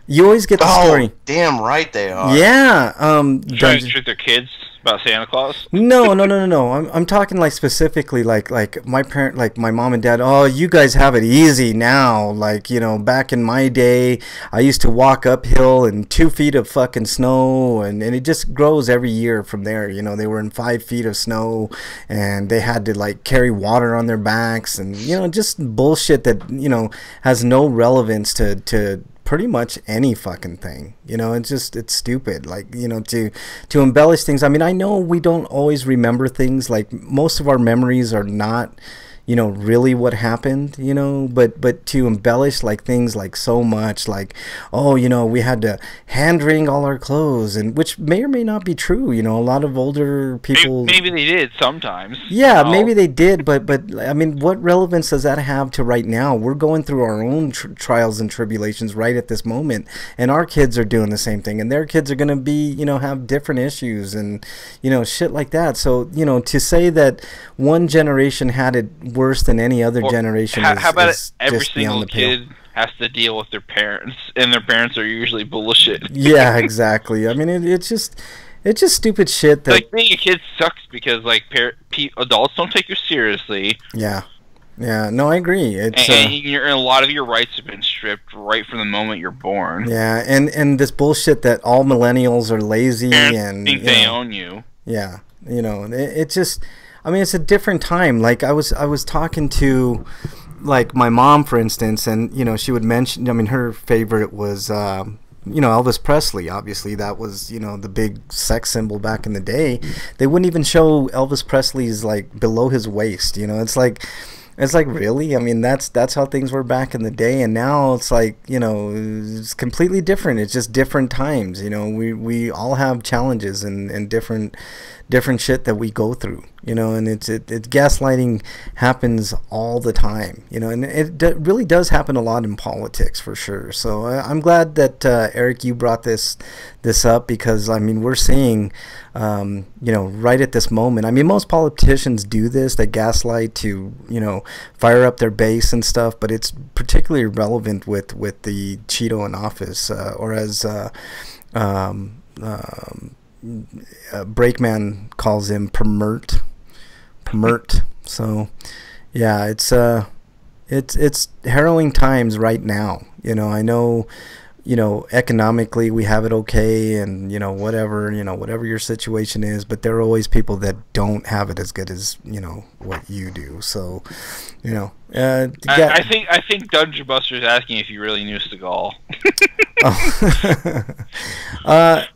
You always get the story. Damn right they are. Yeah. Trying to trick their kids about Santa Claus? No. I'm talking like specifically like my parent, like my mom and dad. Oh, you guys have it easy now. Like, you know, back in my day, I used to walk uphill in 2 feet of fucking snow, and it just grows every year from there. You know, they were in 5 feet of snow, and they had to like carry water on their backs, and you know, just bullshit that, you know, has no relevance to pretty much any fucking thing. You know, it's stupid. Like, you know, to embellish things. I mean, I know we don't always remember things. Like, most of our memories are not, you know, really what happened, you know, but to embellish like things like so much, like, oh, you know, we had to hand wring all our clothes, and which may or may not be true. You know, a lot of older people, maybe they did sometimes. Yeah, maybe they did, but I mean, what relevance does that have to right now? We're going through our own trials and tribulations right at this moment, and our kids are doing the same thing, and their kids are going to be, you know, have different issues and, you know, shit like that. So, you know, to say that one generation had it worse than any other generation how about is every just single beyond the pale. kid has to deal with their parents, and their parents are usually bullshit. Yeah, exactly. I mean, it's just stupid shit that, like, being a kid sucks because like adults don't take you seriously. Yeah, no, I agree. It's and a lot of your rights have been stripped right from the moment you're born. Yeah, and this bullshit that all millennials are lazy Parents and think they own you. Yeah, you know, it just, I mean, it's a different time. Like, I was talking to, like, my mom, for instance, and, you know, she would mention, I mean, her favorite was, you know, Elvis Presley. Obviously, that was, you know, the big sex symbol back in the day. They wouldn't even show Elvis Presley's, like, below his waist, you know. It's like, It's like, really? I mean, that's how things were back in the day, and now it's like, you know, it's completely different. It's just different times. You know, we all have challenges and different shit that we go through. You know, and it's gaslighting happens all the time. You know, and it really does happen a lot in politics for sure. So I'm glad that Eric, you brought this up, because I mean, we're seeing, you know, right at this moment. I mean, most politicians do this. They gaslight to, you know, fire up their base and stuff. But it's particularly relevant with the Cheeto in office, or as Breakman calls him, Permert. So yeah, it's harrowing times right now. You know, I know, you know, economically we have it okay, and you know, whatever your situation is, but there are always people that don't have it as good as, you know, what you do. So, you know, I think Dungeon Buster is asking if you really knew Seagal.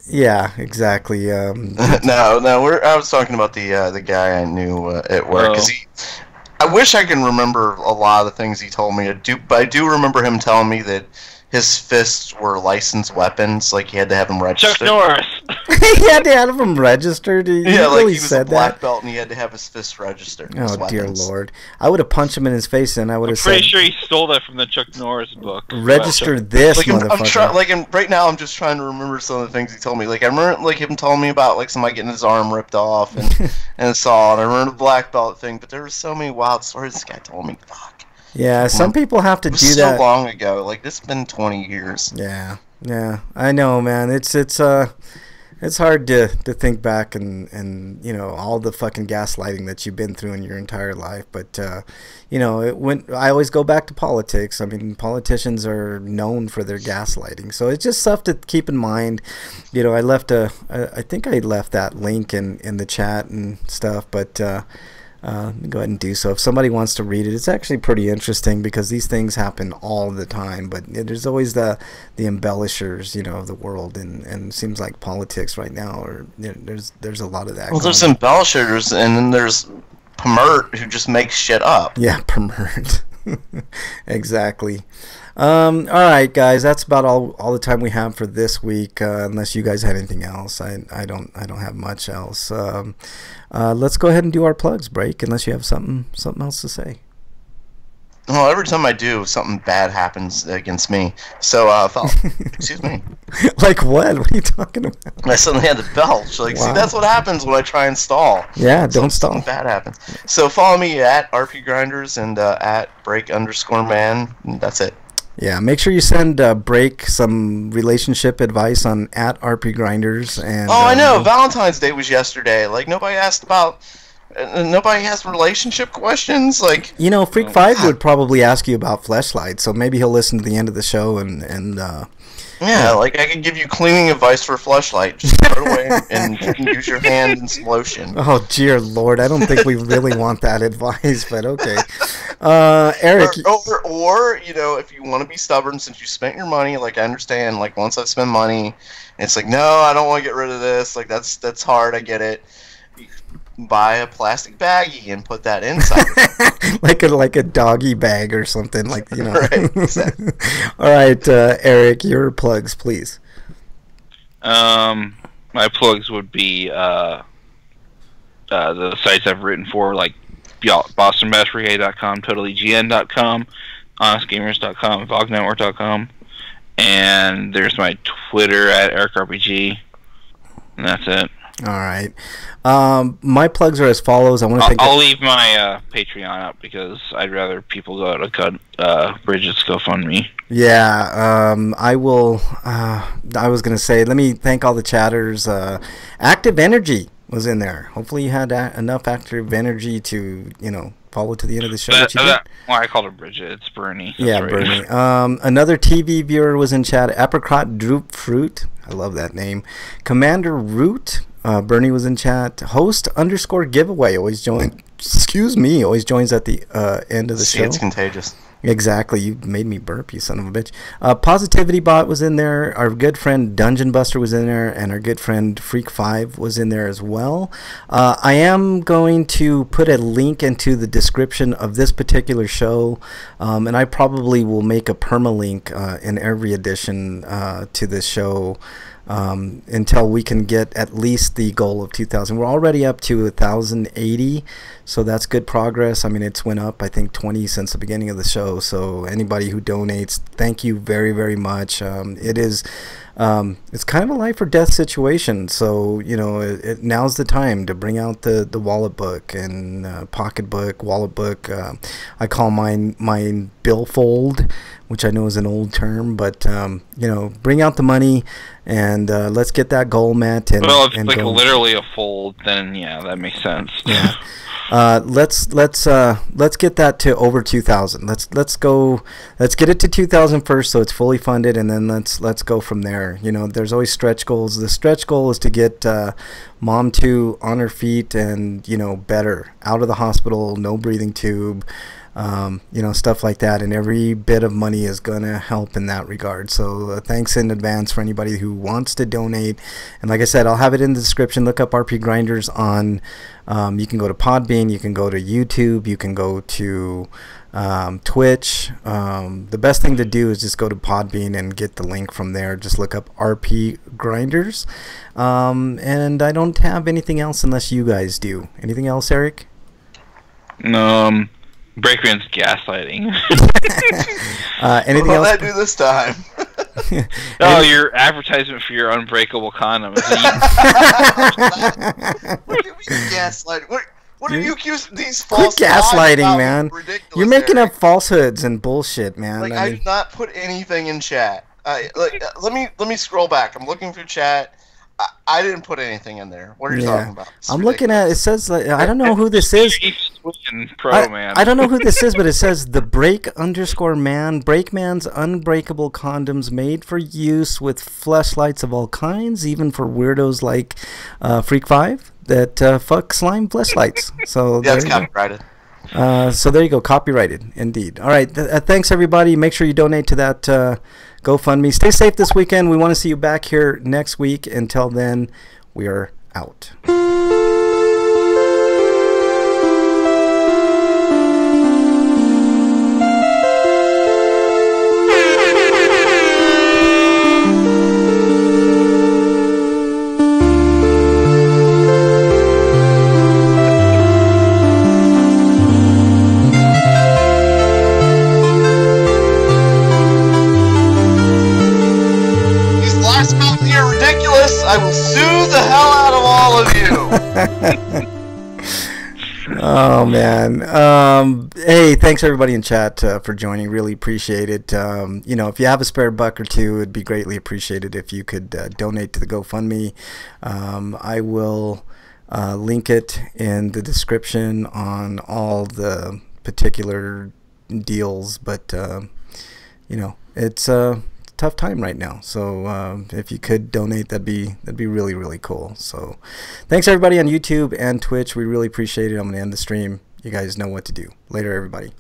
Yeah, exactly. No, I was talking about the guy I knew at work, because I wish I can remember a lot of the things he told me. But I do remember him telling me that his fists were licensed weapons, like he had to have them registered. Chuck Norris. He had to have them registered. Yeah, like really he was said a black that? belt and he had to have his fists registered. Oh dear Lord! I would have punched him in his face, and I would have said, pretty sure he stole that from the Chuck Norris book. "Register this, like, motherfucker." Right now, I'm just trying to remember some of the things he told me. Like I remember, like him telling me about like somebody getting his arm ripped off and saw, and I remember the black belt thing. But there were so many wild stories this guy told me. Fuck. Yeah, some people have to do that. So long ago, like this has been 20 years. Yeah, I know, man. It's hard to think back and you know, all the fucking gaslighting that you've been through in your entire life. But you know, I always go back to politics. I mean, politicians are known for their gaslighting, so it's just stuff to keep in mind. You know, I think I left that link in the chat and stuff, but. Let me go ahead and do so. If somebody wants to read it, it's actually pretty interesting, because these things happen all the time. But there's always the embellishers, you know, of the world, and it seems like politics right now, or you know, there's a lot of that. Well, there's embellishers, and then there's Permert, who just makes shit up. Yeah, Permert. Exactly. All right, guys, that's about all the time we have for this week. Unless you guys had anything else, I don't have much else. Let's go ahead and do our plugs, Break, unless you have something else to say. Well, every time I do, something bad happens against me. So, excuse me. Like what? What are you talking about? I suddenly had to belch. Like, wow. See, that's what happens when I try and stall. Yeah, don't stall. Something bad happens. So follow me at RPGrinders and at Break_man. That's it. Yeah, make sure you send Break some relationship advice on at RPGrinders. And I know. Valentine's Day was yesterday. Like, nobody asked about... nobody has relationship questions, like, you know, Freak 5 would probably ask you about Fleshlight, so maybe he'll listen to the end of the show and yeah, like I could give you cleaning advice for Fleshlight. Just throw it away and use your hand and some lotion. Oh dear Lord, I don't think we really want that advice, but okay. Eric, or you know, if you want to be stubborn, since you spent your money, like I understand, like once I've spent money, it's like, no, I don't want to get rid of this. Like that's hard. I get it. Buy a plastic baggie and put that inside. like a doggy bag or something, like, you know. Right, exactly. All right, Eric, your plugs, please. My plugs would be the sites I've written for, like BostonBashBrigade.com, TotallyGN.com, HonestGamers.com, VogNetwork.com, and there's my Twitter at EricRPG, and that's it. All right. My plugs are as follows. I'll leave my Patreon up because I'd rather people go to cut Bridget's GoFundMe. Yeah, I will. I was going to say, let me thank all the chatters. Active Energy was in there. Hopefully you had enough active energy to, you know, follow to the end of the show. Well, I called her Bridget. It's Bernie. That's yeah, right. Bernie. Another TV viewer was in chat. Apricot Droop Fruit. I love that name. Commander Root. Bernie was in chat. Host_giveaway always joins. Excuse me, always joins at the end of the show. It's contagious. Exactly. You made me burp, you son of a bitch. Positivity Bot was in there. Our good friend Dungeon Buster was in there, and our good friend Freak5 was in there as well. I am going to put a link into the description of this particular show, and I probably will make a permalink in every edition to this show until we can get at least the goal of 2,000. We're already up to 1,080, so that's good progress. I mean, it's went up, I think, 20 since the beginning of the show. So anybody who donates, thank you very, very much. It is it's kind of a life or death situation, so you know, now's the time to bring out the wallet book and pocket book, wallet book. I call mine billfold, which I know is an old term, but you know, bring out the money and let's get that goal met. And, well, if it's and like go. literally a fold, then yeah, that makes sense. Yeah. Let's get that to over 2,000. Let's get it to 2,000 first, so it's fully funded, and then let's go from there. You know, there's always stretch goals. The stretch goal is to get Mom 2 on her feet and, you know, better, out of the hospital, no breathing tube, you know, stuff like that, and every bit of money is gonna help in that regard. So thanks in advance for anybody who wants to donate. And like I said, I'll have it in the description. Look up RPGrinders on you can go to Podbean, you can go to YouTube, you can go to Twitch. The best thing to do is just go to Podbean and get the link from there. Just look up RPGrinders. And I don't have anything else unless you guys do. Anything else, Eric? Breakman's gaslighting. Anything else? What did I do this time? Oh, your advertisement for your unbreakable condom. What do you mean gaslighting? What are you accusing these false Quit gaslighting, man. You're making Eric. up falsehoods and bullshit, man. Like, I I mean, did not put anything in chat. Let me scroll back. I'm looking through chat. I didn't put anything in there. What are you talking about? I'm looking at it. Says I don't know who this is. I don't know who this is, but it says the break_man. Breakman's unbreakable condoms made for use with fleshlights of all kinds, even for weirdos like Freak5 that fuck slime fleshlights. So yeah, it's copyrighted. So there you go, copyrighted indeed. All right, thanks everybody. Make sure you donate to that GoFundMe. Stay safe this weekend. We want to see you back here next week. Until then, we are out. I will sue the hell out of all of you. Oh man. Hey, thanks everybody in chat for joining. Really appreciate it. You know, if you have a spare buck or two, it'd be greatly appreciated if you could donate to the GoFundMe. I will link it in the description on all the particular deals, but you know, it's tough time right now, so if you could donate, that'd be really, really cool. So thanks everybody on YouTube and Twitch. We really appreciate it. I'm gonna end the stream. You guys know what to do. Later everybody.